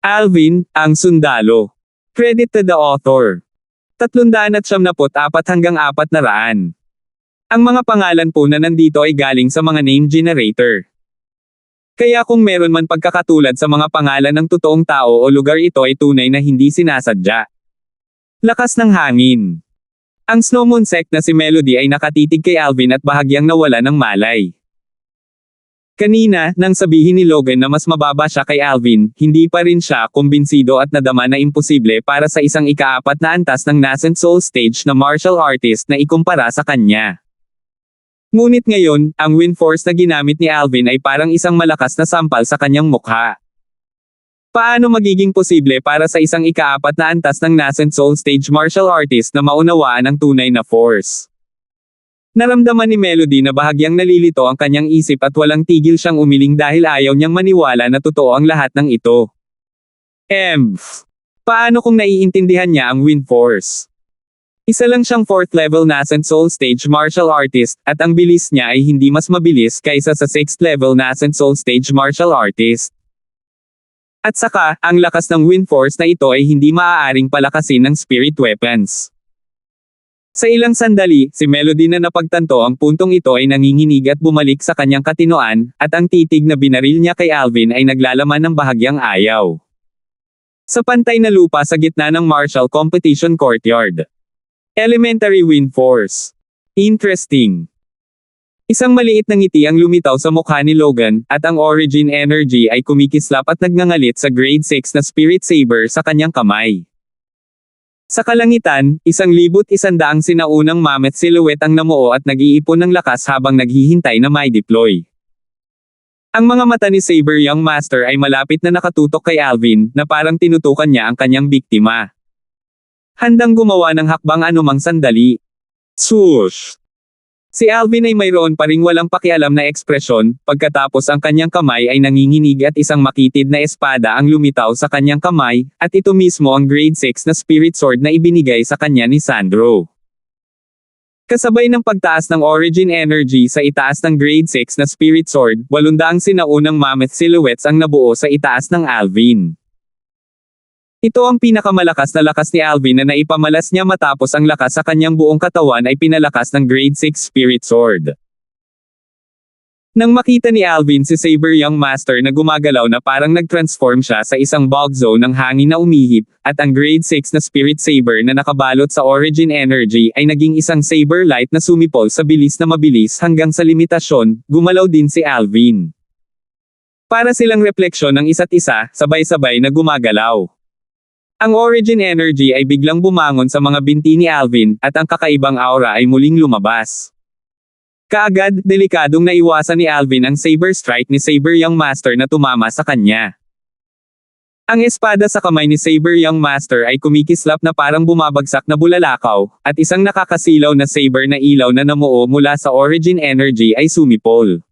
Alvin, ang sundalo. Credit to the author. 374 hanggang 400. Ang mga pangalan po na nandito ay galing sa mga name generator. Kaya kung meron man pagkakatulad sa mga pangalan ng totoong tao o lugar, ito ay tunay na hindi sinasadya. Lakas ng hangin. Ang Snowmoon sect na si Melody ay nakatitig kay Alvin at bahagyang nawala ng malay. Kanina, nang sabihin ni Logan na mas mababa siya kay Alvin, hindi pa rin siya kumbinsido at nadama na imposible para sa isang ika-4 na antas ng nascent soul stage na martial artist na ikumpara sa kanya. Ngunit ngayon, ang wind force na ginamit ni Alvin ay parang isang malakas na sampal sa kanyang mukha. Paano magiging posible para sa isang ika-4 na antas ng nascent soul stage martial artist na maunawaan ang tunay na force? Naramdaman ni Melody na bahagyang nalilito ang kanyang isip at walang tigil siyang umiling dahil ayaw niyang maniwala na totoo ang lahat ng ito. Paano kung naiintindihan niya ang wind force? Isa lang siyang 4th level nascent soul stage martial artist, at ang bilis niya ay hindi mas mabilis kaysa sa 6th level nascent soul stage martial artist. At saka, ang lakas ng wind force na ito ay hindi maaaring palakasin ng spirit weapons. Sa ilang sandali, si Melody na napagtanto ang puntong ito ay nanginginig at bumalik sa kanyang katinoan, at ang titig na binaril niya kay Alvin ay naglalaman ng bahagyang ayaw. Sa pantay na lupa sa gitna ng martial competition courtyard. Elementary wind force. Interesting. Isang maliit na ngiti ang lumitaw sa mukha ni Logan, at ang origin energy ay kumikislap at nagngangalit sa grade 6 na spirit saber sa kanyang kamay. Sa kalangitan, 1,100 sinaunang mammoth silhouette ang namuo at nag-iipon ng lakas habang naghihintay na may deploy. Ang mga mata ni Saber Young Master ay malapit na nakatutok kay Alvin, na parang tinutukan niya ang kanyang biktima. Handang gumawa ng hakbang anumang sandali. Swoosh! Si Alvin ay mayroon pa ring walang pakialam na ekspresyon, pagkatapos ang kanyang kamay ay nanginginig at isang makitid na espada ang lumitaw sa kanyang kamay, at ito mismo ang grade 6 na spirit sword na ibinigay sa kanya ni Sandro. Kasabay ng pagtaas ng origin energy sa itaas ng grade 6 na spirit sword, 800 sinaunang mammoth silhouettes ang nabuo sa itaas ng Alvin. Ito ang pinakamalakas na lakas ni Alvin na naipamalas niya matapos ang lakas sa kanyang buong katawan ay pinalakas ng grade 6 spirit sword. Nang makita ni Alvin si Saber Young Master na gumagalaw na parang nag-transform siya sa isang bog zone ng hangin na umihip, at ang grade 6 na spirit saber na nakabalot sa origin energy ay naging isang saber light na sumipol sa bilis na mabilis hanggang sa limitasyon, gumalaw din si Alvin. Para silang refleksyon ng isa't isa, sabay-sabay na gumagalaw. Ang origin energy ay biglang bumangon sa mga binti ni Alvin, at ang kakaibang aura ay muling lumabas. Kaagad, delikadong naiwasan ni Alvin ang saber strike ni Saber Young Master na tumama sa kanya. Ang espada sa kamay ni Saber Young Master ay kumikislap na parang bumabagsak na bulalakaw, at isang nakakasilaw na saber na ilaw na namuo mula sa origin energy ay sumipol.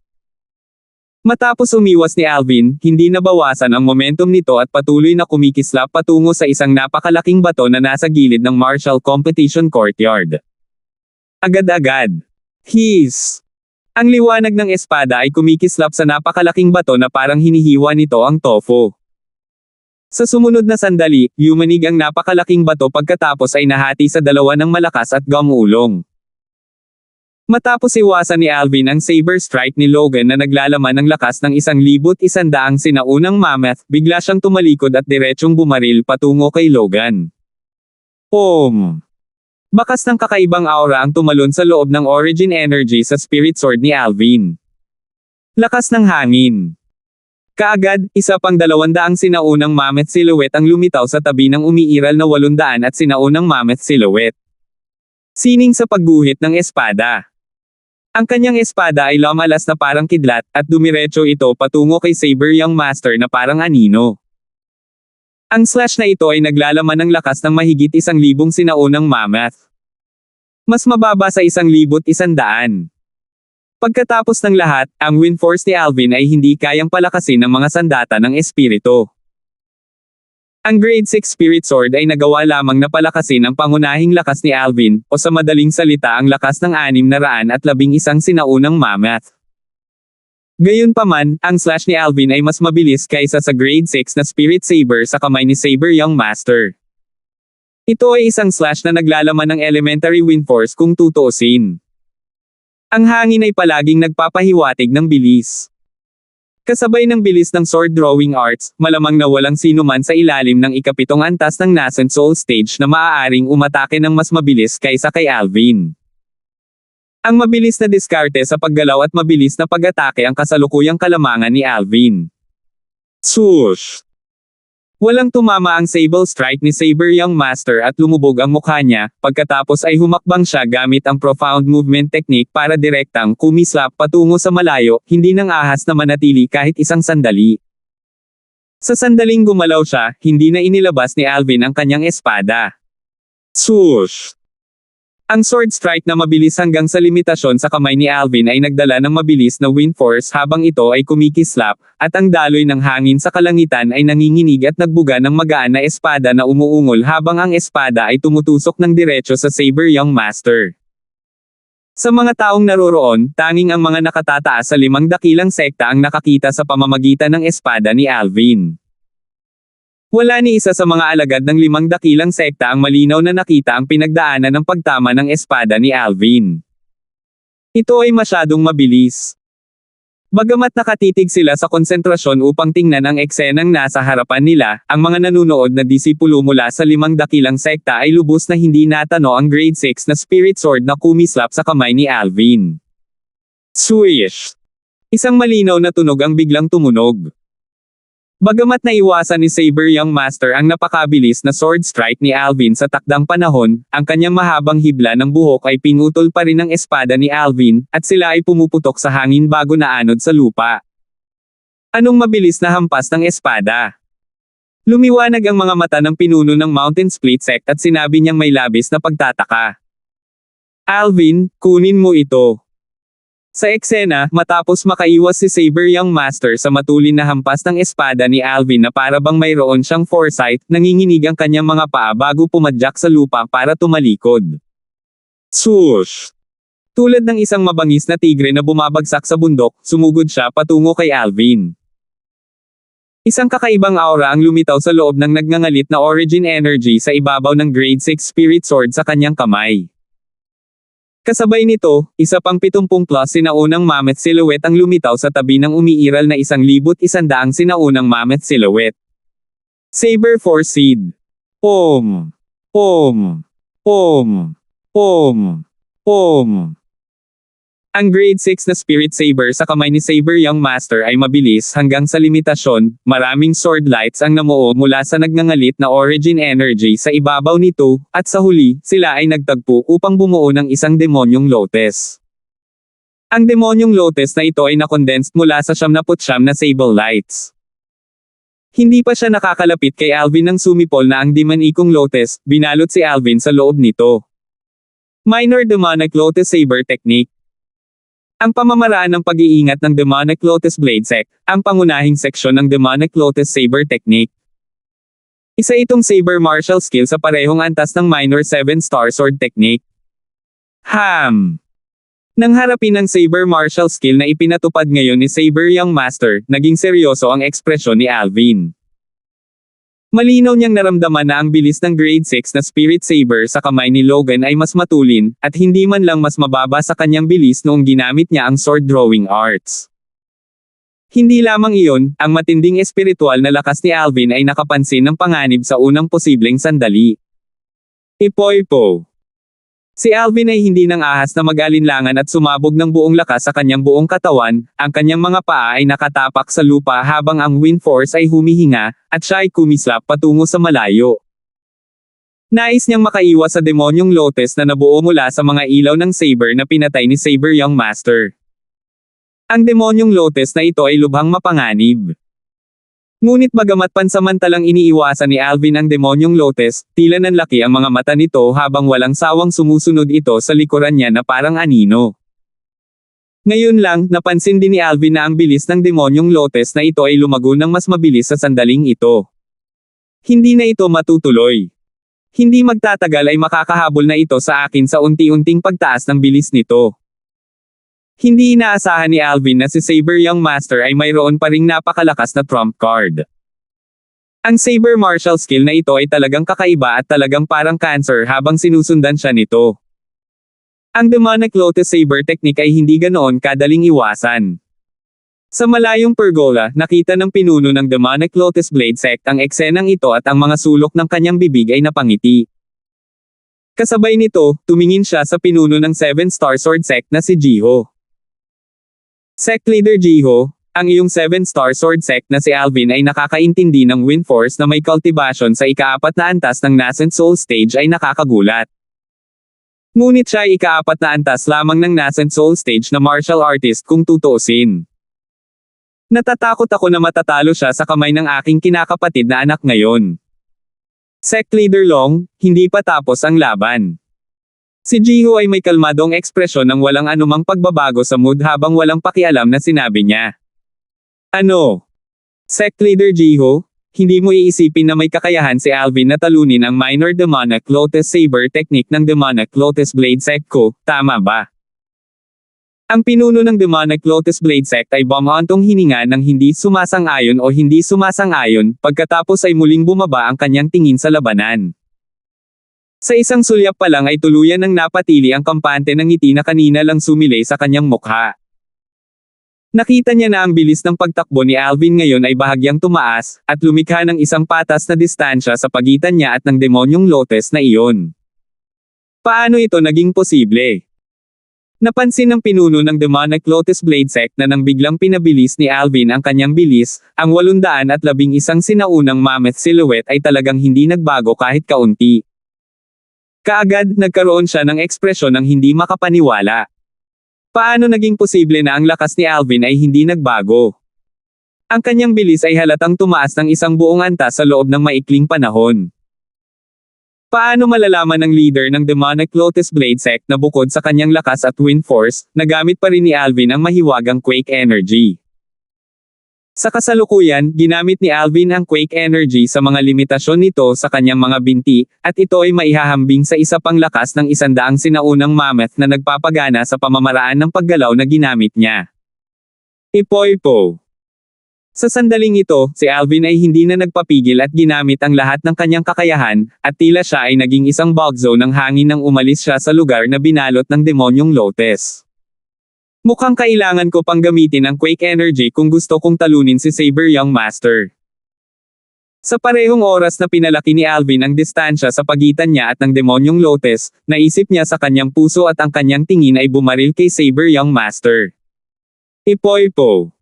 Matapos umiwas ni Alvin, hindi nabawasan ang momentum nito at patuloy na kumikislap patungo sa isang napakalaking bato na nasa gilid ng martial competition courtyard. Agad-agad. Hiss! Ang liwanag ng espada ay kumikislap sa napakalaking bato na parang hinihiwa nito ang tofu. Sa sumunod na sandali, yumanig ang napakalaking bato pagkatapos ay nahati sa dalawa ng malakas at gumulong. Matapos iwasan ni Alvin ang saber strike ni Logan na naglalaman ng lakas ng 1,100 sinaunang mammoth, bigla siyang tumalikod at diretsyong bumaril patungo kay Logan. Bakas ng kakaibang aura ang tumalon sa loob ng origin energy sa spirit sword ni Alvin. Lakas ng hangin. Kaagad, isa pang 200 sinaunang mammoth silhouette ang lumitaw sa tabi ng umiiral na 800 at sinaunang mammoth silhouette. Sining sa pagguhit ng espada. Ang kanyang espada ay lumalas na parang kidlat, at dumiretso ito patungo kay Saber Young Master na parang anino. Ang slash na ito ay naglalaman ng lakas ng mahigit 1,000 sinaunang mammoth. Mas mababa sa 1,100. Pagkatapos ng lahat, ang wind force ni Alvin ay hindi kayang palakasin ng mga sandata ng espiritu. Ang grade 6 spirit sword ay nagawa lamang na palakasin ang pangunahing lakas ni Alvin, o sa madaling salita ang lakas ng 611 sinaunang mammoth. Gayunpaman, ang slash ni Alvin ay mas mabilis kaysa sa grade 6 na Spirit Saber sa kamay ni Saber Young Master. Ito ay isang slash na naglalaman ng elementary wind force kung tutuusin. Ang hangin ay palaging nagpapahiwatig ng bilis. Kasabay ng bilis ng sword drawing arts, malamang na walang sino man sa ilalim ng ikapitong antas ng Nascent Soul Stage na maaaring umatake ng mas mabilis kaysa kay Alvin. Ang mabilis na diskarte sa paggalaw at mabilis na pag-atake ang kasalukuyang kalamangan ni Alvin. Swoosh! Walang tumama ang Sable Strike ni Saber Young Master at lumubog ang mukha niya, pagkatapos ay humakbang siya gamit ang Profound Movement Technique para direktang kumislap patungo sa malayo, hindi nang ahas na manatili kahit isang sandali. Sa sandaling gumalaw siya, hindi na inilabas ni Alvin ang kanyang espada. Swoosh! Ang sword strike na mabilis hanggang sa limitasyon sa kamay ni Alvin ay nagdala ng mabilis na wind force habang ito ay kumikislap, at ang daloy ng hangin sa kalangitan ay nanginginig at nagbuga ng magaan na espada na umuungol habang ang espada ay tumutusok ng diretso sa Saber Young Master. Sa mga taong naroroon, tanging ang mga nakatataas sa 5 dakilang sekta ang nakakita sa pamamagitan ng espada ni Alvin. Wala ni isa sa mga alagad ng 5 dakilang sekta ang malinaw na nakita ang pinagdaanan ng pagtama ng espada ni Alvin. Ito ay masyadong mabilis. Bagamat nakatitig sila sa konsentrasyon upang tingnan ang eksenang nasa harapan nila, ang mga nanunood na disipulo mula sa 5 dakilang sekta ay lubos na hindi natano ang grade 6 na spirit sword na kumislap sa kamay ni Alvin. Swish! Isang malinaw na tunog ang biglang tumunog. Bagamat naiwasan ni Saber Young Master ang napakabilis na sword strike ni Alvin sa takdang panahon, ang kanyang mahabang hibla ng buhok ay pinutol pa rin ng espada ni Alvin, at sila ay pumuputok sa hangin bago naanod sa lupa. Anong mabilis na hampas ng espada? Lumiwanag ang mga mata ng pinuno ng Mountain Split Sect at sinabi niyang may labis na pagtataka. Alvin, kunin mo ito. Sa eksena, matapos makaiwas si Saber Young Master sa matulin na hampas ng espada ni Alvin na para bang mayroon siyang foresight, nanginginig ang kanyang mga paa bago pumadyak sa lupa para tumalikod. Swoosh! Tulad ng isang mabangis na tigre na bumabagsak sa bundok, sumugod siya patungo kay Alvin. Isang kakaibang aura ang lumitaw sa loob ng nagngangalit na origin energy sa ibabaw ng grade 6 spirit sword sa kanyang kamay. Kasabay nito, isa pang 70 plus sinaunang mammoth silhouette ang lumitaw sa tabi ng umiiral na 1,100 sinaunang mammoth silhouette. Saber Force Seed. Om. Om. Om. Om. Om. Ang grade 6 na Spirit Saber sa kamay ni Saber Young Master ay mabilis hanggang sa limitasyon, maraming sword lights ang namuo mula sa nagngangalit na origin energy sa ibabaw nito, at sa huli, sila ay nagtagpo upang bumuo ng isang demonyong lotus. Ang demonyong lotus na ito ay nakondensed mula sa 99 na sable lights. Hindi pa siya nakakalapit kay Alvin nang sumipol na ang demonikong lotus, binalot si Alvin sa loob nito. Minor Demonic Lotus Saber Technique. Ang pamamaraan ng pag-iingat ng Demonic Lotus Blade Sect, ang pangunahing seksyon ng Demonic Lotus Saber Technique. Isa itong saber martial skill sa parehong antas ng Minor 7-star sword technique. Nang harapin ang saber martial skill na ipinatupad ngayon ni Saber Young Master, naging seryoso ang ekspresyon ni Alvin. Malinaw niyang naramdaman na ang bilis ng grade 6 na Spirit Saber sa kamay ni Logan ay mas matulin, at hindi man lang mas mababa sa kanyang bilis noong ginamit niya ang sword drawing arts. Hindi lamang iyon, ang matinding espiritual na lakas ni Alvin ay nakapansin ng panganib sa unang posibleng sandali. Ipoipo. Si Alvin ay hindi nang ahas na mag-alinlangan at sumabog ng buong lakas sa kanyang buong katawan, ang kanyang mga paa ay nakatapak sa lupa habang ang wind force ay humihinga, at siya ay kumislap patungo sa malayo. Nais niyang makaiwas sa demonyong lotus na nabuo mula sa mga ilaw ng saber na pinatay ni Saber Young Master. Ang demonyong lotus na ito ay lubhang mapanganib. Ngunit bagamat pansamantalang iniiwasan ni Alvin ang demonyong lotus, tila nanlaki ang mga mata nito habang walang sawang sumusunod ito sa likuran niya na parang anino. Ngayon lang, napansin din ni Alvin na ang bilis ng demonyong lotus na ito ay lumago ng mas mabilis sa sandaling ito. Hindi na ito matutuloy. Hindi magtatagal ay makakahabol na ito sa akin sa unti-unting pagtaas ng bilis nito. Hindi inaasahan ni Alvin na si Saber Young Master ay mayroon pa ring napakalakas na trump card. Ang Saber martial skill na ito ay talagang kakaiba at talagang parang cancer habang sinusundan siya nito. Ang Demonic Lotus Saber technique ay hindi ganoon kadaling iwasan. Sa malayong pergola, nakita ng pinuno ng Demonic Lotus Blade Sect ang eksenang ito at ang mga sulok ng kanyang bibig ay napangiti. Kasabay nito, tumingin siya sa pinuno ng 7-Star Sword Sect na si Jiho. Sect Leader Jiho, ang iyong 7-Star Sword Sect na si Alvin ay nakakaintindi ng Wind Force na may cultivation sa ika-4 na antas ng Nascent Soul Stage ay nakakagulat. Ngunit siya ay ika-4 na antas lamang ng Nascent Soul Stage na martial artist kung tutuusin. Natatakot ako na matatalo siya sa kamay ng aking kinakapatid na anak ngayon. Sect Leader Long, hindi pa tapos ang laban. Si Jiho ay may kalmadong ekspresyon ng walang anumang pagbabago sa mood habang walang pakialam na sinabi niya. Ano? Sect Leader Jiho, hindi mo iisipin na may kakayahan si Alvin na talunin ang Minor Demonic Lotus Saber technique ng Demonic Lotus Blade Sect ko, tama ba? Ang pinuno ng Demonic Lotus Blade Sect ay bumantong hininga ng hindi sumasang-ayon o hindi sumasang-ayon, pagkatapos ay muling bumaba ang kanyang tingin sa labanan. Sa isang sulyap pa lang ay tuluyan ng napatili ang kampante ng ngiti na kanina lang sumilay sa kanyang mukha. Nakita niya na ang bilis ng pagtakbo ni Alvin ngayon ay bahagyang tumaas, at lumikha ng isang patas na distansya sa pagitan niya at ng demonyong lotus na iyon. Paano ito naging posible? Napansin ng pinuno ng Demonic Lotus Blade Sect na nang biglang pinabilis ni Alvin ang kanyang bilis, ang 811 sinaunang mammoth silhouette ay talagang hindi nagbago kahit kaunti. Kaagad, nagkaroon siya ng ekspresyon ng hindi makapaniwala. Paano naging posible na ang lakas ni Alvin ay hindi nagbago? Ang kanyang bilis ay halatang tumaas ng isang buong antas sa loob ng maikling panahon. Paano malalaman ng leader ng Demonic Lotus Blade Sect na bukod sa kanyang lakas at wind force, nagamit pa rin ni Alvin ang mahiwagang quake energy? Sa kasalukuyan, ginamit ni Alvin ang quake energy sa mga limitasyon nito sa kanyang mga binti, at ito ay maihahambing sa isa pang lakas ng 100 sinaunang mammoth na nagpapagana sa pamamaraan ng paggalaw na ginamit niya. Ipoipo. Sa sandaling ito, si Alvin ay hindi na nagpapigil at ginamit ang lahat ng kanyang kakayahan, at tila siya ay naging isang bulk zone ng hangin nang umalis siya sa lugar na binalot ng demonyong lotus. Mukhang kailangan ko pang gamitin ang quake energy kung gusto kong talunin si Saber Young Master. Sa parehong oras na pinalaki ni Alvin ang distansya sa pagitan niya at ng demonyong lotus, naisip niya sa kanyang puso at ang kanyang tingin ay bumaril kay Saber Young Master. Ipoipo.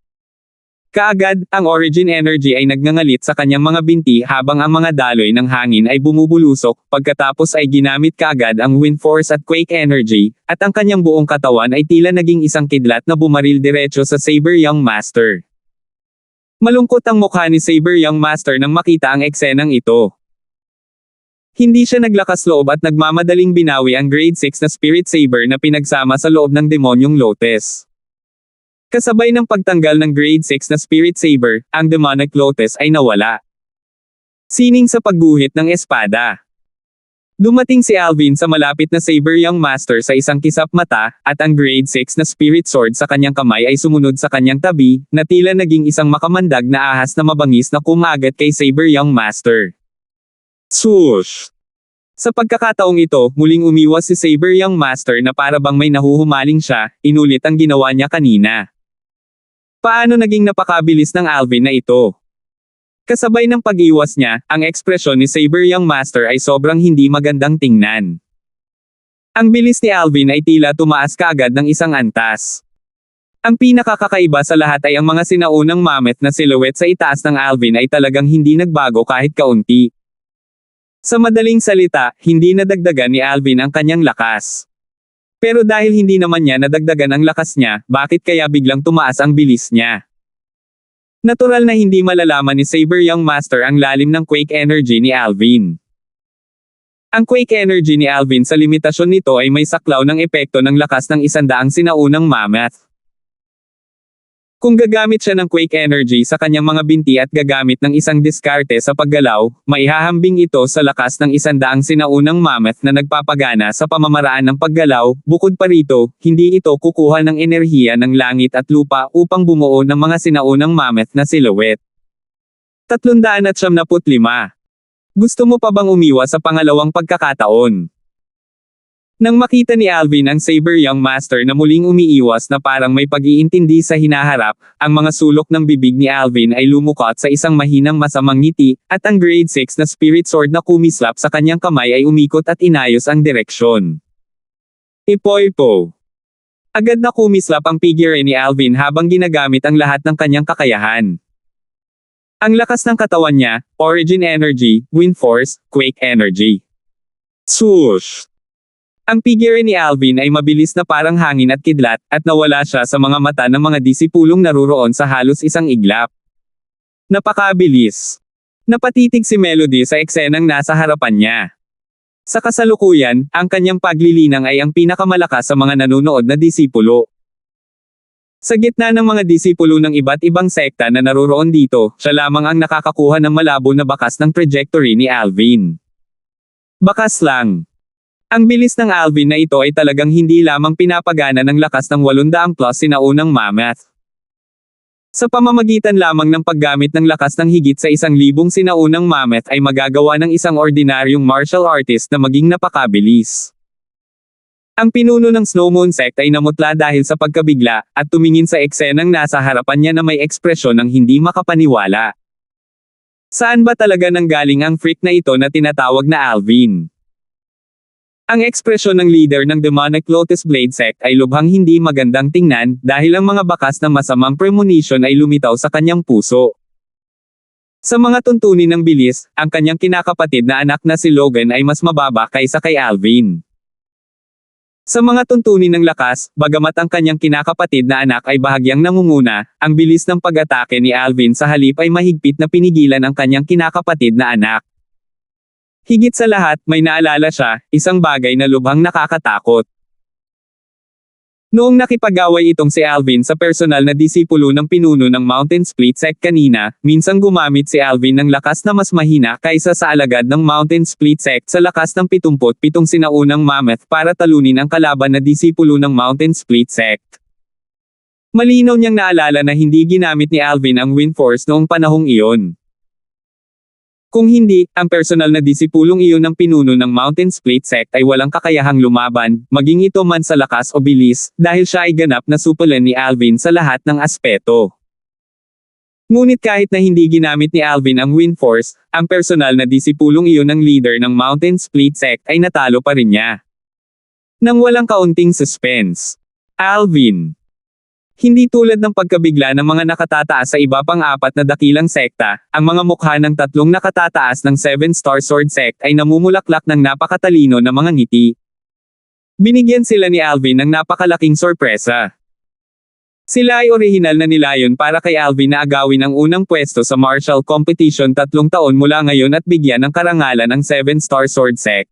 Kaagad, ang origin energy ay nagngangalit sa kanyang mga binti habang ang mga daloy ng hangin ay bumubulusok, pagkatapos ay ginamit kaagad ang wind force at quake energy, at ang kanyang buong katawan ay tila naging isang kidlat na bumaril diretso sa Saber Young Master. Malungkot ang mukha ni Saber Young Master nang makita ang eksenang ito. Hindi siya naglakas loob at nagmamadaling binawi ang grade 6 na Spirit Saber na pinagsama sa loob ng demonyong lotus. Kasabay ng pagtanggal ng grade 6 na Spirit Saber, ang Demonic Lotus ay nawala. Sining sa pagguhit ng espada. Dumating si Alvin sa malapit na Saber Young Master sa isang kisap mata, at ang grade 6 na Spirit Sword sa kanyang kamay ay sumunod sa kanyang tabi, na tila naging isang makamandag na ahas na mabangis na kumagat kay Saber Young Master. Swoosh! Sa pagkakataong ito, muling umiwas si Saber Young Master na para bang may nahuhumaling siya, inulit ang ginawa niya kanina. Paano naging napakabilis ng Alvin na ito? Kasabay ng pag-iwas niya, ang ekspresyon ni Saber Young Master ay sobrang hindi magandang tingnan. Ang bilis ni Alvin ay tila tumaas kaagad ng isang antas. Ang pinakakakaiba sa lahat ay ang mga sinaunang mammoth na silhouette sa itaas ng Alvin ay talagang hindi nagbago kahit kaunti. Sa madaling salita, hindi nadagdagan ni Alvin ang kanyang lakas. Pero dahil hindi naman niya nadagdagan ang lakas niya, bakit kaya biglang tumaas ang bilis niya? Natural na hindi malalaman ni Saber Young Master ang lalim ng quake energy ni Alvin. Ang quake energy ni Alvin sa limitasyon nito ay may saklaw ng epekto ng lakas ng 100 sinaunang mammoth. Kung gagamit siya ng Quake Energy sa kanyang mga binti at gagamit ng isang diskarte sa paggalaw, maihahambing ito sa lakas ng 100 sinaunang mammoth na nagpapagana sa pamamaraan ng paggalaw. Bukod pa rito, hindi ito kukuha ng enerhiya ng langit at lupa upang bumuo ng mga sinaunang mammoth na silhouette. 375. Gusto mo pa bang umiwas sa pangalawang pagkakataon? Nang makita ni Alvin ang Saber Young Master na muling umiiwas na parang may pag-iintindi sa hinaharap, ang mga sulok ng bibig ni Alvin ay lumukot sa isang mahinang masamang ngiti, at ang grade 6 na spirit sword na kumislap sa kanyang kamay ay umikot at inayos ang direksyon. Ipoipo. Agad na kumislap ang figure ni Alvin habang ginagamit ang lahat ng kanyang kakayahan. Ang lakas ng katawan niya, Origin Energy, Wind Force, Quake Energy. Swoosh! Ang figure ni Alvin ay mabilis na parang hangin at kidlat, at nawala siya sa mga mata ng mga disipulong naruroon sa halos isang iglap. Napakabilis. Napatitig si Melody sa eksenang nasa harapan niya. Sa kasalukuyan, ang kanyang paglilinang ay ang pinakamalakas sa mga nanonood na disipulo. Sa gitna ng mga disipulo ng iba't ibang sekta na naruroon dito, siya lamang ang nakakakuha ng malabo na bakas ng trajectory ni Alvin. Bakas lang. Ang bilis ng Alvin na ito ay talagang hindi lamang pinapagana ng lakas ng 800 plus sinaunang mammoth. Sa pamamagitan lamang ng paggamit ng lakas ng higit sa 1,000 sinaunang mammoth ay magagawa ng isang ordinaryong martial artist na maging napakabilis. Ang pinuno ng Snow Moon Sect ay namutla dahil sa pagkabigla, at tumingin sa eksenang nasa harapan niya na may ekspresyon ng hindi makapaniwala. Saan ba talaga nanggaling ang freak na ito na tinatawag na Alvin? Ang ekspresyon ng leader ng Demonic Lotus Blade Sect ay lubhang hindi magandang tingnan, dahil ang mga bakas ng masamang premonition ay lumitaw sa kanyang puso. Sa mga tuntunin ng bilis, ang kanyang kinakapatid na anak na si Logan ay mas mababa kaysa kay Alvin. Sa mga tuntunin ng lakas, bagamat ang kanyang kinakapatid na anak ay bahagyang nangunguna, ang bilis ng pag-atake ni Alvin sa halip ay mahigpit na pinigilan ang kanyang kinakapatid na anak. Higit sa lahat, may naalala siya, isang bagay na lubhang nakakatakot. Noong nakipag-away itong si Alvin sa personal na disipulo ng pinuno ng Mountain Split Sect kanina, minsang gumamit si Alvin ng lakas na mas mahina kaysa sa alagad ng Mountain Split Sect sa lakas ng 77 sinaunang mammoth para talunin ang kalaban na disipulo ng Mountain Split Sect. Malinaw niyang naalala na hindi ginamit ni Alvin ang Wind Force noong panahong iyon. Kung hindi, ang personal na disipulong iyon ng pinuno ng Mountain Split Sect ay walang kakayahang lumaban, maging ito man sa lakas o bilis, dahil siya ay ganap na supulan ni Alvin sa lahat ng aspeto. Ngunit kahit na hindi ginamit ni Alvin ang Wind Force, ang personal na disipulong iyon ng leader ng Mountain Split Sect ay natalo pa rin niya. Nang walang kaunting suspense. Alvin. Hindi tulad ng pagkabigla ng mga nakatataas sa iba pang 4 na dakilang sekta, ang mga mukha ng 3 nakatataas ng 7-star sword sect ay namumulaklak ng napakatalino na mga ngiti. Binigyan sila ni Alvin ng napakalaking sorpresa. Sila ay orihinal na nilayon para kay Alvin na agawin ang unang pwesto sa martial competition 3 taon mula ngayon at bigyan ng karangalan ang 7-star sword sect.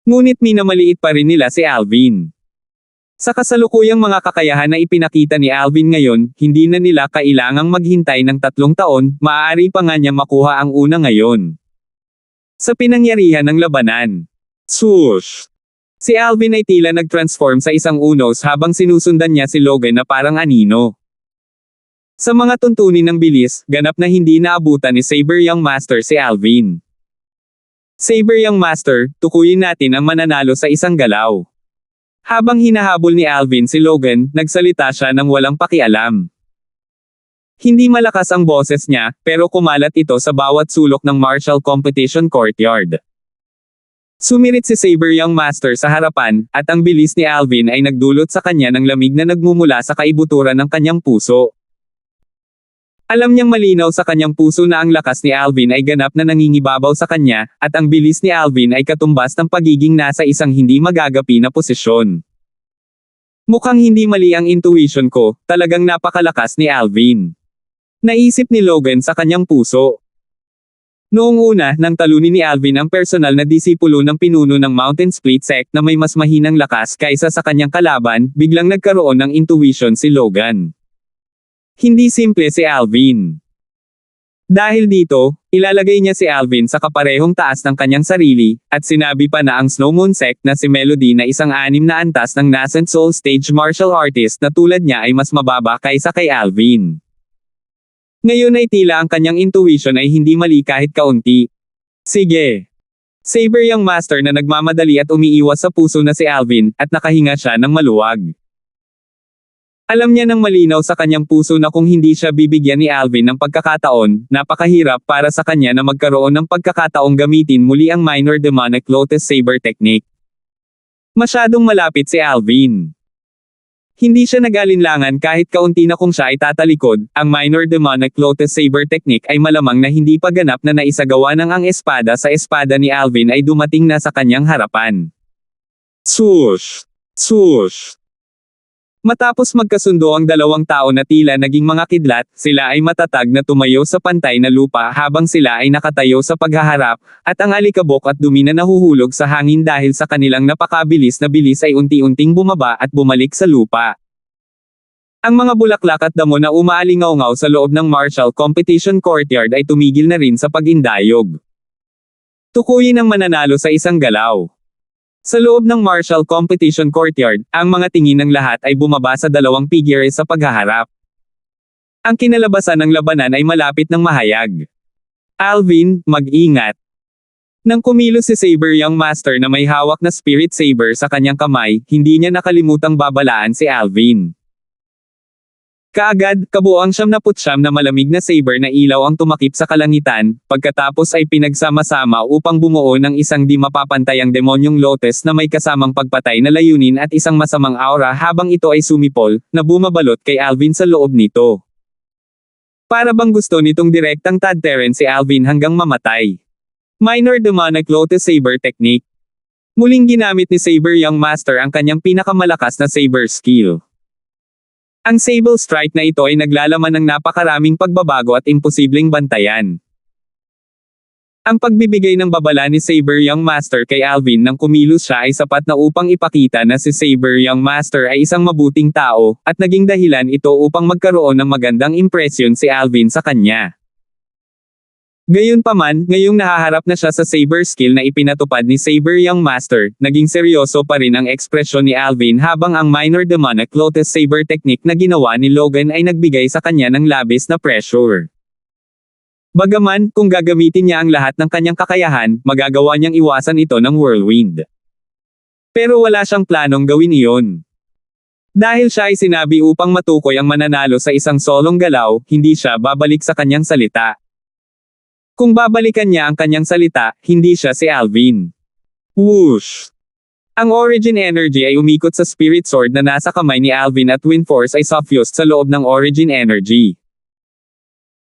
Ngunit minamaliit pa rin nila si Alvin. Sa kasalukuyang mga kakayahan na ipinakita ni Alvin ngayon, hindi na nila kailangang maghintay ng 3 taon, maaari pa nga niya makuha ang una ngayon. Sa pinangyarihan ng labanan. Swoosh! Si Alvin ay tila nag-transform sa isang unos habang sinusundan niya si Logan na parang anino. Sa mga tuntunin ng bilis, ganap na hindi naabutan ni Saber Young Master si Alvin. Saber Young Master, tukuyin natin ang mananalo sa isang galaw. Habang hinahabol ni Alvin si Logan, nagsalita siya ng walang pakialam. Hindi malakas ang boses niya, pero kumalat ito sa bawat sulok ng martial competition courtyard. Sumirit si Saber Young Master sa harapan, at ang bilis ni Alvin ay nagdulot sa kanya ng lamig na nagmumula sa kaibuturan ng kanyang puso. Alam niyang malinaw sa kanyang puso na ang lakas ni Alvin ay ganap na nangingibabaw sa kanya, at ang bilis ni Alvin ay katumbas ng pagiging nasa isang hindi magagapi na posisyon. Mukhang hindi mali ang intuition ko, talagang napakalakas ni Alvin. Naisip ni Logan sa kanyang puso. Noong una, nang talunin ni Alvin ang personal na disipulo ng pinuno ng Mountain Split Sect na may mas mahinang lakas kaysa sa kanyang kalaban, biglang nagkaroon ng intuition si Logan. Hindi simple si Alvin. Dahil dito, ilalagay niya si Alvin sa kaparehong taas ng kanyang sarili, at sinabi pa na ang Snow Moon Sect na si Melody na isang 6 na antas ng nascent soul stage martial artist na tulad niya ay mas mababa kaysa kay Alvin. Ngayon ay tila ang kanyang intuition ay hindi mali kahit kaunti. Sige. Saber Young Master na nagmamadali at umiiwas sa puso na si Alvin, at nakahinga siya ng maluwag. Alam niya ng malinaw sa kanyang puso na kung hindi siya bibigyan ni Alvin ng pagkakataon, napakahirap para sa kanya na magkaroon ng pagkakataong gamitin muli ang Minor Demonic Lotus Saber Technique. Masyadong malapit si Alvin. Hindi siya nag-alinlangan kahit kaunti na kung siya ay tatalikod, ang Minor Demonic Lotus Saber Technique ay malamang na hindi pa ganap na naisagawa ng ang espada sa espada ni Alvin ay dumating na sa kanyang harapan. Swoosh! Swoosh! Matapos magkasundo ang dalawang tao na tila naging mga kidlat, sila ay matatag na tumayo sa pantay na lupa habang sila ay nakatayo sa paghaharap, at ang alikabok at dumi na nahuhulog sa hangin dahil sa kanilang napakabilis na bilis ay unti-unting bumaba at bumalik sa lupa. Ang mga bulaklak at damo na umaalingaw-ngaw sa loob ng martial competition courtyard ay tumigil na rin sa pag-indayog. Tukuyin ang mananalo sa isang galaw. Sa loob ng martial competition courtyard, ang mga tingin ng lahat ay bumaba sa dalawang figure sa paghaharap. Ang kinalabasan ng labanan ay malapit ng mahayag. Alvin, mag-ingat. Nang kumilos si Saber Young Master na may hawak na spirit saber sa kanyang kamay, hindi niya nakalimutang babalaan si Alvin. Kaagad, kabuoang 79 na malamig na saber na ilaw ang tumakip sa kalangitan, pagkatapos ay pinagsama-sama upang bumuo ng isang di mapapantayang demonyong lotus na may kasamang pagpatay na layunin at isang masamang aura habang ito ay sumipol, na bumabalot kay Alvin sa loob nito. Para bang gusto nitong direktang tadteren si Alvin hanggang mamatay. Minor Demonic Lotus Saber Technique. Muling ginamit ni Saber Young Master ang kanyang pinakamalakas na saber skill. Ang Sable Strike na ito ay naglalaman ng napakaraming pagbabago at imposibleng bantayan. Ang pagbibigay ng babala ni Saber Young Master kay Alvin nang kumilos siya ay sapat na upang ipakita na si Saber Young Master ay isang mabuting tao, at naging dahilan ito upang magkaroon ng magandang impresyon si Alvin sa kanya. Gayunpaman, ngayong nahaharap na siya sa saber skill na ipinatupad ni Saber Young Master, naging seryoso pa rin ang ekspresyon ni Alvin habang ang Minor Demonic Lotus Saber Technique na ginawa ni Logan ay nagbigay sa kanya ng labis na pressure. Bagaman, kung gagamitin niya ang lahat ng kanyang kakayahan, magagawa niyang iwasan ito ng whirlwind. Pero wala siyang planong gawin iyon. Dahil siya ay sinabi upang matukoy ang mananalo sa isang solong galaw, hindi siya babalik sa kanyang salita. Kung babalikan niya ang kanyang salita, hindi siya si Alvin. Whoosh! Ang Origin Energy ay umikot sa Spirit Sword na nasa kamay ni Alvin at Wind Force ay suffused sa loob ng Origin Energy.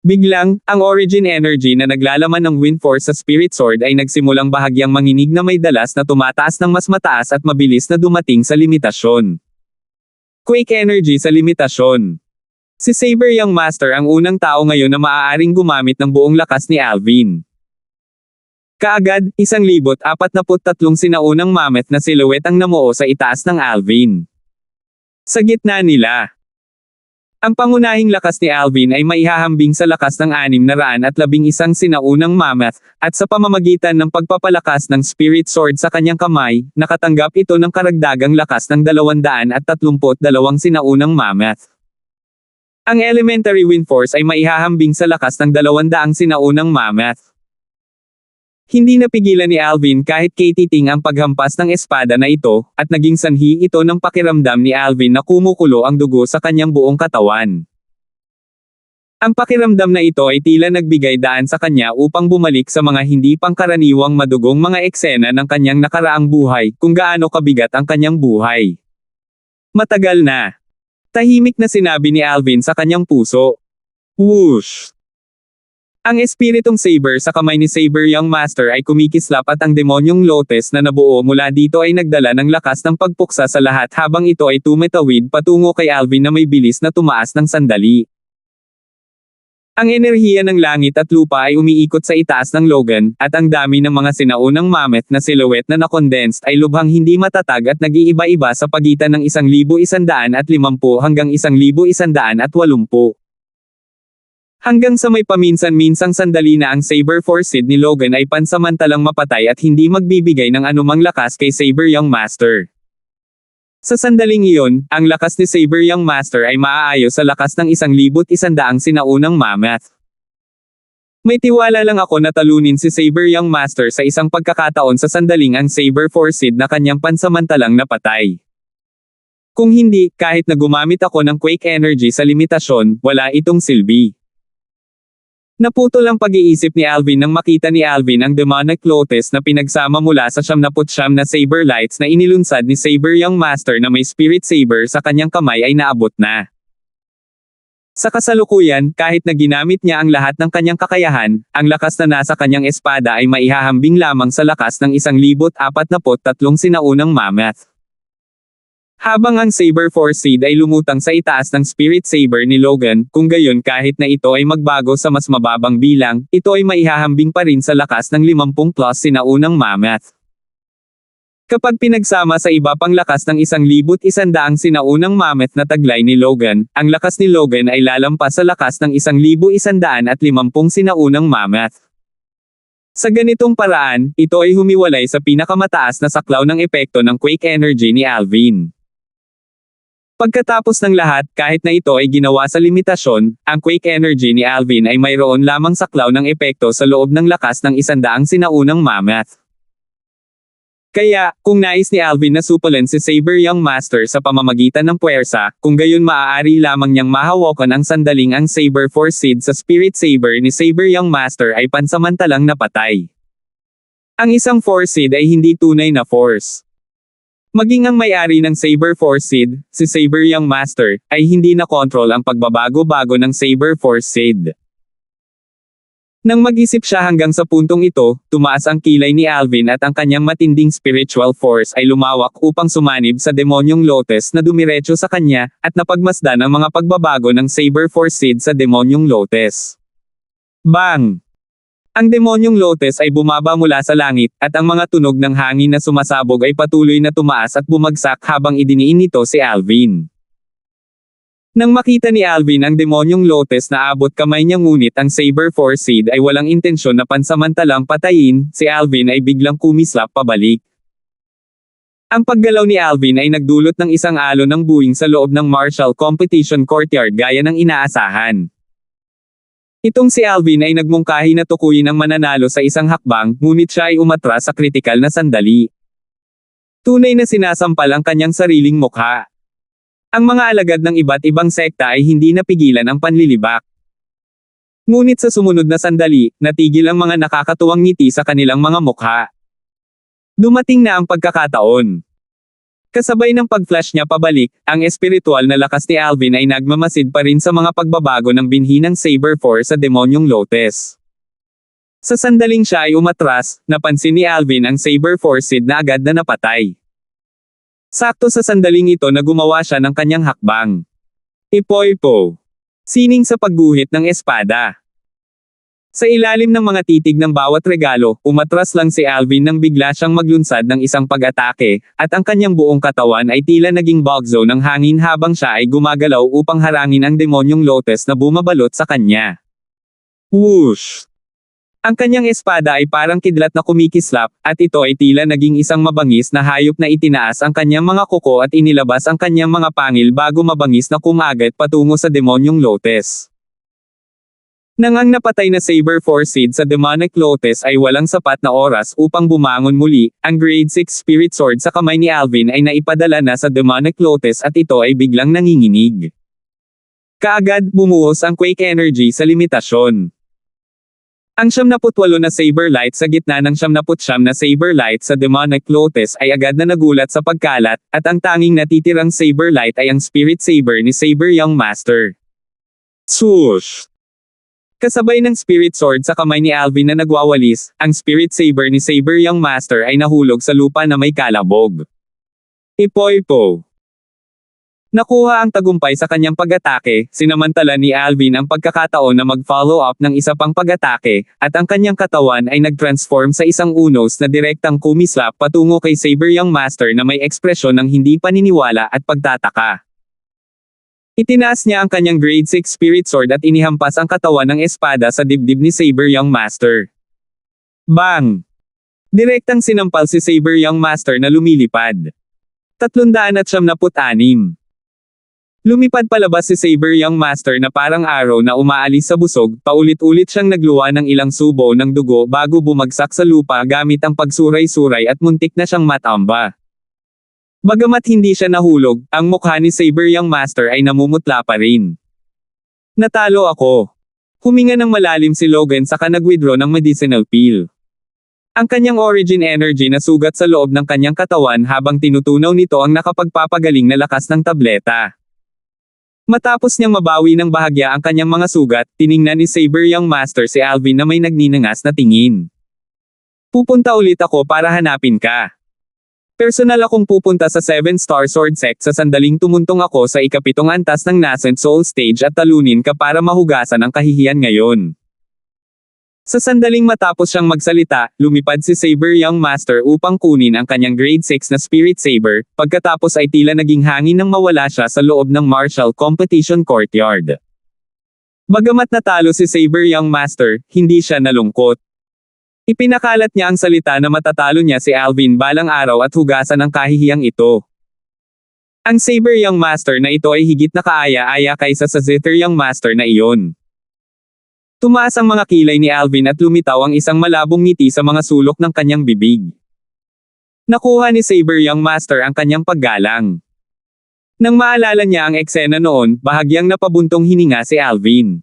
Biglang, ang Origin Energy na naglalaman ng Wind Force sa Spirit Sword ay nagsimulang bahagyang manginig na may dalas na tumataas ng mas mataas at mabilis na dumating sa limitasyon. Quake Energy sa limitasyon. Si Saber Young Master ang unang tao ngayon na maaaring gumamit ng buong lakas ni Alvin. Kaagad, 1,043 sinaunang mammoth na silhouette ang namuo sa itaas ng Alvin. Sa gitna nila, ang pangunahing lakas ni Alvin ay maihahambing sa lakas ng 611 sinaunang mammoth, at sa pamamagitan ng pagpapalakas ng Spirit Sword sa kanyang kamay, nakatanggap ito ng karagdagang lakas ng 232 sinaunang mammoth. Ang Elementary Wind Force ay maihahambing sa lakas ng 200 sinaunang mammoth. Hindi napigilan ni Alvin kahit katiting ang paghampas ng espada na ito, at naging sanhi ito ng pakiramdam ni Alvin na kumukulo ang dugo sa kanyang buong katawan. Ang pakiramdam na ito ay tila nagbigay daan sa kanya upang bumalik sa mga hindi pangkaraniwang madugong mga eksena ng kanyang nakaraang buhay, kung gaano kabigat ang kanyang buhay. Matagal na. Tahimik na sinabi ni Alvin sa kanyang puso. Whoosh! Ang espiritong saber sa kamay ni Saber Young Master ay kumikislap at ang demonyong lotus na nabuo mula dito ay nagdala ng lakas ng pagpuksa sa lahat habang ito ay tumetawid patungo kay Alvin na may bilis na tumaas ng sandali. Ang enerhiya ng langit at lupa ay umiikot sa itaas ng Logan, at ang dami ng mga sinaunang mammoth na silhouette na nakondensed ay lubhang hindi matatag at nag-iiba-iba sa pagitan ng 1,150 hanggang 1,180. Hanggang sa may paminsan-minsang sandali na ang Saber Force Seed ni Logan ay pansamantalang mapatay at hindi magbibigay ng anumang lakas kay Saber Young Master. Sa sandaling iyon, ang lakas ni Saber Young Master ay maaayos sa lakas ng 1,100 sinaunang mammoth. May tiwala lang ako na talunin si Saber Young Master sa isang pagkakataon sa sandaling ang Saber Force Seed na kanyang pansamantalang napatay. Kung hindi, kahit na gumamit ako ng Quake Energy sa limitasyon, wala itong silbi. Naputol ang pag-iisip ni Alvin nang makita ni Alvin ang Demonic Lotus na pinagsama mula sa 99 na Saber Lights na inilunsad ni Saber Young Master na may Spirit Saber sa kanyang kamay ay naabot na. Sa kasalukuyan, kahit na ginamit niya ang lahat ng kanyang kakayahan, ang lakas na nasa kanyang espada ay maihahambing lamang sa lakas ng 1,043 sinaunang mammoth. Habang ang Saber Force Seed ay lumutang sa itaas ng Spirit Saber ni Logan, kung gayon kahit na ito ay magbago sa mas mababang bilang, ito ay maihahambing pa rin sa lakas ng 50 plus sinaunang mammoth. Kapag pinagsama sa iba pang lakas ng 1,100 sinaunang mammoth na taglay ni Logan, ang lakas ni Logan ay lalampas sa lakas ng 1,150 sinaunang mammoth. Sa ganitong paraan, ito ay humiwalay sa pinakamataas na saklaw ng epekto ng Quake Energy ni Alvin. Pagkatapos ng lahat, kahit na ito ay ginawa sa limitasyon, ang Quake Energy ni Alvin ay mayroon lamang saklaw ng epekto sa loob ng lakas ng 100 sinaunang mammoth. Kaya, kung nais ni Alvin na supulan si Saber Young Master sa pamamagitan ng puwersa, kung gayon maaari lamang niyang mahawakan ang sandaling ang Saber Force Seed sa Spirit Saber ni Saber Young Master ay pansamantalang napatay. Ang isang Force Seed ay hindi tunay na force. Maging ang may-ari ng Saber Force Seed, si Saber Young Master, ay hindi na kontrol ang pagbabago-bago ng Saber Force Seed. Nang mag-isip siya hanggang sa puntong ito, tumaas ang kilay ni Alvin at ang kanyang matinding spiritual force ay lumawak upang sumanib sa Demonyong Lotus na dumiretso sa kanya, at napagmasdan ang mga pagbabago ng Saber Force Seed sa Demonyong Lotus. Bang! Ang Demonyong Lotus ay bumaba mula sa langit, at ang mga tunog ng hangin na sumasabog ay patuloy na tumaas at bumagsak habang idiniin nito si Alvin. Nang makita ni Alvin ang Demonyong Lotus na abot kamay niya ngunit ang Saber Force Seed ay walang intensyon na pansamantalang patayin, si Alvin ay biglang kumislap pabalik. Ang paggalaw ni Alvin ay nagdulot ng isang alon ng buwing sa loob ng Martial Competition Courtyard gaya ng inaasahan. Itong si Alvin ay nagmungkahi na tukuyin ang mananalo sa isang hakbang, ngunit siya ay umatras sa kritikal na sandali. Tunay na sinasampal ang kanyang sariling mukha. Ang mga alagad ng iba't ibang sekta ay hindi napigilan ang panlilibak. Ngunit sa sumunod na sandali, natigil ang mga nakakatuwang ngiti sa kanilang mga mukha. Dumating na ang pagkakataon. Kasabay ng pag-flash niya pabalik, ang espiritual na lakas ni Alvin ay nagmamasid pa rin sa mga pagbabago ng binhi ng Saber Force sa Demonyong Lotus. Sa sandaling siya ay umatras, napansin ni Alvin ang Saber Force Seed na agad na napatay. Sakto sa sandaling ito na gumawa siya ng kanyang hakbang. Ipoipo. Sining sa pagguhit ng espada. Sa ilalim ng mga titig ng bawat regalo, umatras lang si Alvin nang bigla siyang maglunsad ng isang pag-atake, at ang kanyang buong katawan ay tila naging bug zone ng hangin habang siya ay gumagalaw upang harangin ang Demonyong Lotus na bumabalot sa kanya. Whoosh! Ang kanyang espada ay parang kidlat na kumikislap, at ito ay tila naging isang mabangis na hayop na itinaas ang kanyang mga kuko at inilabas ang kanyang mga pangil bago mabangis na kumagat patungo sa Demonyong Lotus. Nang ang napatay na Saber Force Seed sa Demonic Lotus ay walang sapat na oras upang bumangon muli, ang Grade 6 Spirit Sword sa kamay ni Alvin ay naipadala na sa Demonic Lotus at ito ay biglang nanginginig. Kaagad bumuhos ang Quake Energy sa limitasyon. Ang 78 na Saber Light sa gitna ng 79 na Saber Light sa Demonic Lotus ay agad na nagulat sa pagkalat, at ang tanging natitirang Saber Light ay ang Spirit Saber ni Saber Young Master. Swoosh! Kasabay ng Spirit Sword sa kamay ni Alvin na nagwawalis, ang Spirit Saber ni Saber Young Master ay nahulog sa lupa na may kalabog. Ipoipo. Nakuha ang tagumpay sa kanyang pag-atake, sinamantala ni Alvin ang pagkakataon na mag-follow up ng isa pang pag-atake, at ang kanyang katawan ay nag-transform sa isang unos na direktang kumislap patungo kay Saber Young Master na may ekspresyon ng hindi paniniwala at pagtataka. Itinaas niya ang kanyang grade 6 spirit sword at inihampas ang katawan ng espada sa dibdib ni Saber Young Master. Bang! Direktang sinampal si Saber Young Master na lumilipad. 376. Lumipad palabas si Saber Young Master na parang araw na umaalis sa busog, paulit-ulit siyang nagluwa ng ilang subo ng dugo bago bumagsak sa lupa gamit ang pagsuray-suray at muntik na siyang matamba. Bagamat hindi siya nahulog, ang mukha ni Saber Young Master ay namumutla pa rin. Natalo ako. Huminga ng malalim si Logan saka nag-withdraw ng medicinal pill. Ang kanyang origin energy na sugat sa loob ng kanyang katawan habang tinutunaw nito ang nakapagpapagaling na lakas ng tableta. Matapos niyang mabawi ng bahagya ang kanyang mga sugat, tiningnan ni Saber Young Master si Alvin na may nagninangas na tingin. Pupunta ulit ako para hanapin ka. Personal akong pupunta sa 7-star sword sect sa sandaling tumuntong ako sa ikapitong antas ng Nascent Soul Stage at talunin ka para mahugasan ang kahihiyan ngayon. Sa sandaling matapos siyang magsalita, lumipad si Saber Young Master upang kunin ang kanyang grade 6 na Spirit Saber, pagkatapos ay tila naging hangin nang mawala siya sa loob ng martial competition courtyard. Bagamat natalo si Saber Young Master, hindi siya nalungkot. Ipinakalat niya ang salita na matatalo niya si Alvin balang araw at hugasan ang kahihiyang ito. Ang Saber Young Master na ito ay higit na kaaya-aya kaysa sa Zither Young Master na iyon. Tumaas ang mga kilay ni Alvin at lumitaw ang isang malabong ngiti sa mga sulok ng kanyang bibig. Nakuha ni Saber Young Master ang kanyang paggalang. Nang maalala niya ang eksena noon, bahagyang napabuntong hininga si Alvin.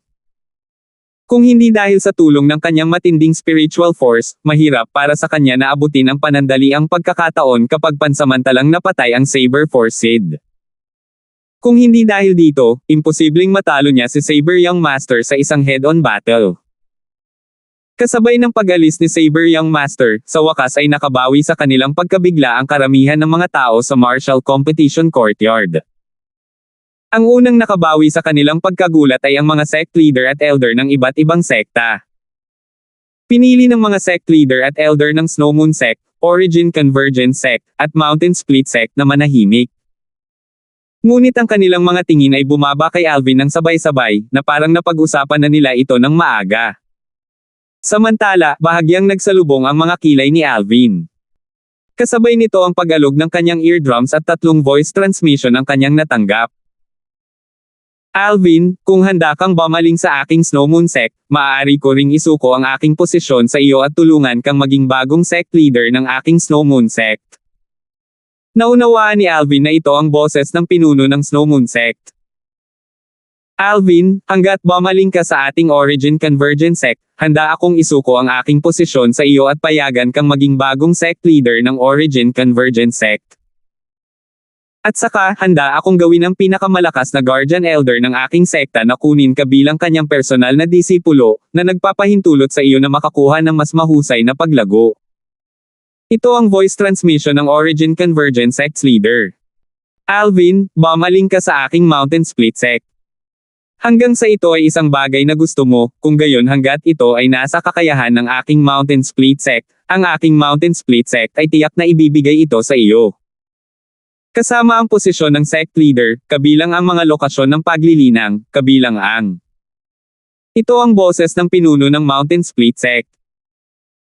Kung hindi dahil sa tulong ng kanyang matinding spiritual force, mahirap para sa kanya na abutin ang panandaliang pagkakataon kapag pansamantalang napatay ang Saber Force Seed. Kung hindi dahil dito, imposibleng matalo niya si Saber Young Master sa isang head-on battle. Kasabay ng pag-alis ni Saber Young Master, sa wakas ay nakabawi sa kanilang pagkabigla ang karamihan ng mga tao sa martial competition courtyard. Ang unang nakabawi sa kanilang pagkagulat ay ang mga sect leader at elder ng iba't ibang sekta. Pinili ng mga sect leader at elder ng Snow Moon Sect, Origin Convergence Sect, at Mountain Split Sect na manahimik. Ngunit ang kanilang mga tingin ay bumaba kay Alvin ng sabay-sabay, na parang napag-usapan na nila ito ng maaga. Samantala, bahagyang nagsalubong ang mga kilay ni Alvin. Kasabay nito ang pag-alog ng kanyang eardrums at 3 voice transmission ang kanyang natanggap. Alvin, kung handa kang bumaling sa aking Snow Moon Sect, maaari ko ring isuko ang aking posisyon sa iyo at tulungan kang maging bagong sect leader ng aking Snow Moon Sect. Naunawaan ni Alvin na ito ang boses ng pinuno ng Snow Moon Sect. Alvin, hanggat bumaling ka sa ating Origin Convergence Sect, handa akong isuko ang aking posisyon sa iyo at payagan kang maging bagong sect leader ng Origin Convergence Sect. At saka, handa akong gawin ang pinakamalakas na Guardian Elder ng aking sekta na kunin ka bilang kanyang personal na disipulo, na nagpapahintulot sa iyo na makakuha ng mas mahusay na paglago. Ito ang voice transmission ng Origin Convergence Sect's leader. Alvin, bumaling ka sa aking Mountain Split Sect. Hanggang sa ito ay isang bagay na gusto mo, kung gayon hanggat ito ay nasa kakayahan ng aking Mountain Split Sect, ang aking Mountain Split Sect ay tiyak na ibibigay ito sa iyo. Kasama ang posisyon ng sect leader, kabilang ang mga lokasyon ng paglilinang, kabilang ang. Ito ang boses ng pinuno ng Mountain Split Sect.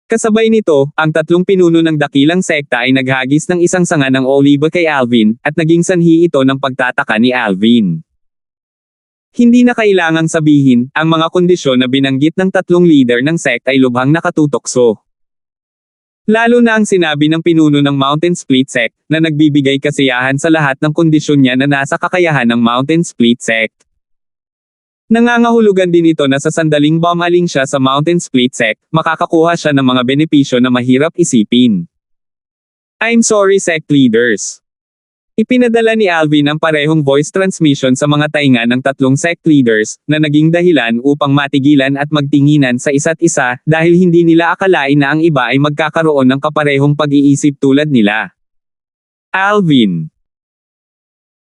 Kasabay nito, ang 3 pinuno ng dakilang sekta ay naghagis ng isang sanga ng oliba kay Alvin, at naging sanhi ito ng pagtataka ni Alvin. Hindi na kailangang sabihin, ang mga kondisyon na binanggit ng 3 leader ng sect ay lubhang nakatutokso. Lalo na ang sinabi ng pinuno ng Mountain Split Sect, na nagbibigay kasiyahan sa lahat ng kondisyon niya na nasa kakayahan ng Mountain Split Sect. Nangangahulugan din ito na sa sandaling bumaling siya sa Mountain Split Sect, makakakuha siya ng mga benepisyo na mahirap isipin. I'm sorry sect leaders. Ipinadala ni Alvin ang parehong voice transmission sa mga tainga ng 3 sect leaders, na naging dahilan upang matigilan at magtinginan sa isa't isa, dahil hindi nila akalain na ang iba ay magkakaroon ng kaparehong pag-iisip tulad nila. Alvin.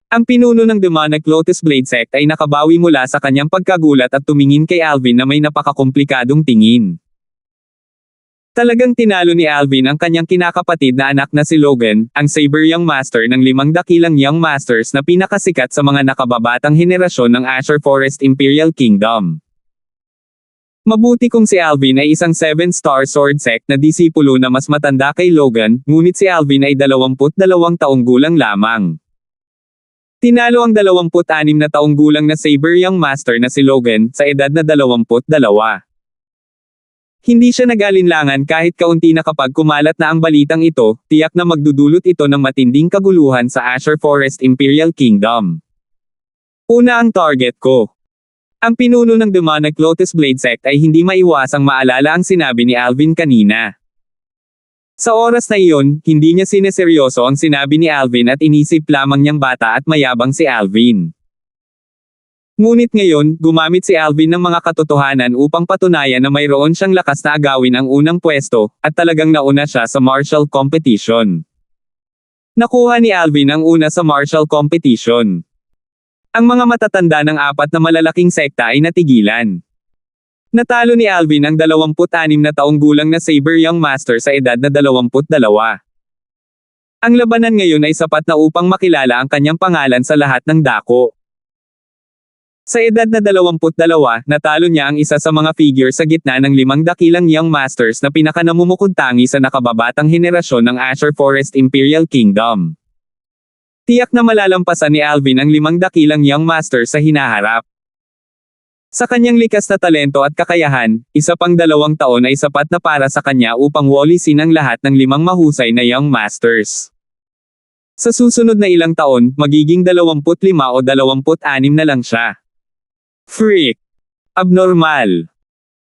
Ang pinuno ng Demonic Lotus Blade Sect ay nakabawi mula sa kanyang pagkagulat at tumingin kay Alvin na may napakakomplikadong tingin. Talagang tinalo ni Alvin ang kanyang kinakapatid na anak na si Logan, ang Saber Young Master ng 5 dakilang Young Masters na pinakasikat sa mga nakababatang henerasyon ng Azure Forest Imperial Kingdom. Mabuti kung si Alvin ay isang 7-star sword sect na disipulo na mas matanda kay Logan, ngunit si Alvin ay 22 taong gulang lamang. Tinalo ang 26 na taong gulang na Saber Young Master na si Logan sa edad na 22. Hindi siya nag-alinlangan kahit kaunti na kapag kumalat na ang balitang ito, tiyak na magdudulot ito ng matinding kaguluhan sa Azure Forest Imperial Kingdom. Una ang target ko. Ang pinuno ng Demonic Lotus Blade Sect ay hindi maiwasang maalala ang sinabi ni Alvin kanina. Sa oras na iyon, hindi niya sineseryoso ang sinabi ni Alvin at inisip lamang niyang bata at mayabang si Alvin. Ngunit ngayon, gumamit si Alvin ng mga katotohanan upang patunayan na mayroon siyang lakas na agawin ang unang pwesto, at talagang nauna siya sa martial competition. Nakuha ni Alvin ang una sa martial competition. Ang mga matatanda ng 4 na malalaking sekta ay natigilan. Natalo ni Alvin ang 26 na taong gulang na Saber Young Master sa edad na 22. Ang labanan ngayon ay sapat na upang makilala ang kanyang pangalan sa lahat ng dako. Sa edad na 22, natalo niya ang isa sa mga figure sa gitna ng 5 dakilang Young Masters na pinakanamumukod-tangi sa nakababatang henerasyon ng Azure Forest Imperial Kingdom. Tiyak na malalampasan ni Alvin ang 5 dakilang Young Masters sa hinaharap. Sa kanyang likas na talento at kakayahan, isa pang 2 taon ay sapat na para sa kanya upang walisin ang lahat ng 5 mahusay na Young Masters. Sa susunod na ilang taon, magiging 25 o 26 na lang siya. Freak. Abnormal.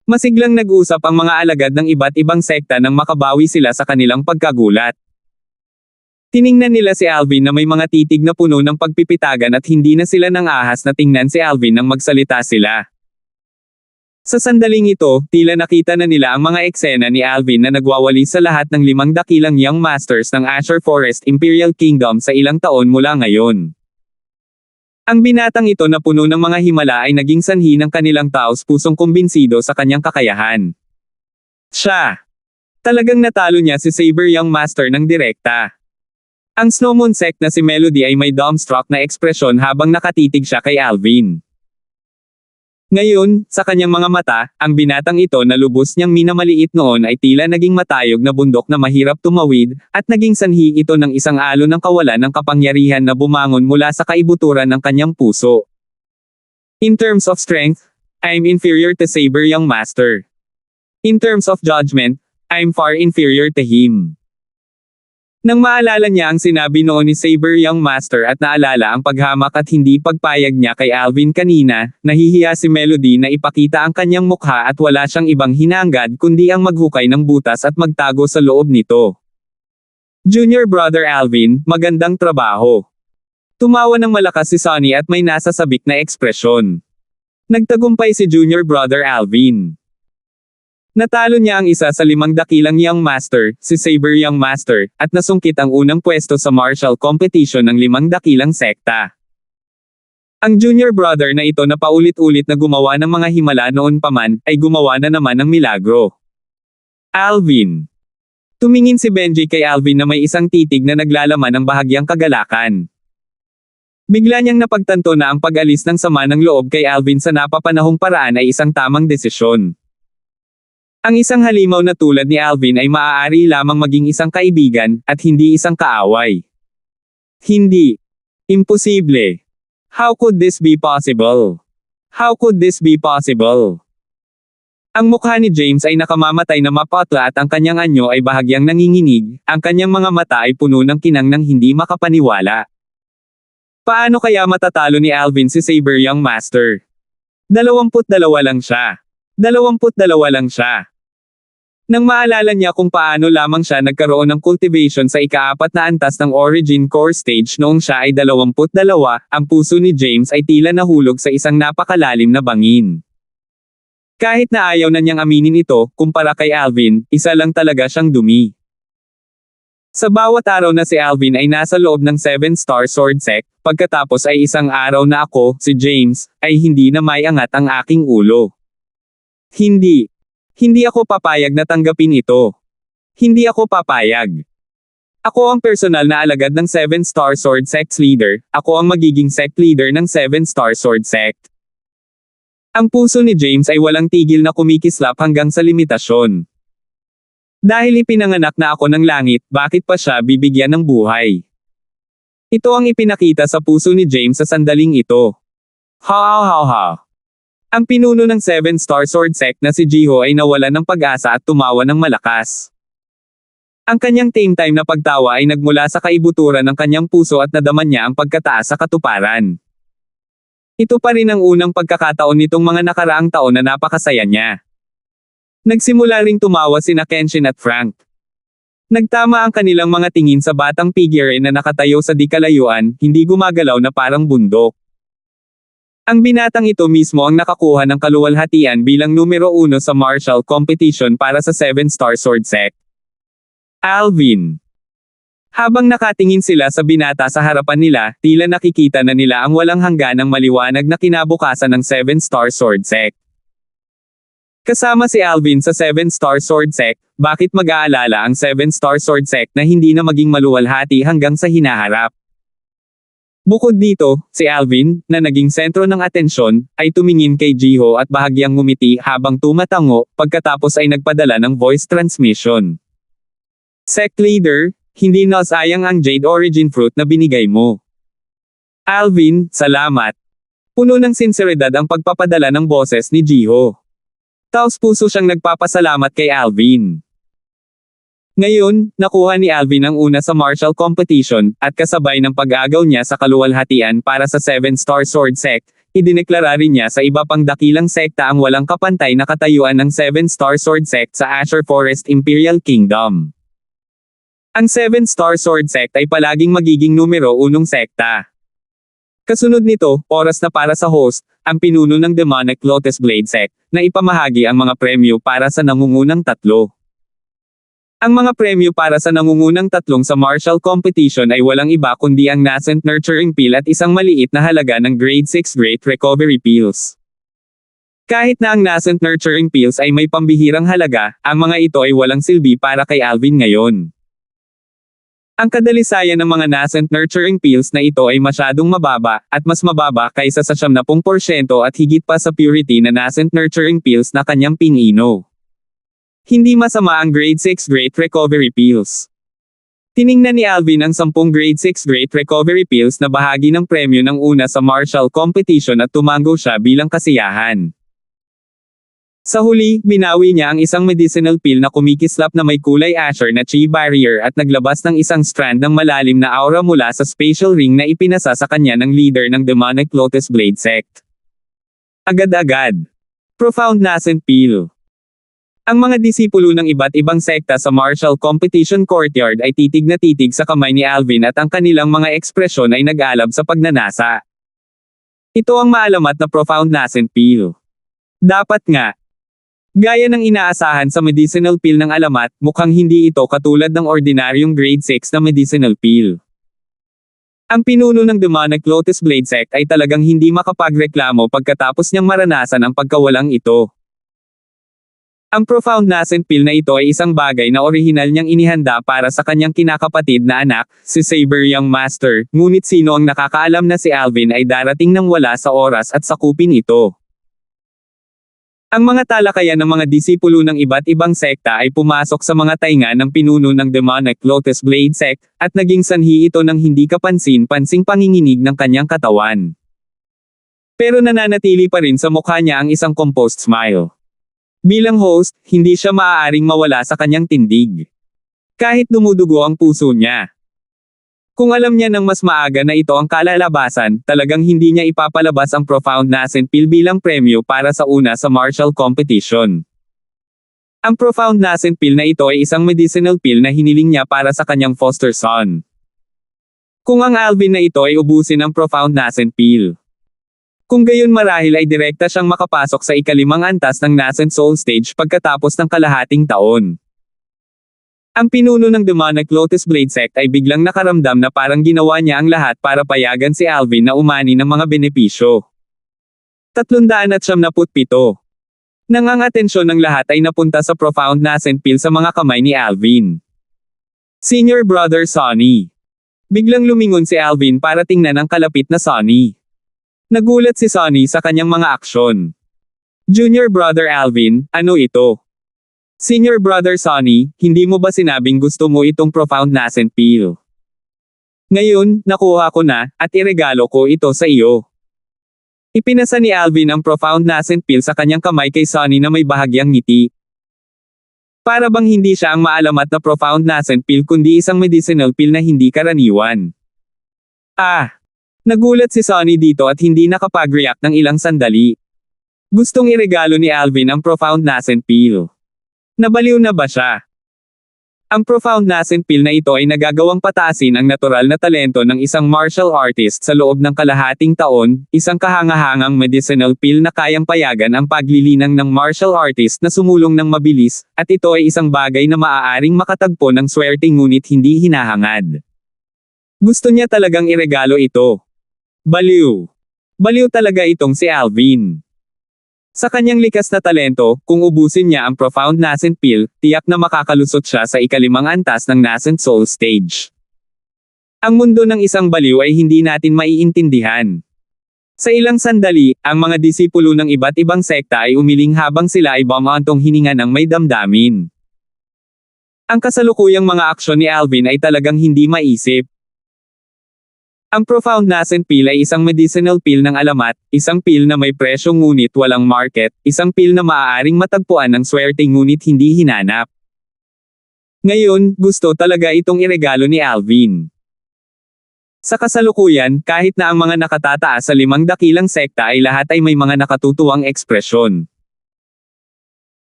Masiglang nag-usap ang mga alagad ng iba't ibang sekta nang makabawi sila sa kanilang pagkagulat. Tiningnan nila si Alvin na may mga titig na puno ng pagpipitagan at hindi na sila nang ahas na tingnan si Alvin nang magsalita sila. Sa sandaling ito, tila nakita na nila ang mga eksena ni Alvin na nagwawali sa lahat ng 5 dakilang Young Masters ng Azure Forest Imperial Kingdom sa ilang taon mula ngayon. Ang binatang ito na puno ng mga himala ay naging sanhi ng kanilang taos-pusong kumbinsido sa kanyang kakayahan. Siya. Talagang natalo niya si Saber Young Master ng direkta. Ang Snowmoon Sect na si Melody ay may dumbstruck na ekspresyon habang nakatitig siya kay Alvin. Ngayon, sa kanyang mga mata, ang binatang ito na lubos niyang minamaliit noon ay tila naging matayog na bundok na mahirap tumawid, at naging sanhi ito ng isang alon ng kawalan ng kapangyarihan na bumangon mula sa kaibuturan ng kanyang puso. In terms of strength, I'm inferior to Saber Young Master. In terms of judgment, I'm far inferior to him. Nang maalala niya ang sinabi noon ni Saber Young Master at naalala ang paghamak at hindi pagpayag niya kay Alvin kanina, nahihiya si Melody na ipakita ang kanyang mukha at wala siyang ibang hinangad kundi ang maghukay ng butas at magtago sa loob nito. Junior Brother Alvin, magandang trabaho. Tumawa ng malakas si Sonny at may nasasabik na ekspresyon. Nagtagumpay si Junior Brother Alvin. Natalo niya ang isa sa 5 dakilang Young Master, si Saber Young Master, at nasungkit ang unang pwesto sa martial competition ng 5 dakilang sekta. Ang junior brother na ito na paulit-ulit na gumawa ng mga himala noon pa man, ay gumawa na naman ng milagro. Alvin. Tumingin si Benji kay Alvin na may isang titig na naglalaman ng bahagyang kagalakan. Bigla niyang napagtanto na ang pag-alis ng sama ng loob kay Alvin sa napapanahong paraan ay isang tamang desisyon. Ang isang halimaw na tulad ni Alvin ay maaari lamang maging isang kaibigan, at hindi isang kaaway. Hindi. Imposible. How could this be possible? How could this be possible? Ang mukha ni James ay nakamamatay na mapatla at ang kanyang anyo ay bahagyang nanginginig, ang kanyang mga mata ay puno ng kinang nang hindi makapaniwala. Paano kaya matatalo ni Alvin si Saber Young Master? 22 lang siya. 22 lang siya. Nang maalala niya kung paano lamang siya nagkaroon ng cultivation sa ika-4 na antas ng Origin Core Stage noong siya ay 22, ang puso ni James ay tila nahulog sa isang napakalalim na bangin. Kahit na ayaw na niyang aminin ito, kumpara kay Alvin, isa lang talaga siyang dumi. Sa bawat araw na si Alvin ay nasa loob ng 7-star sword sect, pagkatapos ay isang araw na ako, si James, ay hindi na may angat ang aking ulo. Hindi. Hindi ako papayag na tanggapin ito. Hindi ako papayag. Ako ang personal na alagad ng 7-Star Sword Sect leader, ako ang magiging sect leader ng 7-Star Sword Sect. Ang puso ni James ay walang tigil na kumikislap hanggang sa limitasyon. Dahil ipinanganak na ako ng langit, bakit pa siya bibigyan ng buhay? Ito ang ipinakita sa puso ni James sa sandaling ito. Ha ha ha ha. Ang pinuno ng 7-Star Sword Sect na si Jiho ay nawalan ng pag-asa at tumawa ng malakas. Ang kanyang tame time na pagtawa ay nagmula sa kaibuturan ng kanyang puso at nadaman niya ang pagkataas sa katuparan. Ito pa rin ang unang pagkakataon nitong mga nakaraang taon na napakasaya niya. Nagsimula ring tumawa sina Kenshin at Frank. Nagtama ang kanilang mga tingin sa batang figure na nakatayo sa di kalayuan, hindi gumagalaw na parang bundok. Ang binatang ito mismo ang nakakuha ng kaluwalhatian bilang numero 1 sa martial competition para sa 7-Star Sword Sect. Alvin. Habang nakatingin sila sa binata sa harapan nila, tila nakikita na nila ang walang hangganang maliwanag na kinabukasan ng 7-Star Sword Sect. Kasama si Alvin sa 7-Star Sword Sect, bakit mag-aalala ang 7-Star Sword Sect na hindi na maging maluwalhati hanggang sa hinaharap? Bukod dito, si Alvin, na naging sentro ng atensyon, ay tumingin kay Jiho at bahagyang ngumiti habang tumatango, pagkatapos ay nagpadala ng voice transmission. Sect leader, hindi na sayang ang Jade Origin Fruit na binigay mo. Alvin, salamat. Puno ng sinseridad ang pagpapadala ng boses ni Jiho. Taos puso siyang nagpapasalamat kay Alvin. Ngayon, nakuha ni Alvin ang una sa martial competition, at kasabay ng pag-agaw niya sa kaluwalhatian para sa 7-Star Sword Sect, idineklara rin niya sa iba pang dakilang sekta ang walang kapantay na katayuan ng 7-Star Sword Sect sa Azure Forest Imperial Kingdom. Ang 7-Star Sword Sect ay palaging magiging numero 1 sekta. Kasunod nito, oras na para sa host, ang pinuno ng Demonic Lotus Blade Sect, na ipamahagi ang mga premyo para sa nangungunang tatlo. Ang mga premyo para sa nangungunang tatlong sa martial competition ay walang iba kundi ang Nascent Nurturing Pill at isang maliit na halaga ng Grade 6 Great Recovery Pills. Kahit na ang Nascent Nurturing Pills ay may pambihirang halaga, ang mga ito ay walang silbi para kay Alvin ngayon. Ang kadalisayan ng mga Nascent Nurturing Pills na ito ay masyadong mababa, at mas mababa kaysa sa 70% at higit pa sa purity na Nascent Nurturing Pills na kanyang pinino. Hindi masama ang Grade 6 Great Recovery Pills. Tiningnan ni Alvin ang 10 Grade 6 Great Recovery Pills na bahagi ng premyo ng una sa martial competition at tumango siya bilang kasiyahan. Sa huli, binawi niya ang isang medicinal pill na kumikislap na may kulay azure na chi barrier at naglabas ng isang strand ng malalim na aura mula sa spatial ring na ipinasa sa kanya ng leader ng Demonic Lotus Blade Sect. Agad-agad. Profound Nascent Pill. Ang mga disipulo ng iba't ibang sekta sa martial competition courtyard ay titig na titig sa kamay ni Alvin at ang kanilang mga ekspresyon ay nag-alab sa pagnanasa. Ito ang maalamat na Profound Nascent Pill. Dapat nga. Gaya ng inaasahan sa medicinal pill ng alamat, mukhang hindi ito katulad ng ordinaryong grade 6 na medicinal pill. Ang pinuno ng Demonic Lotus Blade Sect ay talagang hindi makapagreklamo pagkatapos niyang maranasan ang pagkawalang ito. Ang Profound Nascent Pill na ito ay isang bagay na orihinal niyang inihanda para sa kanyang kinakapatid na anak, si Saber Young Master, ngunit sino ang nakakaalam na si Alvin ay darating nang wala sa oras at sakupin ito. Ang mga talakayan ng mga disipulo ng iba't ibang sekta ay pumasok sa mga tainga ng pinuno ng Demonic Lotus Blade Sect, at naging sanhi ito ng hindi kapansin-pansing panginginig ng kanyang katawan. Pero nananatili pa rin sa mukha niya ang isang composed smile. Bilang host, hindi siya maaaring mawala sa kanyang tindig. Kahit dumudugo ang puso niya. Kung alam niya ng mas maaga na ito ang kalalabasan, talagang hindi niya ipapalabas ang Profound Nascent Pill bilang premyo para sa una sa martial competition. Ang Profound Nascent Pill na ito ay isang medicinal pill na hiniling niya para sa kanyang foster son. Kung ang Alvin na ito ay ubusin ang Profound Nascent Pill. Kung gayon marahil ay direkta siyang makapasok sa ikalimang antas ng Nascent Soul Stage pagkatapos ng kalahating taon. Ang pinuno ng Demonic Lotus Blade Sect ay biglang nakaramdam na parang ginawa niya ang lahat para payagan si Alvin na umani ng mga benepisyo. 377. Nang ang atensyon ng lahat ay napunta sa profound nascent pill sa mga kamay ni Alvin. Senior Brother Sonny. Biglang lumingon si Alvin para tingnan ang kalapit na Sonny. Nagulat si Sonny sa kanyang mga aksyon. Junior Brother Alvin, ano ito? Senior Brother Sonny, hindi mo ba sinabing gusto mo itong profound nascent pill? Ngayon, nakuha ko na, at iregalo ko ito sa iyo. Ipinasa ni Alvin ang profound nascent pill sa kanyang kamay kay Sonny na may bahagyang ngiti. Para bang hindi siya ang maalamat na profound nascent pill kundi isang medicinal pill na hindi karaniwan. Nagulat si Sonny dito at hindi nakapag-react ng ilang sandali. Gustong iregalo ni Alvin ang profound nascent pill. Nabaliw na ba siya? Ang profound nascent pill na ito ay nagagawang pataasin ang natural na talento ng isang martial artist sa loob ng kalahating taon, isang kahangahangang medicinal pill na kayang payagan ang paglilinang ng martial artist na sumulong ng mabilis, at ito ay isang bagay na maaaring makatagpo ng swerte ngunit hindi hinahangad. Gusto niya talagang iregalo ito. Baliw. Baliw talaga itong si Alvin. Sa kanyang likas na talento, kung ubusin niya ang profound nascent pill, tiyak na makakalusot siya sa ikalimang antas ng nascent soul stage. Ang mundo ng isang baliw ay hindi natin maiintindihan. Sa ilang sandali, ang mga disipulo ng iba't ibang sekta ay umiling habang sila ay bumantong hininga ng may damdamin. Ang kasalukuyang mga aksyon ni Alvin ay talagang hindi maisip. Ang profound nascent pill ay isang medicinal pill ng alamat, isang pill na may presyo ngunit walang market, isang pill na maaaring matagpuan ng swerte ngunit hindi hinanap. Ngayon, gusto talaga itong iregalo ni Alvin. Sa kasalukuyan, kahit na ang mga nakatataas sa 5 dakilang sekta ay lahat ay may mga nakatutuwang ekspresyon.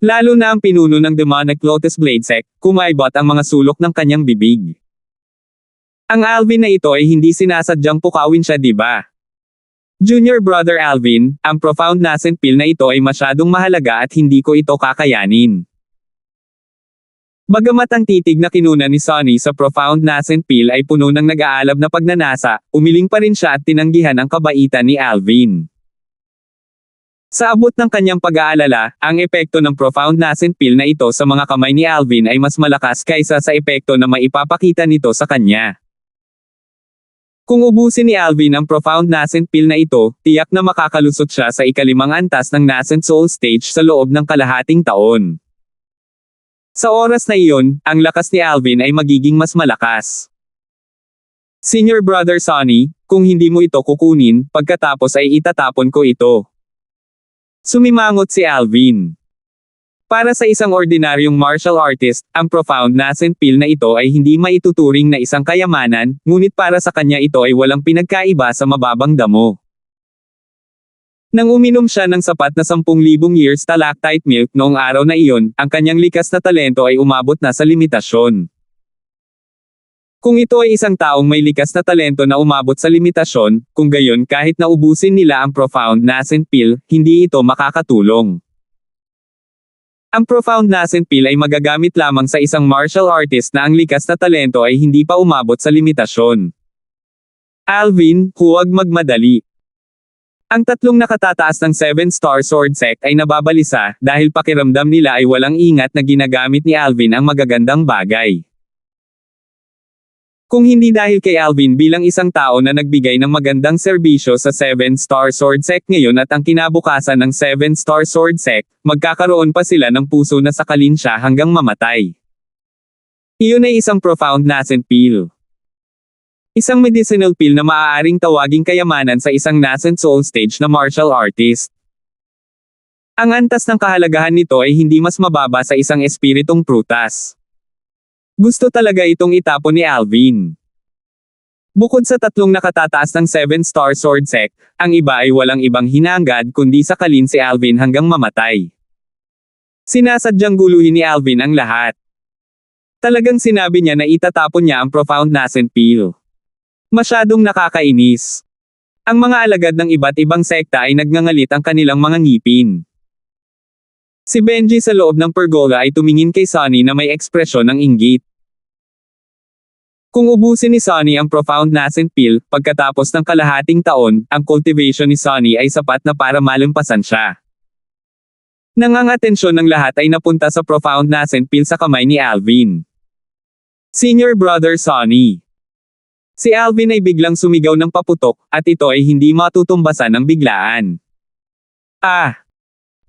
Lalo na ang pinuno ng Demonic Lotus Blade Sect, kumaibot ang mga sulok ng kanyang bibig. Ang Alvin na ito ay hindi sinasadyang pukawin siya, di ba? Junior Brother Alvin, ang profound nascent pill na ito ay masyadong mahalaga at hindi ko ito kakayanin. Bagamat ang titig na kinuna ni Sonny sa profound nascent pill ay puno ng nag-aalab na pagnanasa, umiling pa rin siya at tinanggihan ang kabaitan ni Alvin. Sa abot ng kanyang pag-aalala, ang epekto ng profound nascent pill na ito sa mga kamay ni Alvin ay mas malakas kaysa sa epekto na maipapakita nito sa kanya. Kung ubusin ni Alvin ang profound nascent pill na ito, tiyak na makakalusot siya sa ikalimang antas ng nascent soul stage sa loob ng kalahating taon. Sa oras na iyon, ang lakas ni Alvin ay magiging mas malakas. Senior Brother Sonny, kung hindi mo ito kukunin, pagkatapos ay itatapon ko ito. Sumimangot si Alvin. Para sa isang ordinaryong martial artist, ang profound nascent pill na ito ay hindi maituturing na isang kayamanan, ngunit para sa kanya ito ay walang pinagkaiba sa mababang damo. Nang uminom siya ng sapat na 10,000 years stalactite milk noong araw na iyon, ang kanyang likas na talento ay umabot na sa limitasyon. Kung ito ay isang taong may likas na talento na umabot sa limitasyon, kung gayon kahit na ubusin nila ang profound nascent pill, hindi ito makakatulong. Ang profound nascent pill ay magagamit lamang sa isang martial artist na ang likas na talento ay hindi pa umabot sa limitasyon. Alvin, huwag magmadali. Ang 3 nakatataas ng 7-star sword sect ay nababalisa dahil pakiramdam nila ay walang ingat na ginagamit ni Alvin ang magagandang bagay. Kung hindi dahil kay Alvin bilang isang tao na nagbigay ng magandang serbisyo sa 7-star sword sect ngayon at ang kinabukasan ng 7-star sword sect, magkakaroon pa sila ng puso na sakalin siya hanggang mamatay. Iyon ay isang profound nascent pill. Isang medicinal pill na maaaring tawaging kayamanan sa isang nascent soul stage na martial artist. Ang antas ng kahalagahan nito ay hindi mas mababa sa isang espiritong prutas. Gusto talaga itong itapon ni Alvin. Bukod sa 3 nakatataas ng 7-star sword sect, ang iba ay walang ibang hinahangad kundi sakalin si Alvin hanggang mamatay. Sinasadyang guluhin ni Alvin ang lahat. Talagang sinabi niya na itatapon niya ang profound nascent pill. Masyadong nakakainis. Ang mga alagad ng iba't ibang sekta ay nagngangalit ang kanilang mga ngipin. Si Benji sa loob ng pergola ay tumingin kay Sonny na may ekspresyon ng inggit. Kung ubusin ni Sonny ang profound nascent pill, pagkatapos ng kalahating taon, ang cultivation ni Sonny ay sapat na para malampasan siya. Nangangatensyon ng lahat ay napunta sa profound nascent pill sa kamay ni Alvin. Senior brother Sonny. Si Alvin ay biglang sumigaw ng paputok, at ito ay hindi matutumbasan ng biglaan. Ah!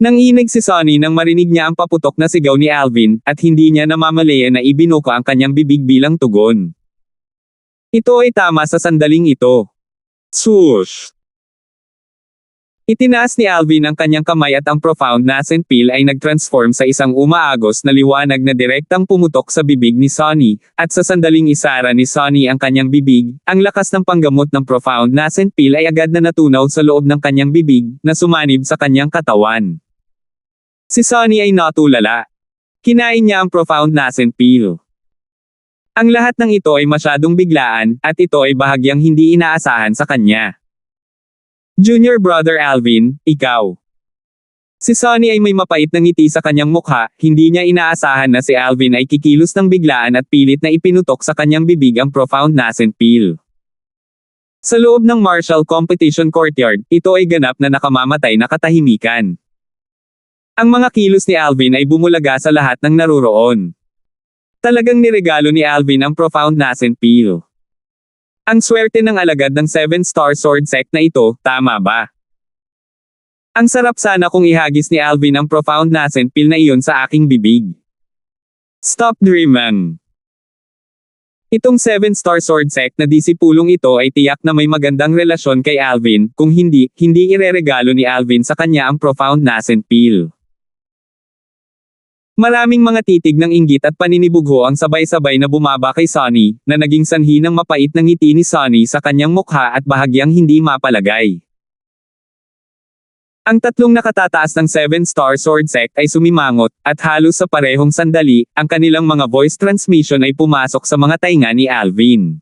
Nanginig si Sonny nang marinig niya ang paputok na sigaw ni Alvin, at hindi niya namamalayan na ibinuka ang kanyang bibig bilang tugon. Ito ay tama sa sandaling ito. Swoosh! Itinaas ni Alvin ang kanyang kamay at ang profound nascent pill ay nag-transform sa isang umaagos na liwanag na direktang pumutok sa bibig ni Sonny, at sa sandaling isara ni Sonny ang kanyang bibig, ang lakas ng panggamot ng profound nascent pill ay agad na natunaw sa loob ng kanyang bibig, na sumanib sa kanyang katawan. Si Sonny ay natulala. Kinain niya ang profound nascent pill. Ang lahat ng ito ay masyadong biglaan, at ito ay bahagyang hindi inaasahan sa kanya. Junior brother Alvin, ikaw. Si Sonny ay may mapait na ngiti sa kanyang mukha, hindi niya inaasahan na si Alvin ay kikilos ng biglaan at pilit na ipinutok sa kanyang bibig ang profound nascent pill. Sa loob ng martial competition courtyard, ito ay ganap na nakamamatay na katahimikan. Ang mga kilos ni Alvin ay bumulaga sa lahat ng naruroon. Talagang niregalo ni Alvin ang profound nascent pill. Ang swerte ng alagad ng 7-star sword sect na ito, tama ba? Ang sarap sana kung ihagis ni Alvin ang profound nascent pill na iyon sa aking bibig. Stop dreaming. Itong 7-star sword sect na disipulong ito ay tiyak na may magandang relasyon kay Alvin, kung hindi ireregalo ni Alvin sa kanya ang profound nascent pill. Maraming mga titig ng inggit at paninibugho ang sabay-sabay na bumaba kay Sonny, na naging sanhi ng mapait na ngiti ni Sonny sa kanyang mukha at bahagyang hindi mapalagay. Ang tatlong nakatataas ng 7-star sword sect ay sumimangot, at halos sa parehong sandali, ang kanilang mga voice transmission ay pumasok sa mga tainga ni Alvin.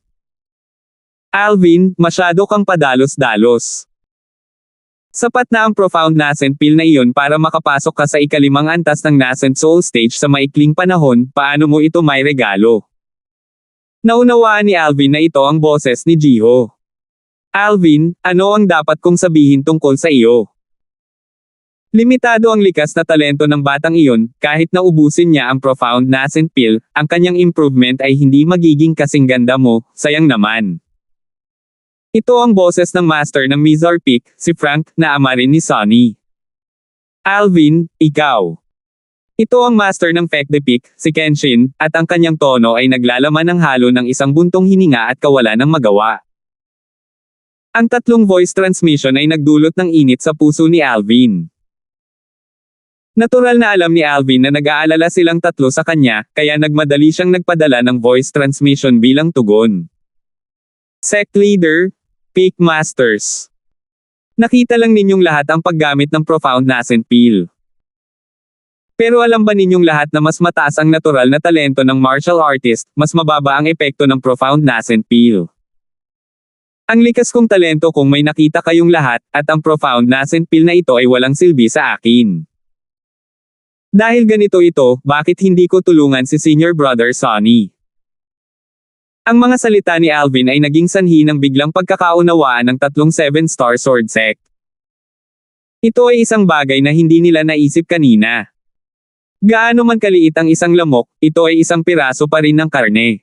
Alvin, masyado kang padalos-dalos. Sapat na ang profound nascent pill na iyon para makapasok ka sa ikalimang antas ng nascent soul stage sa maikling panahon, paano mo ito may regalo? Naunawaan ni Alvin na ito ang boses ni Jiho. Alvin, ano ang dapat kong sabihin tungkol sa iyo? Limitado ang likas na talento ng batang iyon, kahit na ubusin niya ang profound nascent pill, ang kanyang improvement ay hindi magiging kasing ganda mo, sayang naman. Ito ang boses ng master ng Mizar Peak, si Frank, na ama rin ni Sonny. Alvin, ikaw. Ito ang master ng Fek the Peak, si Kenshin, at ang kanyang tono ay naglalaman ng halo ng isang buntong hininga at kawalan ng magawa. Ang tatlong voice transmission ay nagdulot ng init sa puso ni Alvin. Natural na alam ni Alvin na nag-aalala silang tatlo sa kanya, kaya nagmadali siyang nagpadala ng voice transmission bilang tugon. Sect Leader, Peak Masters. Nakita lang ninyong lahat ang paggamit ng profound nascent pill. Pero alam ba ninyong lahat na mas mataas ang natural na talento ng martial artist, mas mababa ang epekto ng profound nascent pill. Ang likas kong talento kung may nakita kayong lahat, at ang profound nascent pill na ito ay walang silbi sa akin. Dahil ganito ito, bakit hindi ko tulungan si senior brother Sonny? Ang mga salita ni Alvin ay naging sanhi ng biglang pagkakaunawaan ng tatlong 7-star sword sect. Ito ay isang bagay na hindi nila naisip kanina. Gaano man kaliit ang isang lamok, ito ay isang piraso pa rin ng karne.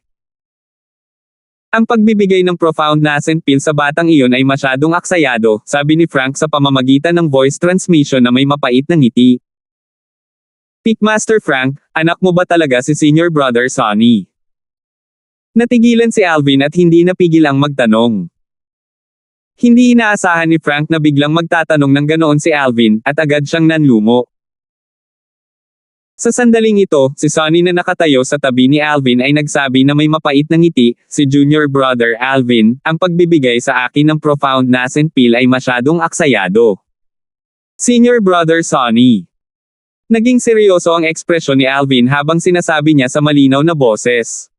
Ang pagbibigay ng profound nascent pill sa batang iyon ay masyadong aksayado, sabi ni Frank sa pamamagitan ng voice transmission na may mapait na ngiti. Peakmaster Frank, anak mo ba talaga si senior brother Sonny? Natigilan si Alvin at hindi napigil ang magtanong. Hindi inaasahan ni Frank na biglang magtatanong ng ganoon si Alvin, at agad siyang nanlumo. Sa sandaling ito, si Sonny na nakatayo sa tabi ni Alvin ay nagsabi na may mapait na ngiti, si junior brother Alvin, ang pagbibigay sa akin ng profound nascent pill ay masyadong aksayado. Senior brother Sonny. Naging seryoso ang ekspresyon ni Alvin habang sinasabi niya sa malinaw na boses.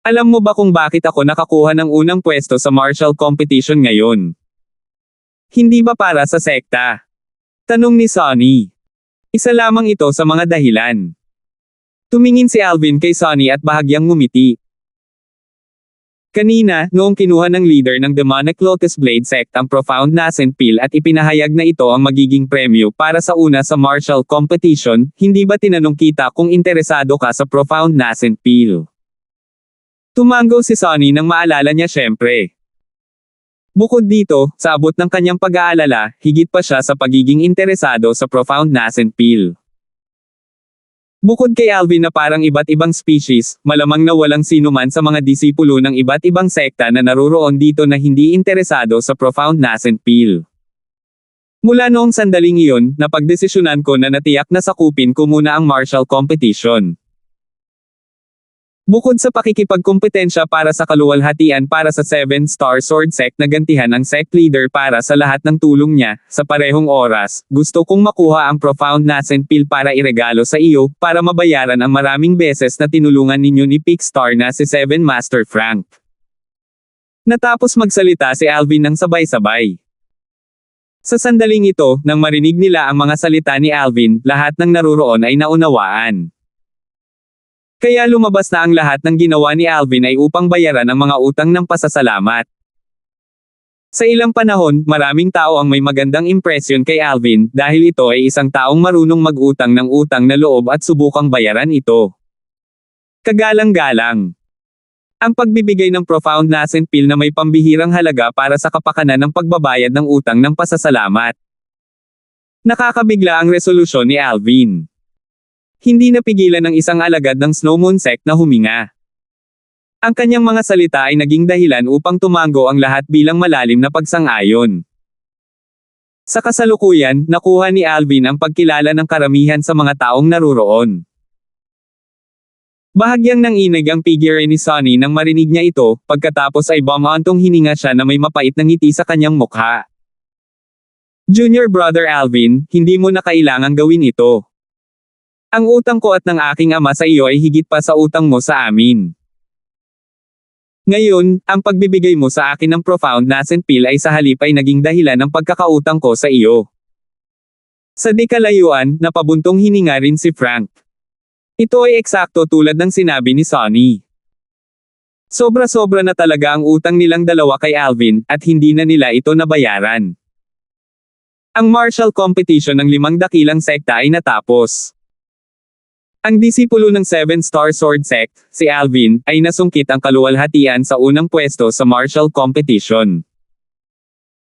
Alam mo ba kung bakit ako nakakuha ng unang pwesto sa martial competition ngayon? Hindi ba para sa sekta? Tanong ni Sonny. Isa lamang ito sa mga dahilan. Tumingin si Alvin kay Sonny at bahagyang ngumiti. Kanina, noong kinuha ng leader ng Demonic Lotus Blade Sect ang Profound Nascent Peel at ipinahayag na ito ang magiging premyo para sa una sa martial competition, hindi ba tinanong kita kung interesado ka sa Profound Nascent Peel? Tumango si Sonny nang maalala niya syempre. Bukod dito, sa abot ng kanyang pag-aalala, higit pa siya sa pagiging interesado sa Profound Nascent Peel. Bukod kay Alvin na parang iba't ibang species, malamang na walang sino man sa mga disipulo ng iba't ibang sekta na naruroon dito na hindi interesado sa Profound Nascent Peel. Mula noong sandaling iyon, napagdesisyonan ko na natiyak na sakupin ko muna ang martial competition. Bukod sa pakikipagkompetensya para sa kaluwalhatian para sa 7-star sword sect na gantihan ang sect leader para sa lahat ng tulong niya, sa parehong oras, gusto kong makuha ang Profound Nascent Peel para iregalo sa iyo, para mabayaran ang maraming beses na tinulungan ninyo ni Peak Star na si 7 Master Frank. Natapos magsalita si Alvin ng sabay-sabay. Sa sandaling ito, nang marinig nila ang mga salita ni Alvin, lahat ng naruroon ay naunawaan. Kaya lumabas na ang lahat ng ginawa ni Alvin ay upang bayaran ang mga utang ng pasasalamat. Sa ilang panahon, maraming tao ang may magandang impresyon kay Alvin, dahil ito ay isang taong marunong mag-utang ng utang na loob at subukang bayaran ito. Kagalang-galang. Ang pagbibigay ng Profound Nascent Peel na may pambihirang halaga para sa kapakanan ng pagbabayad ng utang ng pasasalamat. Nakakabigla ang resolusyon ni Alvin. Hindi napigilan ng isang alagad ng Snow Moon Sect na huminga. Ang kanyang mga salita ay naging dahilan upang tumango ang lahat bilang malalim na pagsang-ayon. Sa kasalukuyan, nakuha ni Alvin ang pagkilala ng karamihan sa mga taong naruroon. Bahagyang nanginig ang figure ni Sonny nang marinig niya ito, pagkatapos ay bumantong hininga siya na may mapait na ngiti sa kanyang mukha. Junior Brother Alvin, hindi mo na kailangang gawin ito. Ang utang ko at ng aking ama sa iyo ay higit pa sa utang mo sa amin. Ngayon, ang pagbibigay mo sa akin ng Profound Nascent Peel ay sa halip ay naging dahilan ng pagkakautang ko sa iyo. Sa di kalayuan, napabuntong hininga rin si Frank. Ito ay eksakto tulad ng sinabi ni Sonny. Sobra-sobra na talaga ang utang nilang dalawa kay Alvin, at hindi na nila ito nabayaran. Ang martial competition ng 5 dakilang sekta ay natapos. Ang disipulo ng 7-star sword sect, si Alvin, ay nasungkit ang kaluwalhatian sa unang pwesto sa martial competition.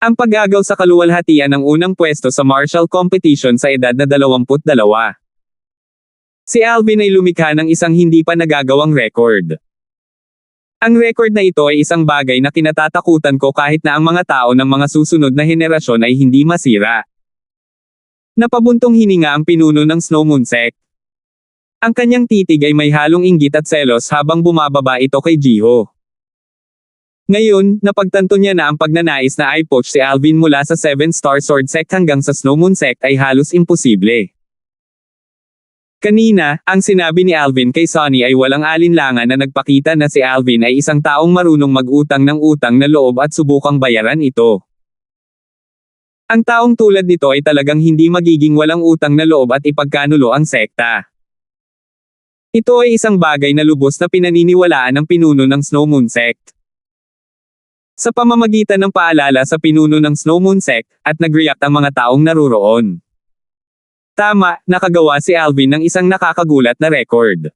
Ang pag-agaw sa kaluwalhatian ng unang pwesto sa martial competition sa edad na 22. Si Alvin ay lumikha ng isang hindi pa nagagawang record. Ang record na ito ay isang bagay na kinatatakutan ko kahit na ang mga tao ng mga susunod na henerasyon ay hindi masira. Napabuntong hininga ang pinuno ng Snow Moon Sect. Ang kanyang titig ay may halong inggit at selos habang bumababa ito kay Jiho. Ngayon, napagtanto niya na ang pagnanais na i-poach si Alvin mula sa 7-star sword sect hanggang sa Snow Moon Sect ay halos imposible. Kanina, ang sinabi ni Alvin kay Sonny ay walang alinlangan na nagpakita na si Alvin ay isang taong marunong mag-utang ng utang na loob at subukang bayaran ito. Ang taong tulad nito ay talagang hindi magiging walang utang na loob at ipagkanulo ang sekta. Ito ay isang bagay na lubos na pinaniniwalaan ng pinuno ng Snow Moon Sect. Sa pamamagitan ng paalala sa pinuno ng Snow Moon Sect, at nag-react ang mga taong naruroon. Tama, nakagawa si Alvin ng isang nakakagulat na record.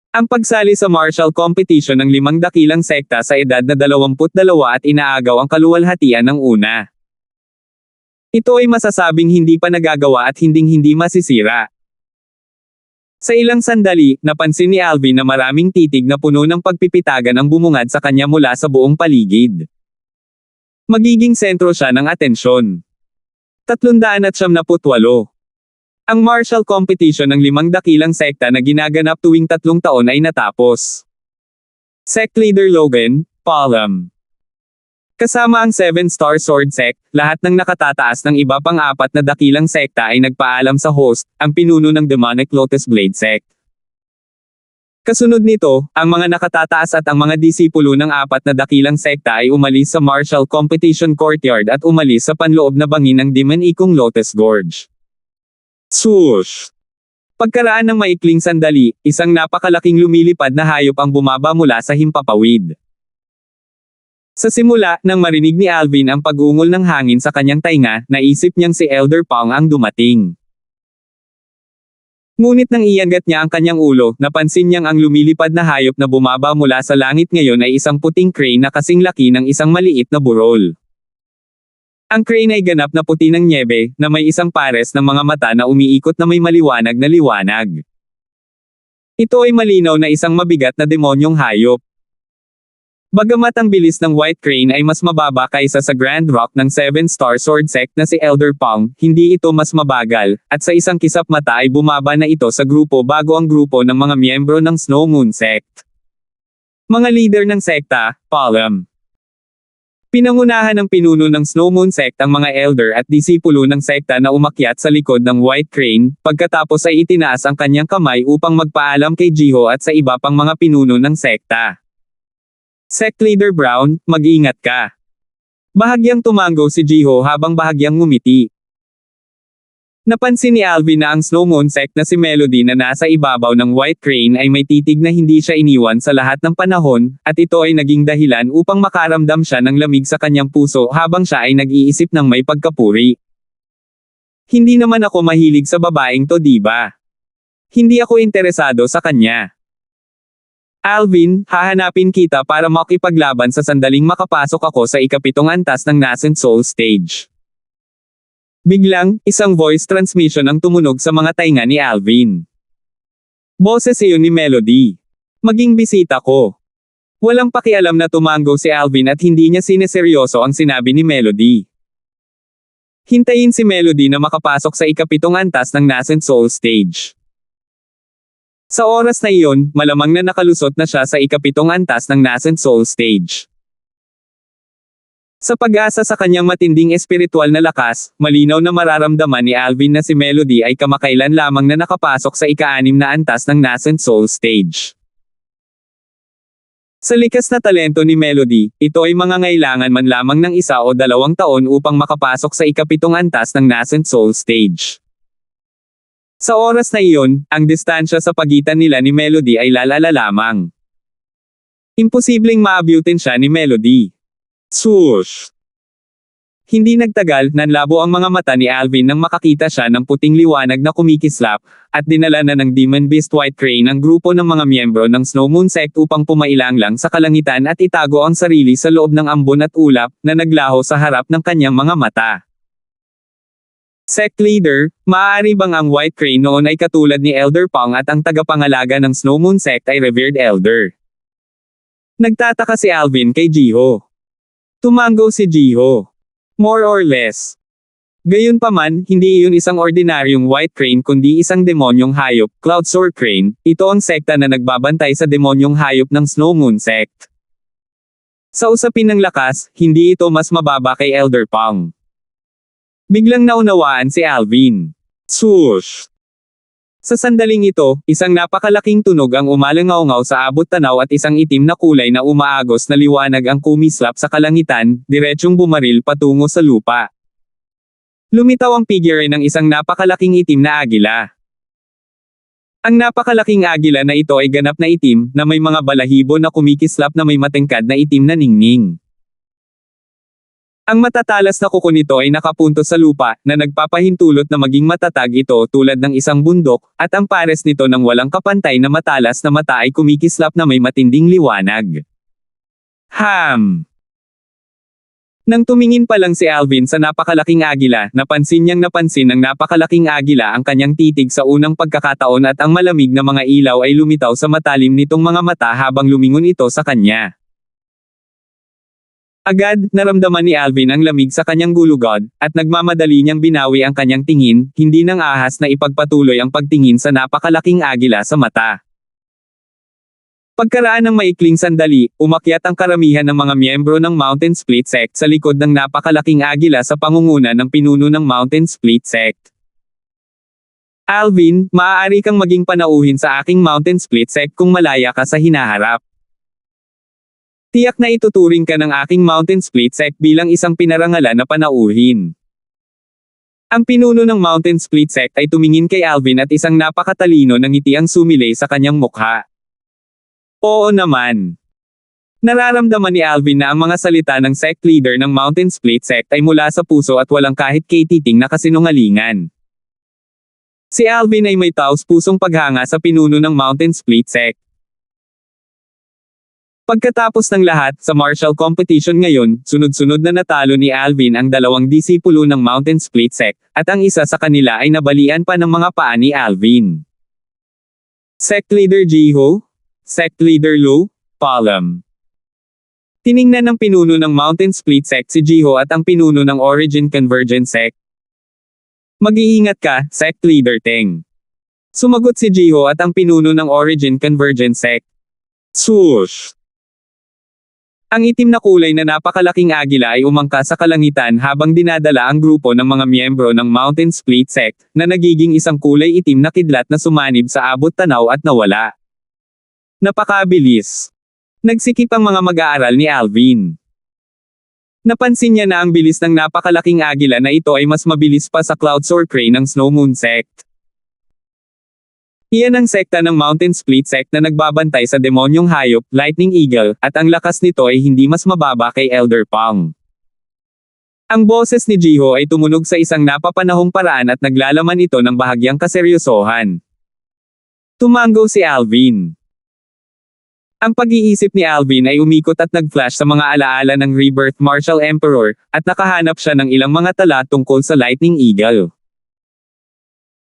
Ang pagsali sa martial competition ng 5 dakilang sekta sa edad na 22 at inaagaw ang kaluwalhatian ng una. Ito ay masasabing hindi pa nagagawa at hinding-hindi masisira. Sa ilang sandali, napansin ni Alvin na maraming titig na puno ng pagpipitagan ang bumungad sa kanya mula sa buong paligid. Magiging sentro siya ng atensyon. 378. Ang martial competition ng 5 dakilang sekta na ginaganap tuwing 3 taon ay natapos. Sect Leader Logan, Palam. Kasama ang 7-star sword sect, lahat ng nakatataas ng iba pang 4 na dakilang sekta ay nagpaalam sa host, ang pinuno ng Demonic Lotus Blade Sect. Kasunod nito, ang mga nakatataas at ang mga disipulo ng 4 na dakilang sekta ay umalis sa martial competition courtyard at umalis sa panloob na bangin ng Demon Ikong Lotus Gorge. Swoosh! Pagkaraan ng maikling sandali, isang napakalaking lumilipad na hayop ang bumaba mula sa himpapawid. Sa simula, nang marinig ni Alvin ang pag-ungol ng hangin sa kanyang tainga, naisip niyang si Elder Pong ang dumating. Ngunit nang iangat niya ang kanyang ulo, napansin niyang ang lumilipad na hayop na bumaba mula sa langit ngayon ay isang puting crane na kasing laki ng isang maliit na burol. Ang crane ay ganap na puti ng nyebe, na may isang pares ng mga mata na umiikot na may maliwanag na liwanag. Ito ay malinaw na isang mabigat na demonyong hayop. Bagamat ang bilis ng White Crane ay mas mababa kaysa sa Grand Rock ng 7-star sword sect na si Elder Pong, hindi ito mas mabagal, at sa isang kisap mata ay bumaba na ito sa grupo bago ang grupo ng mga miyembro ng Snow Moon Sect. Mga leader ng sekta, Palom. Pinangunahan ng pinuno ng Snow Moon Sect ang mga elder at disipulo ng sekta na umakyat sa likod ng White Crane, pagkatapos ay itinaas ang kanyang kamay upang magpaalam kay Jiho at sa iba pang mga pinuno ng sekta. Sect Leader Brown, mag-ingat ka. Bahagyang tumango si Jiho habang bahagyang ngumiti. Napansin ni Alvin na ang Snow Moon Sect na si Melody na nasa ibabaw ng White Crane ay may titig na hindi siya iniwan sa lahat ng panahon, at ito ay naging dahilan upang makaramdam siya ng lamig sa kanyang puso habang siya ay nag-iisip ng may pagkapuri. Hindi naman ako mahilig sa babaeng to, diba? Hindi ako interesado sa kanya. Alvin, hahanapin kita para makipaglaban sa sandaling makapasok ako sa ikapitong antas ng Nascent Soul Stage. Biglang, isang voice transmission ang tumunog sa mga tainga ni Alvin. Boses iyon ni Melody. Maging bisita ko. Walang pakialam na tumango si Alvin at hindi niya sineseryoso ang sinabi ni Melody. Hintayin si Melody na makapasok sa ikapitong antas ng Nascent Soul Stage. Sa oras na iyon, malamang na nakalusot na siya sa ikapitong antas ng Nascent Soul Stage. Sa pag-asa sa kanyang matinding espiritual na lakas, malinaw na mararamdaman ni Alvin na si Melody ay kamakailan lamang na nakapasok sa ika-6 na antas ng Nascent Soul Stage. Sa likas na talento ni Melody, ito ay mangangailangan man lamang ng 1 o 2 taon upang makapasok sa ikapitong antas ng Nascent Soul Stage. Sa oras na iyon, ang distansya sa pagitan nila ni Melody ay lalala lamang. Imposibleng maabutin siya ni Melody. Swoosh! Hindi nagtagal, nanlabo ang mga mata ni Alvin nang makakita siya ng puting liwanag na kumikislap, at dinala na ng Demon Beast White Crane ang grupo ng mga miyembro ng Snow Moon Sect upang pumailang-lang sa kalangitan at itago ang sarili sa loob ng ambon at ulap, na naglaho sa harap ng kanyang mga mata. Sect Leader, maaari bang ang White Crane noon ay katulad ni Elder Pong at ang tagapangalaga ng Snow Moon Sect ay Revered Elder? Nagtataka si Alvin kay Jiho. Tumango si Jiho. More or less. Gayunpaman, hindi iyon isang ordinaryong White Crane kundi isang demonyong hayop, Cloudsoar Crane. Ito ang sekta na nagbabantay sa demonyong hayop ng Snow Moon Sect. Sa usapin ng lakas, hindi ito mas mababa kay Elder Pong. Biglang naunawaan si Alvin. Swoosh! Sa sandaling ito, isang napakalaking tunog ang umalangaw-ngaw sa abot tanaw at isang itim na kulay na umaagos na liwanag ang kumislap sa kalangitan, diretsyong bumaril patungo sa lupa. Lumitaw ang figure ng isang napakalaking itim na agila. Ang napakalaking agila na ito ay ganap na itim, na may mga balahibo na kumikislap na may matengkad na itim na ningning. Ang matatalas na kuko nito ay nakapunto sa lupa, na nagpapahintulot na maging matatag ito tulad ng isang bundok, at ang pares nito ng walang kapantay na matalas na mata ay kumikislap na may matinding liwanag. Nang tumingin pa lang si Alvin sa napakalaking agila, napansin ng napakalaking agila ang kanyang titig sa unang pagkakataon at ang malamig na mga ilaw ay lumitaw sa matalim nitong mga mata habang lumingon ito sa kanya. Agad, naramdaman ni Alvin ang lamig sa kanyang gulugod, at nagmamadali niyang binawi ang kanyang tingin, hindi nang ahas na ipagpatuloy ang pagtingin sa napakalaking agila sa mata. Pagkaraan ng maikling sandali, umakyat ang karamihan ng mga miyembro ng Mountain Split Sect sa likod ng napakalaking agila sa pangunguna ng pinuno ng Mountain Split Sect. Alvin, maaari kang maging panauhin sa aking Mountain Split Sect kung malaya ka sa hinaharap. Tiyak na ituturing ka ng aking Mountain Split Sect bilang isang pinarangalan na panauhin. Ang pinuno ng Mountain Split Sect ay tumingin kay Alvin at isang napakatalino na ngiti ang sumilay sa kanyang mukha. Oo naman. Nararamdaman ni Alvin na ang mga salita ng sect leader ng Mountain Split Sect ay mula sa puso at walang kahit katiting na kasinungalingan. Si Alvin ay may taos-pusong paghanga sa pinuno ng Mountain Split Sect. Pagkatapos ng lahat, sa martial competition ngayon, sunod-sunod na natalo ni Alvin ang dalawang disipulo ng Mountain Split Sect, at ang isa sa kanila ay nabalian pa ng mga paa ni Alvin. Sect Leader Jiho, Sect Leader Lu, Palam. Tiningnan ng pinuno ng Mountain Split Sect si Jiho at ang pinuno ng Origin Convergent Sect. Mag-iingat ka, Sect Leader Teng. Sumagot si Jiho at ang pinuno ng Origin Convergent Sect. Swoosh! Ang itim na kulay na napakalaking agila ay umangka sa kalangitan habang dinadala ang grupo ng mga miyembro ng Mountain Split Sect, na nagiging isang kulay itim na kidlat na sumanib sa abot tanaw at nawala. Napakabilis. Nagsikip ang mga mag-aaral ni Alvin. Napansin niya na ang bilis ng napakalaking agila na ito ay mas mabilis pa sa Cloudsoar Crane ng Snow Moon Sect. Iyan ang sekta ng Mountain Split Sect na nagbabantay sa demonyong hayop, Lightning Eagle, at ang lakas nito ay hindi mas mababa kay Elder Pang. Ang boses ni Jiho ay tumunog sa isang napapanahong paraan at naglalaman ito ng bahagyang kaseryosohan. Tumango si Alvin. Ang pag-iisip ni Alvin ay umikot at nag-flash sa mga alaala ng Rebirth Martial Emperor, at nakahanap siya ng ilang mga tala tungkol sa Lightning Eagle.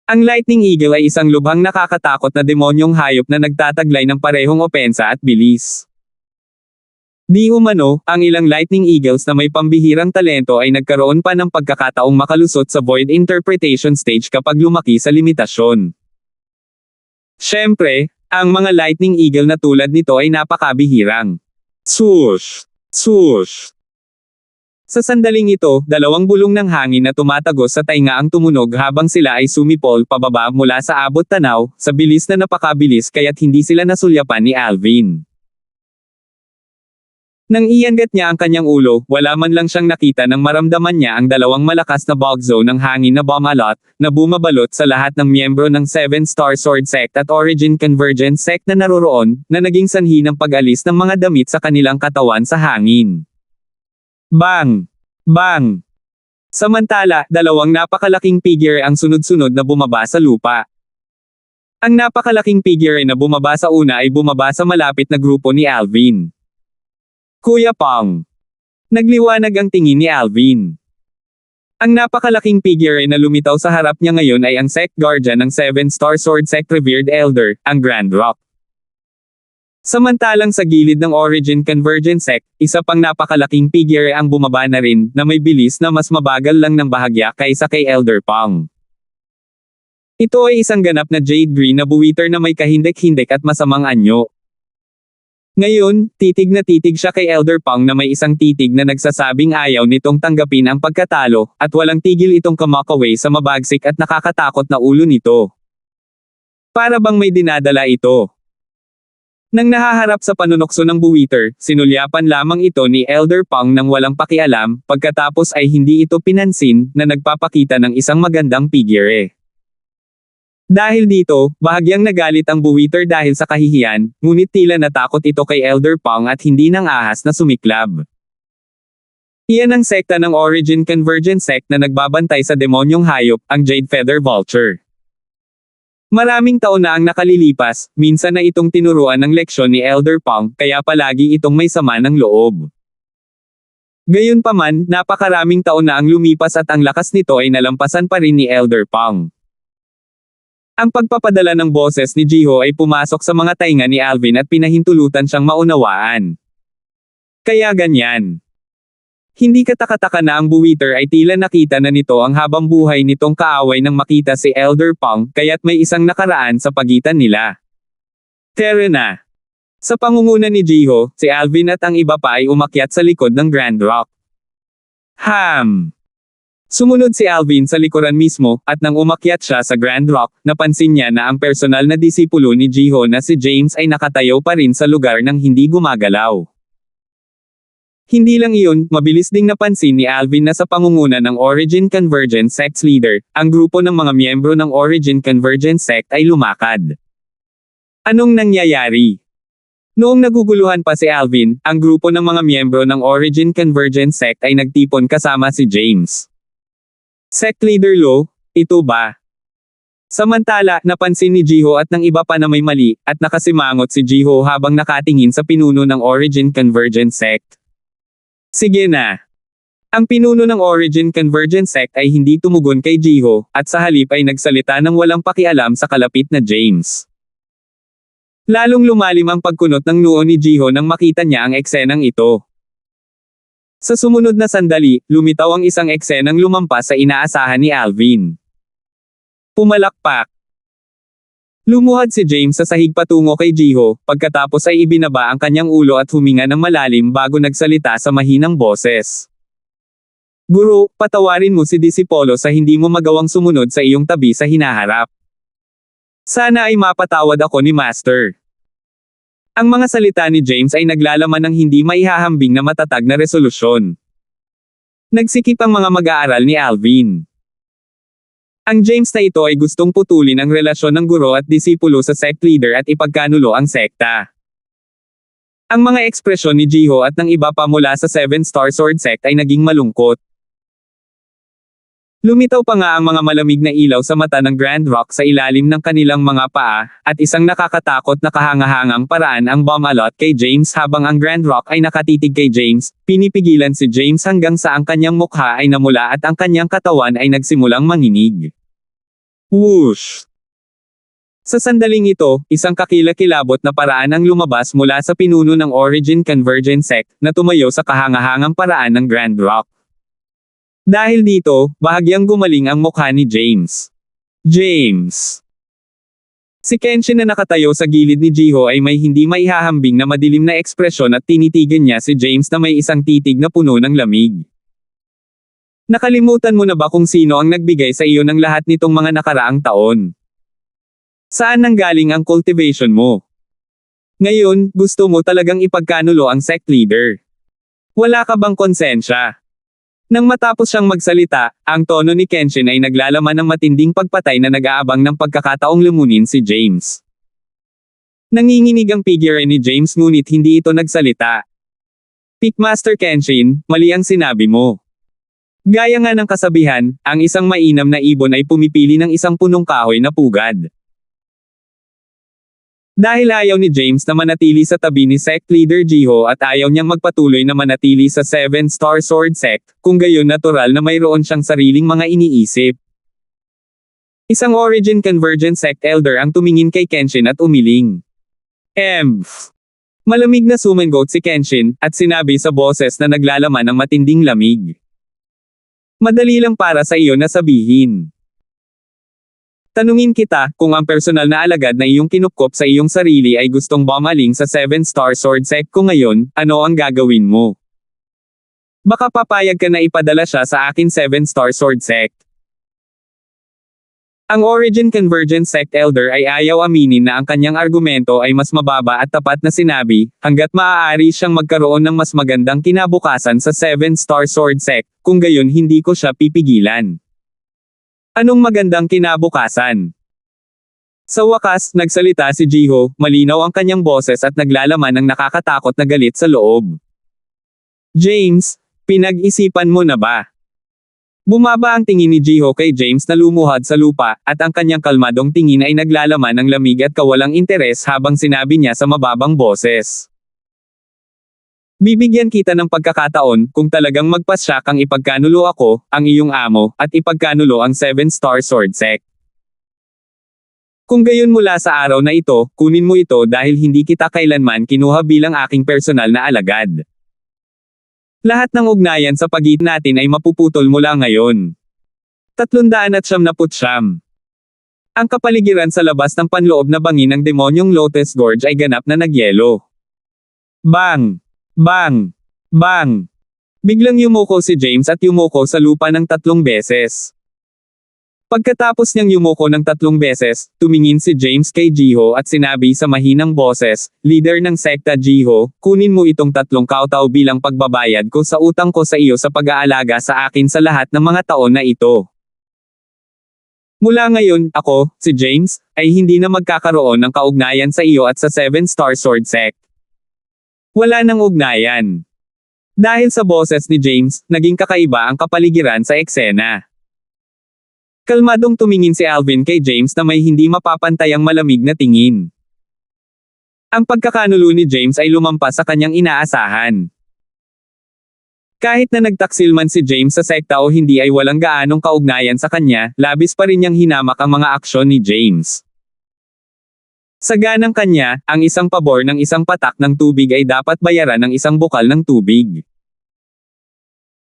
Ang Lightning Eagle ay isang lubhang nakakatakot na demonyong hayop na nagtataglay ng parehong opensa at bilis. Di umano, ang ilang Lightning Eagles na may pambihirang talento ay nagkaroon pa ng pagkakataong makalusot sa Void Interpretation Stage kapag lumaki sa limitasyon. Siyempre, ang mga Lightning Eagle na tulad nito ay napakabihirang. Swoosh! Swoosh! Sa sandaling ito, dalawang bulong ng hangin na tumatagos sa tainga ang tumunog habang sila ay sumipol pababa mula sa abot tanaw, sa bilis na napakabilis kaya't hindi sila nasulyapan ni Alvin. Nang iangat niya ang kanyang ulo, wala man lang siyang nakita nang maramdaman niya ang dalawang malakas na bog zone ng hangin na bomb-alot, na bumabalot sa lahat ng miyembro ng 7-Star Sword Sect at Origin Convergent Sect na naroroon, na naging sanhi ng pag-alis ng mga damit sa kanilang katawan sa hangin. Bang! Bang! Samantala, dalawang napakalaking figure ang sunod-sunod na bumaba sa lupa. Ang napakalaking figure na bumaba sa una ay bumaba sa malapit na grupo ni Alvin. Kuya Pang! Nagliwanag ang tingin ni Alvin. Ang napakalaking figure na lumitaw sa harap niya ngayon ay ang Sect Guardian ng 7-Star Sword Sect Revered Elder, ang Grand Rock. Samantalang sa gilid ng Origin Convergent Sect, isa pang napakalaking figure ang bumaba na rin, na may bilis na mas mabagal lang ng bahagya kaysa kay Elder Pang. Ito ay isang ganap na Jade Green na buwiter na may kahindik-hindik at masamang anyo. Ngayon, titig na titig siya kay Elder Pang na may isang titig na nagsasabing ayaw nitong tanggapin ang pagkatalo, at walang tigil itong kamakaway sa mabagsik at nakakatakot na ulo nito. Para bang may dinadala ito. Nang nahaharap sa panunokso ng buwiter, sinulyapan lamang ito ni Elder Pang nang walang pakialam, pagkatapos ay hindi ito pinansin, na nagpapakita ng isang magandang figure. Dahil dito, bahagyang nagalit ang buwiter dahil sa kahihiyan, ngunit tila natakot ito kay Elder Pang at hindi nang ahas na sumiklab. Iyan ang sekta ng Origin Convergent Sect na nagbabantay sa demonyong hayop, ang Jade Feather Vulture. Maraming taon na ang nakalilipas, minsan na itong tinuruan ng leksyon ni Elder Pang, kaya palagi itong may sama ng loob. Gayunpaman, napakaraming taon na ang lumipas at ang lakas nito ay nalampasan pa rin ni Elder Pang. Ang pagpapadala ng boses ni Jiho ay pumasok sa mga tainga ni Alvin at pinahintulutan siyang maunawaan. Kaya ganyan. Hindi katakataka na ang buwiter ay tila nakita na nito ang habang buhay nitong kaaway nang makita si Elder Pang, kaya't may isang nakaraan sa pagitan nila. Tara na. Sa pangunguna ni Jiho, si Alvin at ang iba pa ay umakyat sa likod ng Grand Rock. Sumunod si Alvin sa likuran mismo, at nang umakyat siya sa Grand Rock, napansin niya na ang personal na disipulo ni Jiho na si James ay nakatayo pa rin sa lugar nang hindi gumagalaw. Hindi lang iyon, mabilis ding napansin ni Alvin na sa pangunguna ng Origin Convergent Sect's leader, ang grupo ng mga miyembro ng Origin Convergent Sect ay lumakad. Anong nangyayari? Noong naguguluhan pa si Alvin, ang grupo ng mga miyembro ng Origin Convergence Sect ay nagtipon kasama si James. Sect Leader Lo, ito ba? Samantala, napansin ni Jiho at ng iba pa na may mali, at nakasimangot si Jiho habang nakatingin sa pinuno ng Origin Convergence Sect. Sige na. Ang pinuno ng Origin Convergence Sect ay hindi tumugon kay Jiho, at sa halip ay nagsalita ng walang pakialam sa kalapit na James. Lalong lumalim ang pagkunot ng noo ni Jiho nang makita niya ang eksenang ito. Sa sumunod na sandali, lumitaw ang isang eksenang lumampas sa inaasahan ni Alvin. Pumalakpak. Lumuhad si James sa sahig patungo kay Jiho, pagkatapos ay ibinaba ang kanyang ulo at huminga ng malalim bago nagsalita sa mahinang boses. Guro, patawarin mo si Disipolo sa hindi mo magawang sumunod sa iyong tabi sa hinaharap. Sana ay mapatawad ako ni Master. Ang mga salita ni James ay naglalaman ng hindi maihahambing na matatag na resolusyon. Nagsikip ang mga mag-aaral ni Alvin. Ang James na ito ay gustong putulin ang relasyon ng guro at disipulo sa sect leader at ipagkanulo ang sekta. Ang mga ekspresyon ni Jiho at ng iba pa mula sa 7-Star Sword Sect ay naging malungkot. Lumitaw pa nga ang mga malamig na ilaw sa mata ng Grand Rock sa ilalim ng kanilang mga paa, at isang nakakatakot na kahangahangang paraan ang bumalot kay James habang ang Grand Rock ay nakatitig kay James, pinipigilan si James hanggang sa ang kanyang mukha ay namula at ang kanyang katawan ay nagsimulang manginig. Whoosh! Sa sandaling ito, isang kakilakilabot na paraan ang lumabas mula sa pinuno ng Origin Convergence Sect, na tumayo sa kahangahangang paraan ng Grand Rock. Dahil dito, bahagyang gumaling ang mukha ni James. James! Si Kenshin na nakatayo sa gilid ni Jiho ay may hindi maihahambing na madilim na ekspresyon at tinitigan niya si James na may isang titig na puno ng lamig. Nakalimutan mo na ba kung sino ang nagbigay sa iyo ng lahat nitong mga nakaraang taon? Saan nanggaling ang cultivation mo? Ngayon, gusto mo talagang ipagkanulo ang sect leader. Wala ka bang konsensya? Nang matapos siyang magsalita, ang tono ni Kenshin ay naglalaman ng matinding pagpatay na nag-aabang ng pagkakataong lumunin si James. Nanginginig ang figure ni James ngunit hindi ito nagsalita. Pickmaster Kenshin, mali ang sinabi mo. Gaya nga ng kasabihan, ang isang mainam na ibon ay pumipili ng isang punong kahoy na pugad. Dahil ayaw ni James na manatili sa tabi ni Sect Leader Jiho at ayaw niyang magpatuloy na manatili sa 7-Star Sword Sect, kung gayon natural na mayroon siyang sariling mga iniisip. Isang Origin Convergence Sect Elder ang tumingin kay Kenshin at umiling. Malamig na sumangot si Kenshin, at sinabi sa boses na naglalaman ng matinding lamig. Madali lang para sa iyo na sabihin. Tanungin kita, kung ang personal na alagad na iyong kinupkop sa iyong sarili ay gustong bumaling sa 7-Star Sword Sect ko ngayon, ano ang gagawin mo? Baka papayag ka na ipadala siya sa akin 7-Star Sword Sect. Ang Origin Convergence Sect Elder ay ayaw aminin na ang kanyang argumento ay mas mababa at tapat na sinabi, hanggat maaari siyang magkaroon ng mas magandang kinabukasan sa 7-Star Sword Sect, kung gayon hindi ko siya pipigilan. Anong magandang kinabukasan? Sa wakas, nagsalita si Jiho, malinaw ang kanyang boses at naglalaman ng nakakatakot na galit sa loob. James, pinag-isipan mo na ba? Bumaba ang tingin ni Jiho kay James na lumuhad sa lupa, at ang kanyang kalmadong tingin ay naglalaman ng lamig at kawalang interes habang sinabi niya sa mababang boses. Bibigyan kita ng pagkakataon, kung talagang magpasya kang ipagkanulo ako, ang iyong amo, at ipagkanulo ang 7-Star Sword Sect. Kung gayon mula sa araw na ito, kunin mo ito dahil hindi kita kailanman kinuha bilang aking personal na alagad. Lahat ng ugnayan sa pagitan natin ay mapuputol mula ngayon. 399. Ang kapaligiran sa labas ng panloob na bangin ng demonyong Lotus Gorge ay ganap na nagyelo. Bang! Bang! Bang! Biglang yumuko si James at yumuko sa lupa ng 3 beses. Pagkatapos niyang yumuko ng 3 beses, tumingin si James kay Jiho at sinabi sa mahinang boses, Leader ng sekta Jiho, kunin mo itong 3 kautaw bilang pagbabayad ko sa utang ko sa iyo sa pag-aalaga sa akin sa lahat ng mga taon na ito. Mula ngayon, ako, si James, ay hindi na magkakaroon ng kaugnayan sa iyo at sa 7-Star Sword Sect. Wala nang ugnayan. Dahil sa boses ni James, naging kakaiba ang kapaligiran sa eksena. Kalmadong tumingin si Alvin kay James na may hindi mapapantayang malamig na tingin. Ang pagkakanulo ni James ay lumampas sa kanyang inaasahan. Kahit na nagtaksil man si James sa sekta o hindi ay walang gaanong kaugnayan sa kanya, labis pa rin niyang hinamak ang mga aksyon ni James. Sa ganang kanya, ang isang pabor ng isang patak ng tubig ay dapat bayaran ng isang bukal ng tubig.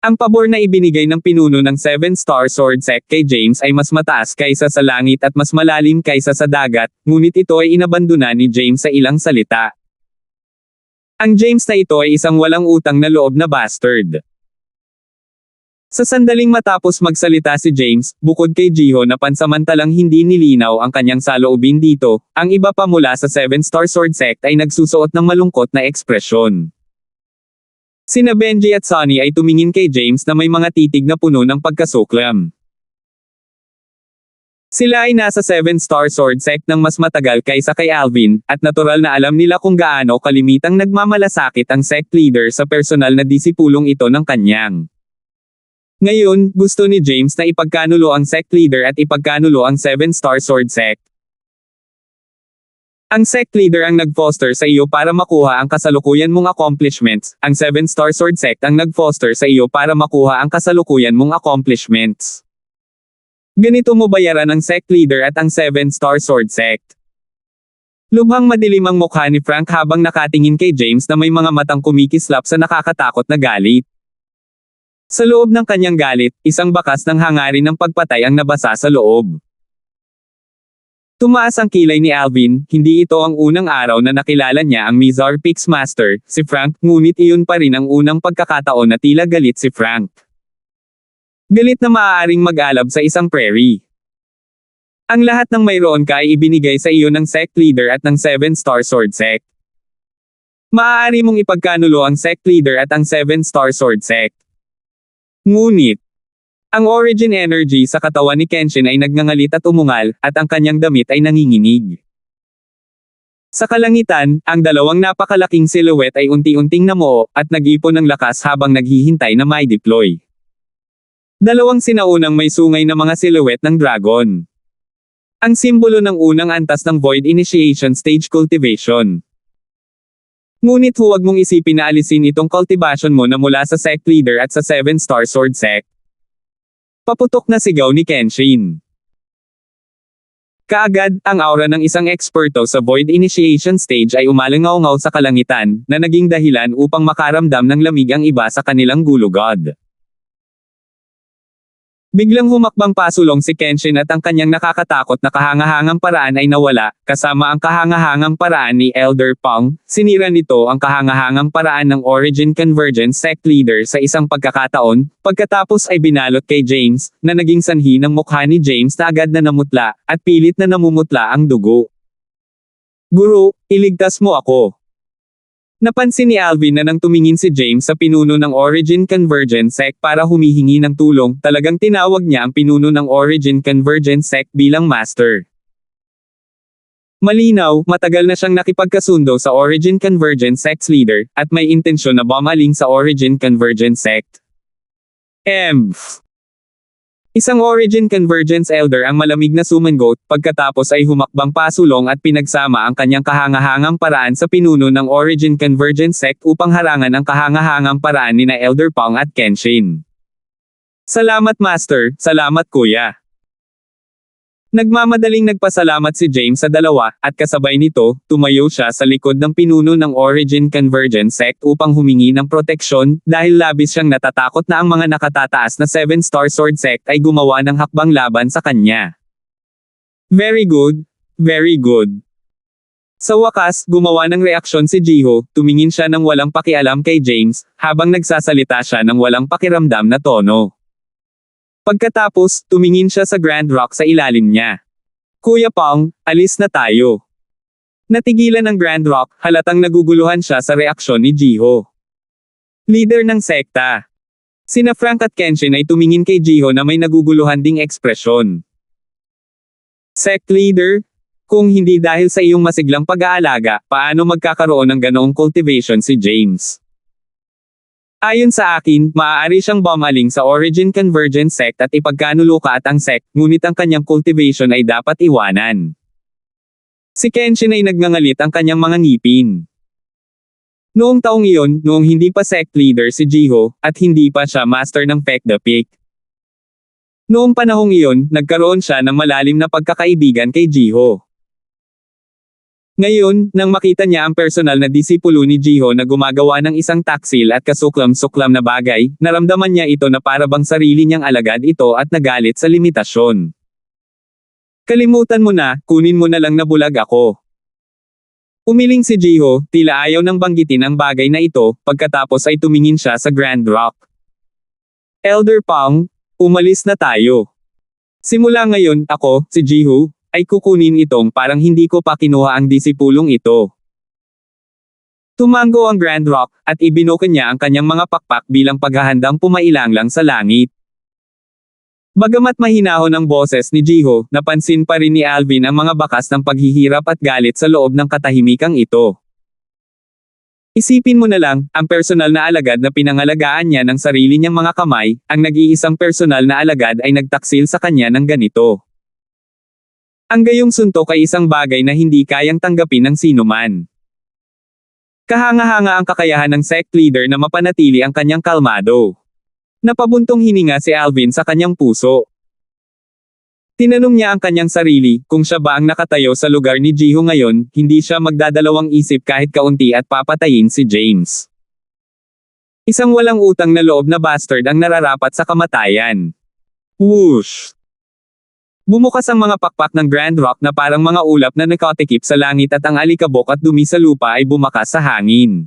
Ang pabor na ibinigay ng pinuno ng Seven Star Sword Sect kay James ay mas mataas kaysa sa langit at mas malalim kaysa sa dagat, ngunit ito ay inabandona ni James sa ilang salita. Ang James na ito ay isang walang utang na loob na bastard. Sa sandaling matapos magsalita si James, bukod kay Jiho na pansamantalang hindi nilinaw ang kanyang saloobin dito, ang iba pa mula sa Seven Star Sword Sect ay nagsusuot ng malungkot na ekspresyon. Sina Benji at Sonny ay tumingin kay James na may mga titig na puno ng pagkasuklam. Sila ay nasa Seven Star Sword Sect ng mas matagal kaysa kay Alvin, at natural na alam nila kung gaano kalimitang nagmamalasakit ang sect leader sa personal na disipulong ito ng kanyang. Ngayon, gusto ni James na ipagkanulo ang sect leader at ipagkanulo ang Seven Star Sword Sect. Ang sect leader ang nag-foster sa iyo para makuha ang kasalukuyan mong accomplishments, ang Seven Star Sword Sect ang nag-foster sa iyo para makuha ang kasalukuyan mong accomplishments. Ganito mo bayaran ang sect leader at ang Seven Star Sword Sect. Lubhang madilim ang mukha ni Frank habang nakatingin kay James na may mga matang kumikislap sa nakakatakot na galit. Sa loob ng kanyang galit, isang bakas ng hangarin ng pagpatay ang nabasa sa loob. Tumaas ang kilay ni Alvin, hindi ito ang unang araw na nakilala niya ang Mizar Pix Master, si Frank, ngunit iyon pa rin ang unang pagkakataon na tila galit si Frank. Galit na maaaring mag-alab sa isang prairie. Ang lahat ng mayroon ka ay ibinigay sa iyo ng sect leader at ng Seven Star Sword Sect. Maaari mong ipagkanulo ang sect leader at ang Seven Star Sword Sect. Ngunit, ang origin energy sa katawan ni Kenshin ay nagngangalit at umungal, at ang kanyang damit ay nanginginig. Sa kalangitan, ang dalawang napakalaking silhouette ay unti-unting namuo, at nag-ipon ng lakas habang naghihintay na may deploy. Dalawang sinaunang may sungay na mga silhouette ng dragon. Ang simbolo ng unang antas ng Void Initiation Stage Cultivation. Ngunit huwag mong isipin na alisin itong cultivation mo na mula sa sect leader at sa Seven Star Sword Sect. Paputok na sigaw ni Kenshin. Kaagad, ang aura ng isang eksperto sa Void Initiation Stage ay umalingaw-ngaw sa kalangitan, na naging dahilan upang makaramdam ng lamig ang iba sa kanilang gulugod. Biglang humakbang pasulong si Kenshin at ang kanyang nakakatakot na kahangahangang paraan ay nawala, kasama ang kahangahangang paraan ni Elder Pong. Sinira nito ang kahangahangang paraan ng Origin Convergence Sect Leader sa isang pagkakataon, pagkatapos ay binalot kay James, na naging sanhi ng mukha ni James na agad na namutla, at pilit na namumutla ang dugo. Guru, iligtas mo ako. Napansin ni Alvin na nang tumingin si James sa pinuno ng Origin Convergence Sect para humihingi ng tulong, talagang tinawag niya ang pinuno ng Origin Convergence Sect bilang Master. Malinaw, matagal na siyang nakipagkasundo sa Origin Convergence Sect's leader, at may intensyon na bumaling sa Origin Convergence Sect. Isang Origin Convergence Elder ang malamig na sumangot, pagkatapos ay humakbang pasulong at pinagsama ang kanyang kahangahangang paraan sa pinuno ng Origin Convergence Sect upang harangan ang kahangahangang paraan nina Elder Pong at Kenshin. Salamat Master, salamat Kuya. Nagmamadaling nagpasalamat si James sa dalawa, at kasabay nito, tumayo siya sa likod ng pinuno ng Origin Convergence Sect upang humingi ng proteksyon, dahil labis siyang natatakot na ang mga nakatataas na Seven Star Sword Sect ay gumawa ng hakbang laban sa kanya. Very good, very good. Sa wakas, gumawa ng reaksyon si Jiho, tumingin siya ng walang pakialam kay James, habang nagsasalita siya ng walang pakiramdam na tono. Pagkatapos, tumingin siya sa Grand Rock sa ilalim niya. Kuya Pong, alis na tayo. Natigilan ang Grand Rock, halatang naguguluhan siya sa reaksyon ni Jiho. Leader ng sekta. Sina Frank at Kenshin ay tumingin kay Jiho na may naguguluhan ding ekspresyon. Sect leader? Kung hindi dahil sa iyong masiglang pag-aalaga, paano magkakaroon ng ganoong cultivation si James? Ayon sa akin, maaari siyang bumaling sa Origin Convergence sect at ipagkanulo ka at ang sect, ngunit ang kanyang cultivation ay dapat iwanan. Si Kenshin ay nagngangalit ang kanyang mga ngipin. Noong taong iyon, noong hindi pa sect leader si Jiho, at hindi pa siya master ng Peck the Peak. Noong panahong iyon, nagkaroon siya ng malalim na pagkakaibigan kay Jiho. Ngayon, nang makita niya ang personal na disipulo ni Jiho na gumagawa ng isang taksil at kasuklam-suklam na bagay, naramdaman niya ito na parabang sarili niyang alagad ito at nagalit sa limitasyon. Kalimutan mo na, kunin mo na lang na bulag ako. Umiling si Jiho, tila ayaw nang banggitin ang bagay na ito, pagkatapos ay tumingin siya sa Grand Rock. Elder Pang, umalis na tayo. Simula ngayon, ako, si Jiho, ay kukunin itong parang hindi ko pa kinuha ang disipulong ito. Tumango ang Grand Rock, at ibinukan niya ang kanyang mga pakpak bilang paghahandang pumailanglang sa langit. Bagamat mahinahon ang boses ni Jiho, napansin pa rin ni Alvin ang mga bakas ng paghihirap at galit sa loob ng katahimikang ito. Isipin mo na lang, ang personal na alagad na pinangalagaan niya ng sarili niyang mga kamay, ang nag-iisang personal na alagad ay nagtaksil sa kanya ng ganito. Ang gayong suntok ay isang bagay na hindi kayang tanggapin ng sinuman. Kahanga-hanga ang kakayahan ng sect leader na mapanatili ang kanyang kalmado. Napabuntong hininga si Alvin sa kanyang puso. Tinanong niya ang kanyang sarili, kung siya ba ang nakatayo sa lugar ni Jiho ngayon, hindi siya magdadalawang isip kahit kaunti at papatayin si James. Isang walang utang na loob na bastard ang nararapat sa kamatayan. Whoosh! Bumukas ang mga pakpak ng Grand Rock na parang mga ulap na nakatikip sa langit at ang alikabok at dumi sa lupa ay bumakas sa hangin.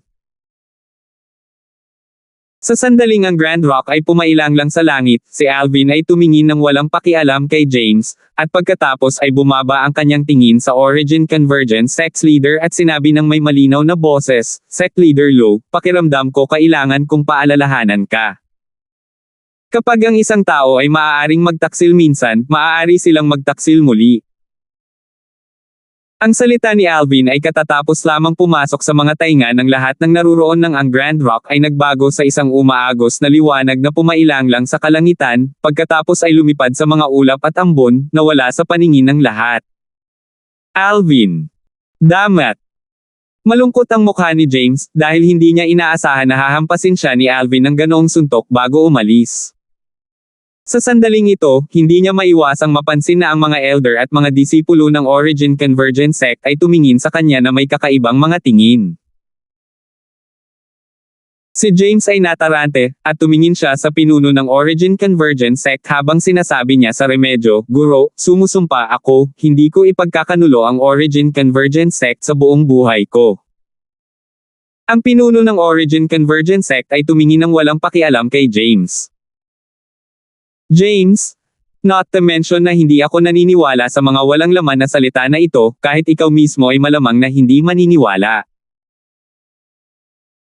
Sa sandaling ang Grand Rock ay pumailanglang sa langit, si Alvin ay tumingin ng walang pakialam kay James, at pagkatapos ay bumaba ang kanyang tingin sa Origin Convergence Sect Leader at sinabi ng may malinaw na boses, Sect Leader Lo, pakiramdam ko kailangan kong paalalahanan ka. Kapag ang isang tao ay maaaring magtaksil minsan, maaari silang magtaksil muli. Ang salita ni Alvin ay katatapos lamang pumasok sa mga tainga ng lahat ng naruroon ng ang Grand Rock ay nagbago sa isang umaagos na liwanag na pumailanglang sa kalangitan, pagkatapos ay lumipad sa mga ulap at ambon, na wala sa paningin ng lahat. Alvin. Damat. Malungkot ang mukha ni James, dahil hindi niya inaasahan na hahampasin siya ni Alvin ng ganoong suntok bago umalis. Sa sandaling ito, hindi niya maiwasang mapansin na ang mga elder at mga disipulo ng Origin Convergence sect ay tumingin sa kanya na may kakaibang mga tingin. Si James ay natarante, at tumingin siya sa pinuno ng Origin Convergence sect habang sinasabi niya sa remedyo, Guro, sumusumpa ako, hindi ko ipagkakanulo ang Origin Convergence sect sa buong buhay ko. Ang pinuno ng Origin Convergence sect ay tumingin ng walang pakialam kay James. James, not to mention na hindi ako naniniwala sa mga walang laman na salita na ito, kahit ikaw mismo ay malamang na hindi maniniwala.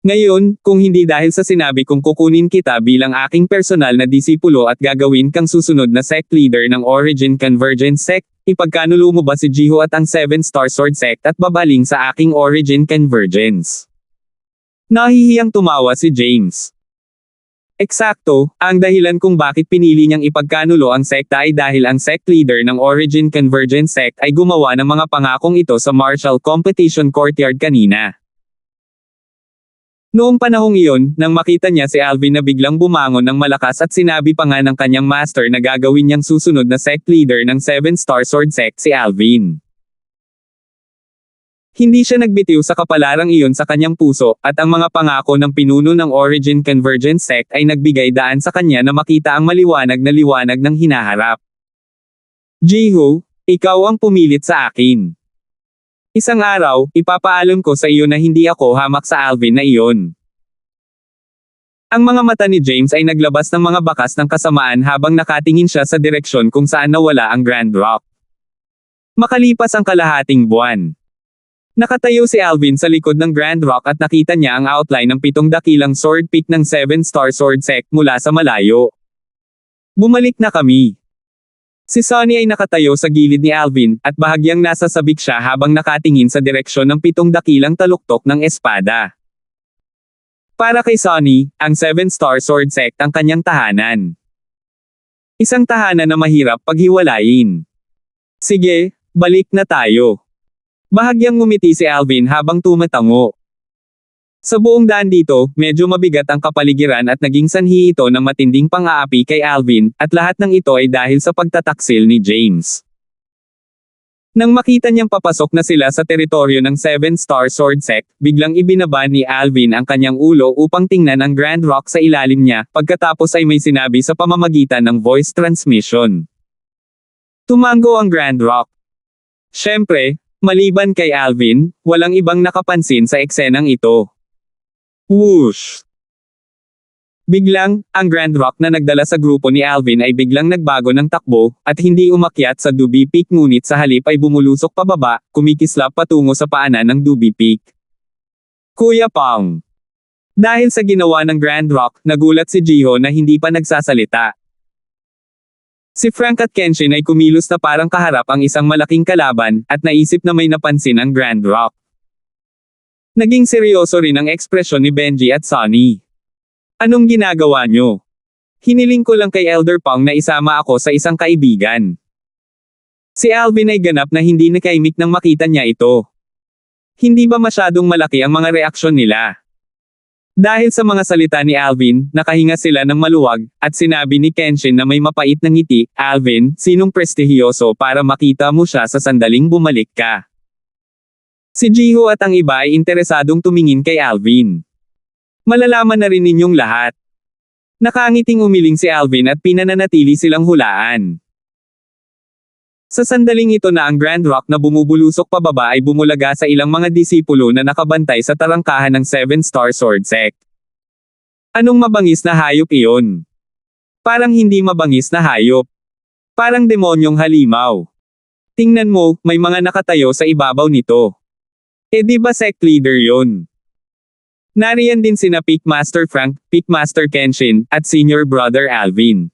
Ngayon, kung hindi dahil sa sinabi kong kukunin kita bilang aking personal na disipulo at gagawin kang susunod na sect leader ng Origin Convergence sect, ipagkanulo mo ba si Jiho at ang 7-star sword sect at babaling sa aking Origin Convergence? Nahihiyang tumawa si James. Eksakto, ang dahilan kung bakit pinili niyang ipagkanulo ang sekta ay dahil ang sect leader ng Origin Convergence sect ay gumawa ng mga pangakong ito sa martial competition courtyard kanina. Noong panahong iyon, nang makita niya si Alvin na biglang bumangon ng malakas at sinabi pa nga ng kanyang master na gagawin niyang susunod na sect leader ng 7-star sword sect si Alvin. Hindi siya nagbitiw sa kapalarang iyon sa kanyang puso, at ang mga pangako ng pinuno ng Origin Convergence sect ay nagbigay daan sa kanya na makita ang maliwanag na liwanag ng hinaharap. Jiho, ikaw ang pumilit sa akin. Isang araw, ipapaalam ko sa iyo na hindi ako hamak sa Alvin na iyon. Ang mga mata ni James ay naglabas ng mga bakas ng kasamaan habang nakatingin siya sa direksyon kung saan nawala ang Grand Rock. Makalipas ang kalahating buwan. Nakatayo si Alvin sa likod ng Grand Rock at nakita niya ang outline ng 7 dakilang sword peak ng 7-star sword sect mula sa malayo. Bumalik na kami. Si Sonny ay nakatayo sa gilid ni Alvin, at bahagyang nasa sabik siya habang nakatingin sa direksyon ng 7 dakilang taluktok ng espada. Para kay Sonny, ang 7-star sword sect ang kanyang tahanan. Isang tahanan na mahirap paghiwalayin. Sige, balik na tayo. Bahagyang ngumiti si Alvin habang tumatango. Sa buong daan dito, medyo mabigat ang kapaligiran at naging sanhi ito ng matinding pang-aapi kay Alvin, at lahat ng ito ay dahil sa pagtataksil ni James. Nang makita niyang papasok na sila sa teritoryo ng 7-star sword sect, biglang ibinaba ni Alvin ang kanyang ulo upang tingnan ang Grand Rock sa ilalim niya, pagkatapos ay may sinabi sa pamamagitan ng voice transmission. Tumango ang Grand Rock. Siyempre, maliban kay Alvin, walang ibang nakapansin sa eksenang ito. Whoosh! Biglang, ang Grand Rock na nagdala sa grupo ni Alvin ay biglang nagbago ng takbo, at hindi umakyat sa Doobie Peak ngunit sa halip ay bumulusok pababa, kumikislap patungo sa paanan ng Doobie Peak. Kuya Pong! Dahil sa ginawa ng Grand Rock, nagulat si Jiho na hindi pa nagsasalita. Si Frank at Kenshin ay kumilos na parang kaharap ang isang malaking kalaban, at naisip na may napansin ang Grand Rock. Naging seryoso rin ang ekspresyon ni Benji at Sonny. Anong ginagawa nyo? Hiniling ko lang kay Elder Pong na isama ako sa isang kaibigan. Si Alvin ay ganap na hindi nakaimik nang makita niya ito. Hindi ba masyadong malaki ang mga reaksyon nila? Dahil sa mga salita ni Alvin, nakahinga sila ng maluwag, at sinabi ni Kenshin na may mapait na ngiti, Alvin, sinong prestihiyoso para makita mo siya sa sandaling bumalik ka? Si Jiho at ang iba ay interesadong tumingin kay Alvin. Malalaman na rin ninyong lahat. Nakangiting umiling si Alvin at pinananatili silang hulaan. Sa sandaling ito na ang Grand Rock na bumubulusok pababa ay bumulaga sa ilang mga disipulo na nakabantay sa tarangkahan ng 7-star sword sect. Anong mabangis na hayop iyon? Parang hindi mabangis na hayop. Parang demonyong halimaw. Tingnan mo, may mga nakatayo sa ibabaw nito. Eh di ba sect leader yon? Nariyan din sina Peakmaster Frank, Peakmaster Kenshin, at Senior Brother Alvin.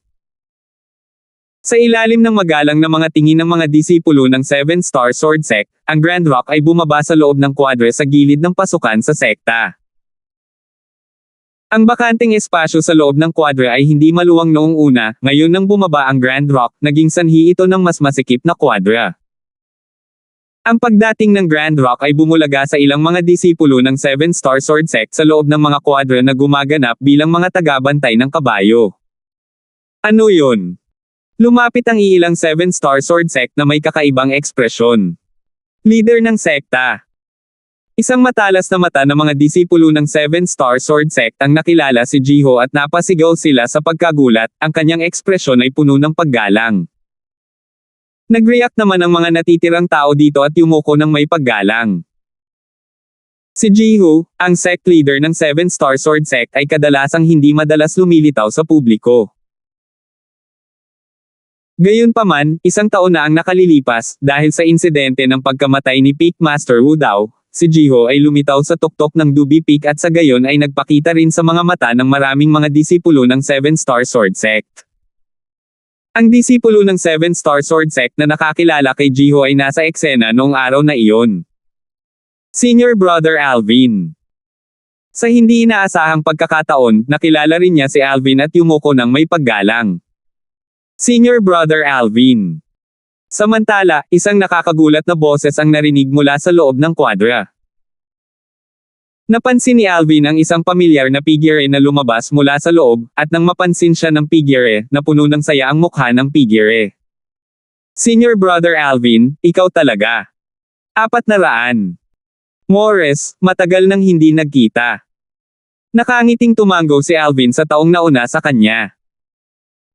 Sa ilalim ng magalang na mga tingin ng mga disipulo ng 7-star sword sect, ang Grand Rock ay bumaba sa loob ng kwadre sa gilid ng pasukan sa sekta. Ang bakanting espasyo sa loob ng kwadre ay hindi maluwang noong una, ngayon nang bumaba ang Grand Rock, naging sanhi ito ng mas masikip na kwadra. Ang pagdating ng Grand Rock ay bumulaga sa ilang mga disipulo ng 7-star sword sect sa loob ng mga kwadra na gumaganap bilang mga tagabantay ng kabayo. Ano yun? Lumapit ang iilang 7-star sword sect na may kakaibang ekspresyon. Leader ng sekta. Isang matalas na mata ng mga disipulo ng 7-star sword sect ang nakilala si Jiho at napasigaw sila sa pagkagulat, ang kanyang ekspresyon ay puno ng paggalang. Nag-react naman ang mga natitirang tao dito at yumuko ng may paggalang. Si Jiho, ang sect leader ng 7-star sword sect ay kadalasang hindi madalas lumilitaw sa publiko. Gayunpaman, isang taon na ang nakalilipas, dahil sa insidente ng pagkamatay ni Peakmaster Wu Dao, si Jiho ay lumitaw sa tuktok ng Doobie Peak at sa gayon ay nagpakita rin sa mga mata ng maraming mga disipulo ng 7-star sword sect. Ang disipulo ng 7-star sword sect na nakakilala kay Jiho ay nasa eksena noong araw na iyon. Senior Brother Alvin. Sa hindi inaasahang pagkakataon, nakilala rin niya si Alvin at yumuko ng may paggalang. Senior Brother Alvin. Samantala, isang nakakagulat na boses ang narinig mula sa loob ng kwadra. Napansin ni Alvin ang isang pamilyar na figure na lumabas mula sa loob, at nang mapansin siya ng figure, na puno ng saya ang mukha ng figure. Senior Brother Alvin, ikaw talaga. 400. Morris, matagal nang hindi nagkita. Nakangiting tumango si Alvin sa taong nauna sa kanya.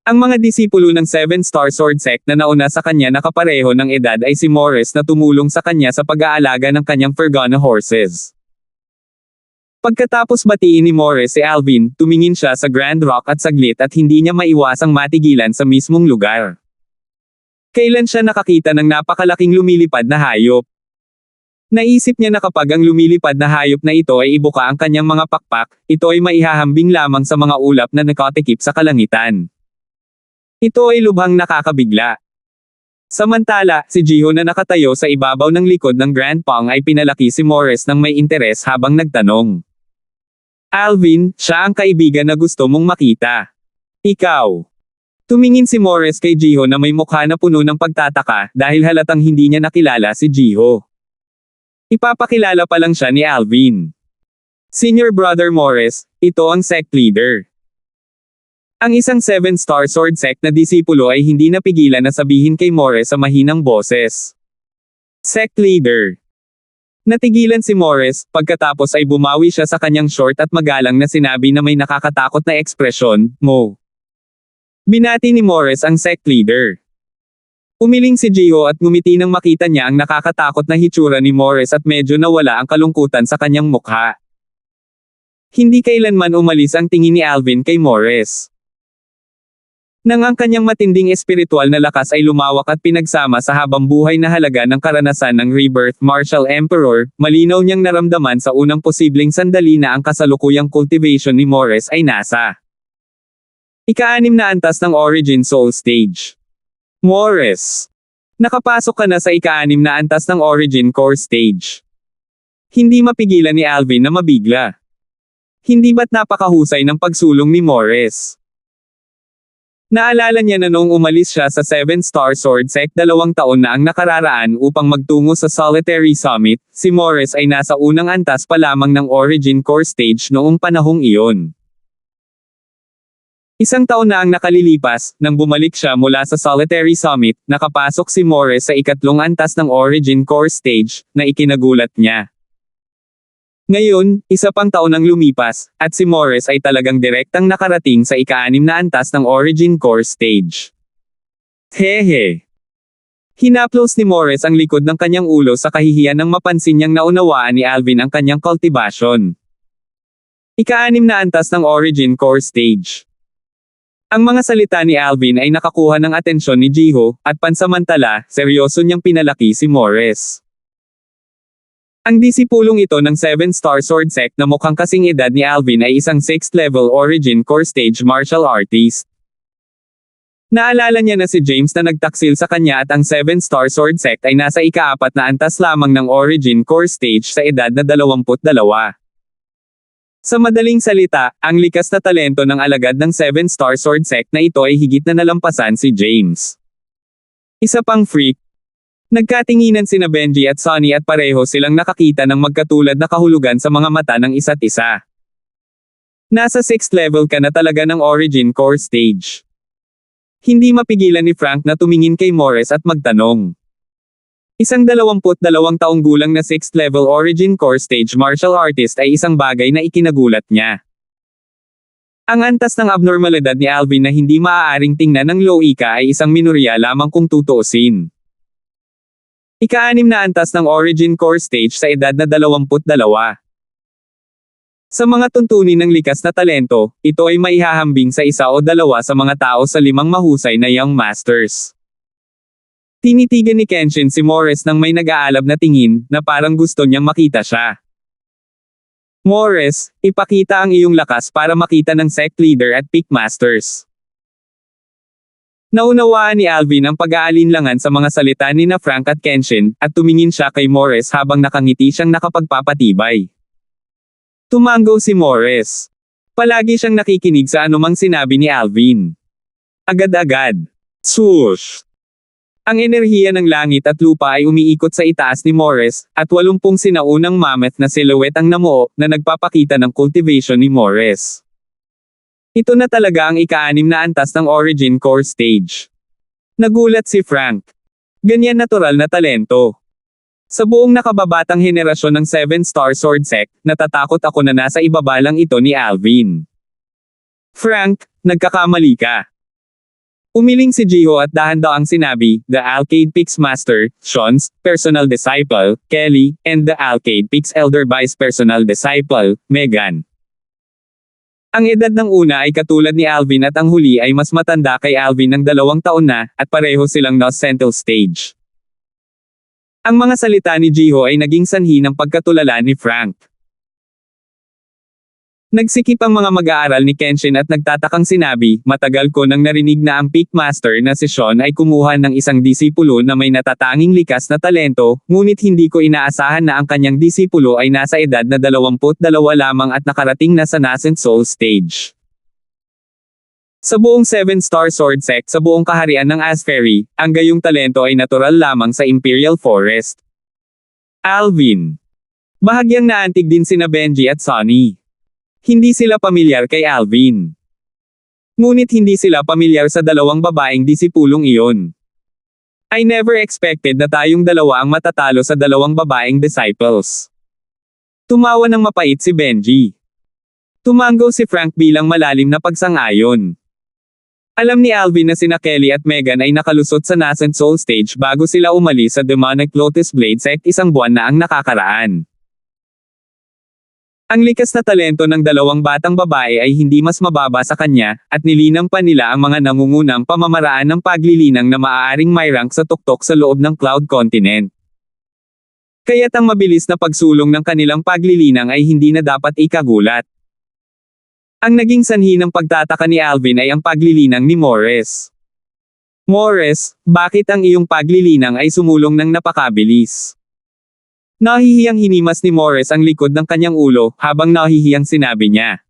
Ang mga disipulo ng 7-star sword sect na nauna sa kanya na kapareho ng edad ay si Morris na tumulong sa kanya sa pag-aalaga ng kanyang Fergana horses. Pagkatapos batiin ni Morris si Alvin, tumingin siya sa Grand Rock at saglit at hindi niya maiwasang matigilan sa mismong lugar. Kailan siya nakakita ng napakalaking lumilipad na hayop? Naisip niya na kapag ang lumilipad na hayop na ito ay ibuka ang kanyang mga pakpak, ito ay maihahambing lamang sa mga ulap na nakatikip sa kalangitan. Ito ay lubhang nakakabigla. Samantala, si Jiho na nakatayo sa ibabaw ng likod ng Grand Pong ay pinalaki si Morris ng may interes habang nagtanong. Alvin, siya ang kaibigan na gusto mong makita. Ikaw. Tumingin si Morris kay Jiho na may mukha na puno ng pagtataka dahil halatang hindi niya nakilala si Jiho. Ipapakilala pa lang siya ni Alvin. Senior Brother Morris, ito ang sect leader. Ang isang 7-star sword sect na disipulo ay hindi napigilan na sabihin kay Morris sa mahinang boses. Sect leader. Natigilan si Morris, pagkatapos ay bumawi siya sa kanyang short at magalang na sinabi na may nakakatakot na ekspresyon, Mo. Binati ni Morris ang sect leader. Umiling si Jiho at ngumiti nang makita niya ang nakakatakot na hitsura ni Morris at medyo nawala ang kalungkutan sa kanyang mukha. Hindi kailanman umalis ang tingin ni Alvin kay Morris. Nang ang kanyang matinding espiritual na lakas ay lumawak at pinagsama sa habang buhay na halaga ng karanasan ng Rebirth Martial Emperor, malinaw niyang naramdaman sa unang posibleng sandali na ang kasalukuyang cultivation ni Morris ay nasa ika-6 na antas ng Origin Soul Stage. Morris, nakapasok ka na sa ika-6 na antas ng Origin Core Stage. Hindi mapigilan ni Alvin na mabigla. Hindi ba't napakahusay ng pagsulong ni Morris? Naalala niya na noong umalis siya sa 7-star sword sect 2 taon na ang nakararaan upang magtungo sa Solitary Summit, si Morris ay nasa unang antas pa lamang ng Origin Core Stage noong panahong iyon. 1 taon na ang nakalilipas, nang bumalik siya mula sa Solitary Summit, nakapasok si Morris sa ikatlong antas ng Origin Core Stage, na ikinagulat niya. Ngayon, 1 pang taon ang lumipas, at si Morris ay talagang direktang nakarating sa ika-6 na antas ng Origin Core Stage. Hehe. Hinaplos ni Morris ang likod ng kanyang ulo sa kahihiyan nang mapansin niyang naunawaan ni Alvin ang kanyang cultivation. Ika-6 na antas ng Origin Core Stage. Ang mga salita ni Alvin ay nakakuha ng atensyon ni Jiho, at pansamantala, seryoso niyang pinalaki si Morris. Ang disipulong ito ng 7-star sword sect na mukhang kasing edad ni Alvin ay isang 6th level Origin Core Stage martial artist. Naalala niya na si James na nagtaksil sa kanya at ang 7-star sword sect ay nasa ika-4 na antas lamang ng Origin Core Stage sa edad na 22. Sa madaling salita, ang likas na talento ng alagad ng 7-star sword sect na ito ay higit na nalampasan si James. Isa pang freak. Nagkatinginan sina Benji at Sonny at pareho silang nakakita ng magkatulad na kahulugan sa mga mata ng isa't isa. Nasa 6th level ka na talaga ng Origin Core Stage. Hindi mapigilan ni Frank na tumingin kay Morris at magtanong. Isang 22 taong gulang na 6th level Origin Core Stage martial artist ay isang bagay na ikinagulat niya. Ang antas ng abnormalidad ni Alvin na hindi maaaring tingnan ng loika ay isang minorya lamang kung tutuusin. Ika-6 na antas ng Origin Core Stage sa edad na 22. Sa mga tuntunin ng likas na talento, ito ay maihahambing sa 1 o 2 sa mga tao sa 5 mahusay na Young Masters. Tinitigan ni Kenshin si Morris nang may nag-aalab na tingin, na parang gusto niyang makita siya. Morris, ipakita ang iyong lakas para makita ng sect leader at peak masters. Naunawaan ni Alvin ang pag-aalinlangan sa mga salita ni na Frank at Kenshin, at tumingin siya kay Morris habang nakangiti siyang nakapagpapatibay. Tumango si Morris. Palagi siyang nakikinig sa anumang sinabi ni Alvin. Agad-agad. Swoosh! Ang enerhiya ng langit at lupa ay umiikot sa itaas ni Morris, at 80 sinaunang mammoth na silhouette ang namuo, na nagpapakita ng cultivation ni Morris. Ito na talaga ang ika-6 na antas ng Origin Core Stage. Nagulat si Frank. Ganyan natural na talento. Sa buong nakababatang henerasyon ng 7-star sword sect, natatakot ako na nasa ibaba lang ito ni Alvin. Frank, nagkakamali ka. Umiling si Jiho at dahan-daang sinabi, the Alcade Peaks Master, Sean's personal disciple, Kelly, and the Alcade Peaks Elder Vice personal disciple, Megan. Ang edad ng una ay katulad ni Alvin at ang huli ay mas matanda kay Alvin ng 2 taon na, at pareho silang nasa central stage. Ang mga salita ni Jiho ay naging sanhi ng pagkatulala ni Frank. Nagsikip ang mga mag-aaral ni Kenshin at nagtatakang sinabi, matagal ko nang narinig na ang Peak Master na si Sean ay kumuha ng isang disipulo na may natatanging likas na talento, ngunit hindi ko inaasahan na ang kanyang disipulo ay nasa edad na 22 lamang at nakarating na sa Nascent Soul Stage. Sa buong 7-star sword sect sa buong kaharian ng Aspheri, ang gayong talento ay natural lamang sa Imperial Forest. Alvin. Bahagyang naantig din sina Benji at Sonny. Hindi sila pamilyar kay Alvin. Ngunit hindi sila pamilyar sa dalawang babaeng disipulong iyon. I never expected na tayong dalawa ang matatalo sa dalawang babaeng disciples. Tumawa ng mapait si Benji. Tumango si Frank bilang malalim na pagsang-ayon. Alam ni Alvin na sina Kelly at Megan ay nakalusot sa Nascent Soul Stage bago sila umalis sa Demonic Lotus Blade Sect isang buwan na ang nakakaraan. Ang likas na talento ng dalawang batang babae ay hindi mas mababa sa kanya, at nilinang pa nila ang mga nangungunang pamamaraan ng paglilinang na maaaring may rank sa tuktok sa loob ng Cloud Continent. Kaya't ang mabilis na pagsulong ng kanilang paglilinang ay hindi na dapat ikagulat. Ang naging sanhi ng pagtataka ni Alvin ay ang paglilinang ni Morris. Morris, bakit ang iyong paglilinang ay sumulong ng napakabilis? Nahihiyang hinimas ni Morris ang likod ng kanyang ulo, habang nahihiyang sinabi niya.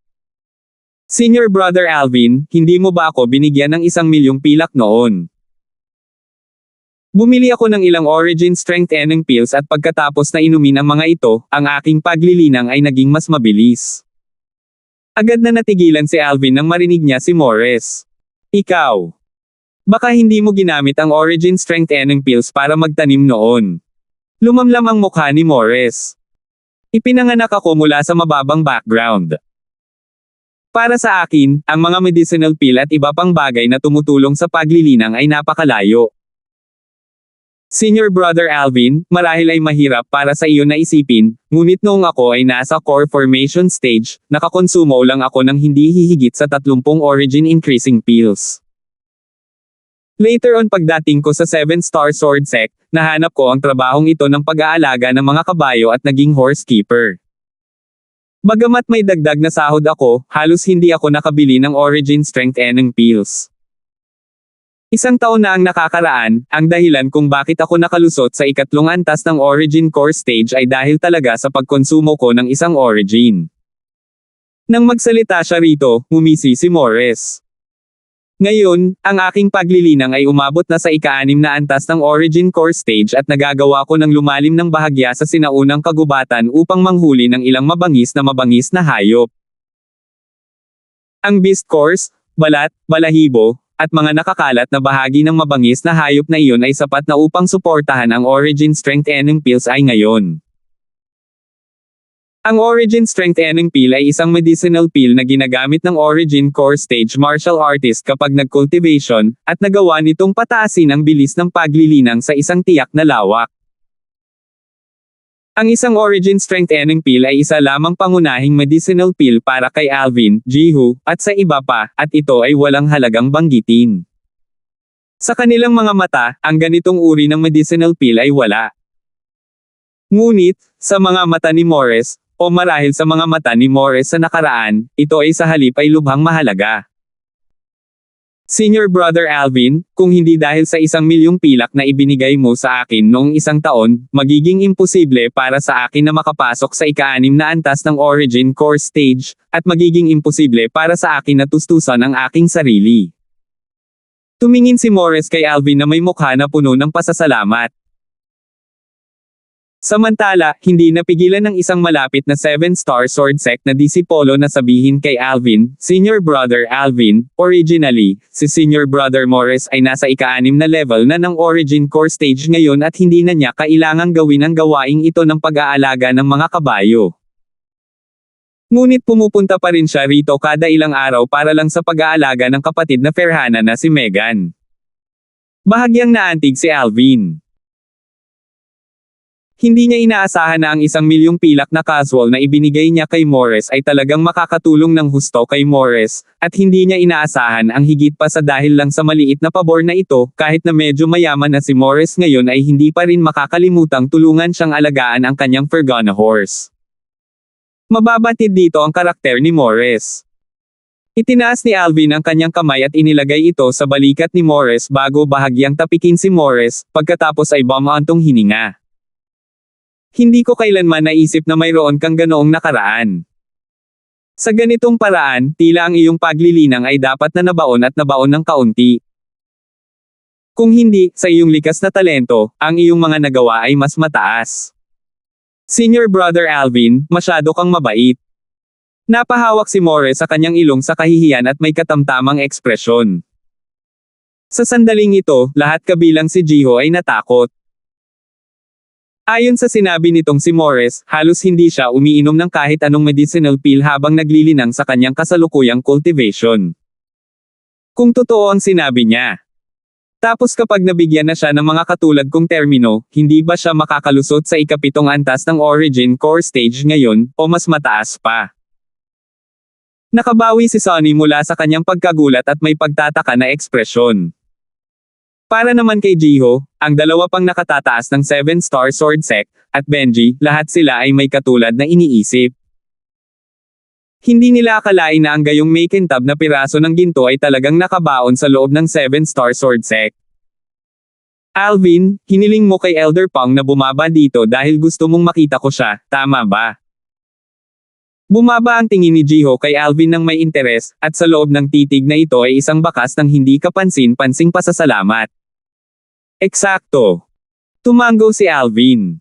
Senior Brother Alvin, hindi mo ba ako binigyan ng 1,000,000 pilak noon? Bumili ako ng ilang Origin Strength Eneng pills at pagkatapos na inumin ang mga ito, ang aking paglilinang ay naging mas mabilis. Agad na natigilan si Alvin nang marinig niya si Morris. Ikaw. Baka hindi mo ginamit ang Origin Strength Eneng pills para magtanim noon. Lumamlam ang mukha ni Morris. Ipinanganak ako mula sa mababang background. Para sa akin, ang mga medicinal pill at iba pang bagay na tumutulong sa paglilinang ay napakalayo. Senior Brother Alvin, marahil ay mahirap para sa iyo na isipin, ngunit noong ako ay nasa core formation stage, nakakonsumo lang ako ng hindi hihigit sa 30 origin increasing pills. Later on pagdating ko sa 7-star sword sect, nahanap ko ang trabahong ito ng pag-aalaga ng mga kabayo at naging horse keeper. Bagamat may dagdag na sahod ako, halos hindi ako nakabili ng Origin Strength Eneng pills. Isang taon na ang nakakaraan, ang dahilan kung bakit ako nakalusot sa ikatlong antas ng Origin Core Stage ay dahil talaga sa pagkonsumo ko ng isang Origin. Nang magsalita siya rito, ngumisi si Morris. Ngayon, ang aking paglilinang ay umabot na sa ika-6 na antas ng Origin Core Stage at nagagawa ko ng lumalim ng bahagya sa sinaunang kagubatan upang manghuli ng ilang mabangis na hayop. Ang Beast Course, balat, balahibo, at mga nakakalat na bahagi ng mabangis na hayop na iyon ay sapat na upang suportahan ang Origin Strength Eneng pills ay ngayon. Ang Origin Strength Eneng pill ay isang medicinal pill na ginagamit ng Origin Core Stage martial artist kapag nag-cultivation, at nagawa nitong pataasin ang bilis ng paglilinang sa isang tiyak na lawak. Ang isang Origin Strength Eneng pill ay isa lamang pangunahing medicinal pill para kay Alvin, Jihu, at sa iba pa, at ito ay walang halagang banggitin. Sa kanilang mga mata, ang ganitong uri ng medicinal pill ay wala. Ngunit, sa mga mata ni Morris, o marahil sa mga mata ni Morris sa nakaraan, ito ay sa halip ay lubhang mahalaga. Senior Brother Alvin, kung hindi dahil sa 1,000,000 pilak na ibinigay mo sa akin noong isang taon, magiging imposible para sa akin na makapasok sa ika-6 na antas ng Origin Core Stage, at magiging imposible para sa akin na tustusan ang aking sarili. Tumingin si Morris kay Alvin na may mukha na puno ng pasasalamat. Samantala, hindi napigilan ng isang malapit na 7-star sword sect na disipolo na sabihin kay Alvin, Senior Brother Alvin, originally, si Senior Brother Morris ay nasa ika-6 na level na ng Origin Core Stage ngayon at hindi na niya kailangang gawin ang gawaing ito ng pag-aalaga ng mga kabayo. Ngunit pumupunta pa rin siya rito kada ilang araw para lang sa pag-aalaga ng kapatid na Ferhana na si Megan. Bahagyang naantig si Alvin. Hindi niya inaasahan na ang 1,000,000 pilak na casual na ibinigay niya kay Morris ay talagang makakatulong ng husto kay Morris, at hindi niya inaasahan ang higit pa sa dahil lang sa maliit na pabor na ito, kahit na medyo mayaman na si Morris ngayon ay hindi pa rin makakalimutang tulungan siyang alagaan ang kanyang Fergana horse. Mababatid dito ang karakter ni Morris. Itinaas ni Alvin ang kanyang kamay at inilagay ito sa balikat ni Morris bago bahagyang tapikin si Morris, pagkatapos ay bumantong hininga. Hindi ko kailanman naisip na mayroon kang ganoong nakaraan. Sa ganitong paraan, tila ang iyong paglilinang ay dapat na nabaon at nabaon ng kaunti. Kung hindi, sa iyong likas na talento, ang iyong mga nagawa ay mas mataas. Senior Brother Alvin, masyado kang mabait. Napahawak si Morris sa kanyang ilong sa kahihiyan at may katamtamang ekspresyon. Sa sandaling ito, lahat kabilang si Jiho ay natakot. Ayon sa sinabi nitong si Morris, halos hindi siya umiinom ng kahit anong medicinal pill habang naglilinang sa kanyang kasalukuyang cultivation. Kung totoo ang sinabi niya. Tapos kapag nabigyan na siya ng mga katulad kong termino, hindi ba siya makakalusot sa ikapitong antas ng Origin Core Stage ngayon, o mas mataas pa? Nakabawi si Sonny mula sa kanyang pagkagulat at may pagtataka na ekspresyon. Para naman kay Jiho, ang dalawa pang nakatataas ng 7-star sword sect, at Benji, lahat sila ay may katulad na iniisip. Hindi nila akalain na ang gayong may kintab na piraso ng ginto ay talagang nakabaon sa loob ng 7-star sword sect. Alvin, hiniling mo kay Elder Pong na bumaba dito dahil gusto mong makita ko siya, tama ba? Bumaba ang tingin ni Jiho kay Alvin ng may interes, at sa loob ng titig na ito ay isang bakas ng hindi kapansin-pansing pasasalamat. Eksakto. Tumango si Alvin.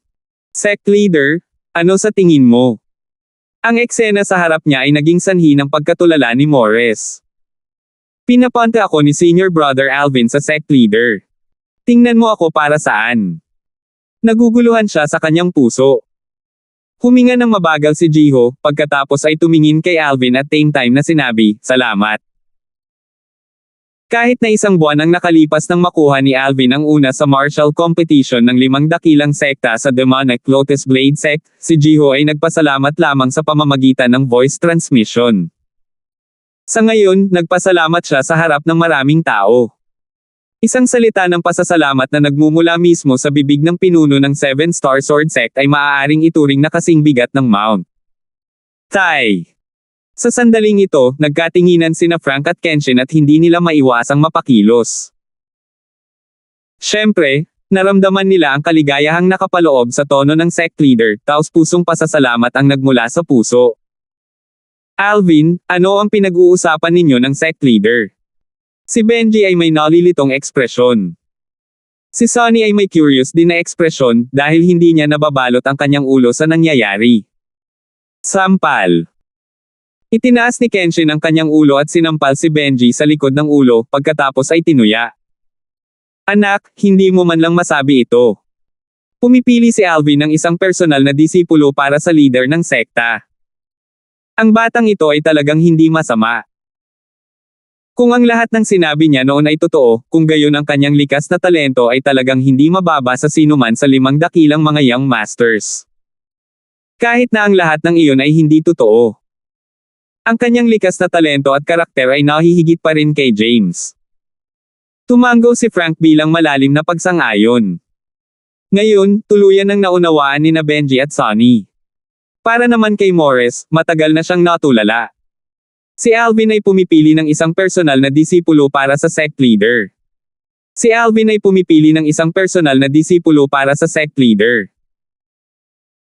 Sect leader, ano sa tingin mo? Ang eksena sa harap niya ay naging sanhi ng pagkatulala ni Morris. Pinapunta ako ni Senior Brother Alvin sa sect leader. Tingnan mo ako para saan? Naguguluhan siya sa kanyang puso. Huminga ng mabagal si Jiho, pagkatapos ay tumingin kay Alvin at same time na sinabi, salamat. Kahit na isang buwan ang nakalipas nang makuha ni Alvin ang una sa martial competition ng 5 dakilang sekta sa Demonic Lotus Blade Sect, si Jiho ay nagpasalamat lamang sa pamamagitan ng voice transmission. Sa ngayon, nagpasalamat siya sa harap ng maraming tao. Isang salita ng pasasalamat na nagmumula mismo sa bibig ng pinuno ng 7-star sword sect ay maaaring ituring na kasing bigat ng Mount Tai. Sa sandaling ito, nagkatinginan sina Frank at Kenshin at hindi nila maiwasang mapakilos. Siyempre, naramdaman nila ang kaligayahang nakapaloob sa tono ng sect leader, taos-pusong pasasalamat ang nagmula sa puso. Alvin, ano ang pinag-uusapan ninyo ng sect leader? Si Benji ay may nalilitong ekspresyon. Si Sonny ay may curious din na ekspresyon dahil hindi niya nababalot ang kanyang ulo sa nangyayari. Sampal. Itinaas ni Kenshin ang kanyang ulo at sinampal si Benji sa likod ng ulo pagkatapos ay tinuya. Anak, hindi mo man lang masabi ito. Pumipili si Alvin ng isang personal na disipulo para sa leader ng sekta. Ang batang ito ay talagang hindi masama. Kung ang lahat ng sinabi niya noon ay totoo, kung gayon ang kanyang likas na talento ay talagang hindi mababa sa sinuman sa 5 dakilang mga young masters. Kahit na ang lahat ng iyon ay hindi totoo. Ang kanyang likas na talento at karakter ay nahihigit pa rin kay James. Tumango si Frank bilang malalim na pagsang-ayon. Ngayon, tuluyan ng naunawaan ni na Benji at Sonny. Para naman kay Morris, matagal na siyang natulala. Si Alvin ay pumipili ng isang personal na disipulo para sa sect leader. Si Alvin ay pumipili ng isang personal na disipulo para sa sect leader.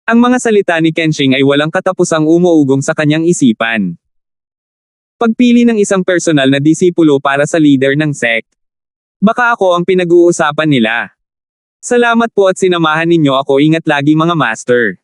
Ang mga salita ni Kenshin ay walang katapusang umuugong sa kanyang isipan. Pagpili ng isang personal na disipulo para sa leader ng sect. Baka ako ang pinag-uusapan nila. Salamat po at sinamahan ninyo ako, ingat lagi mga master.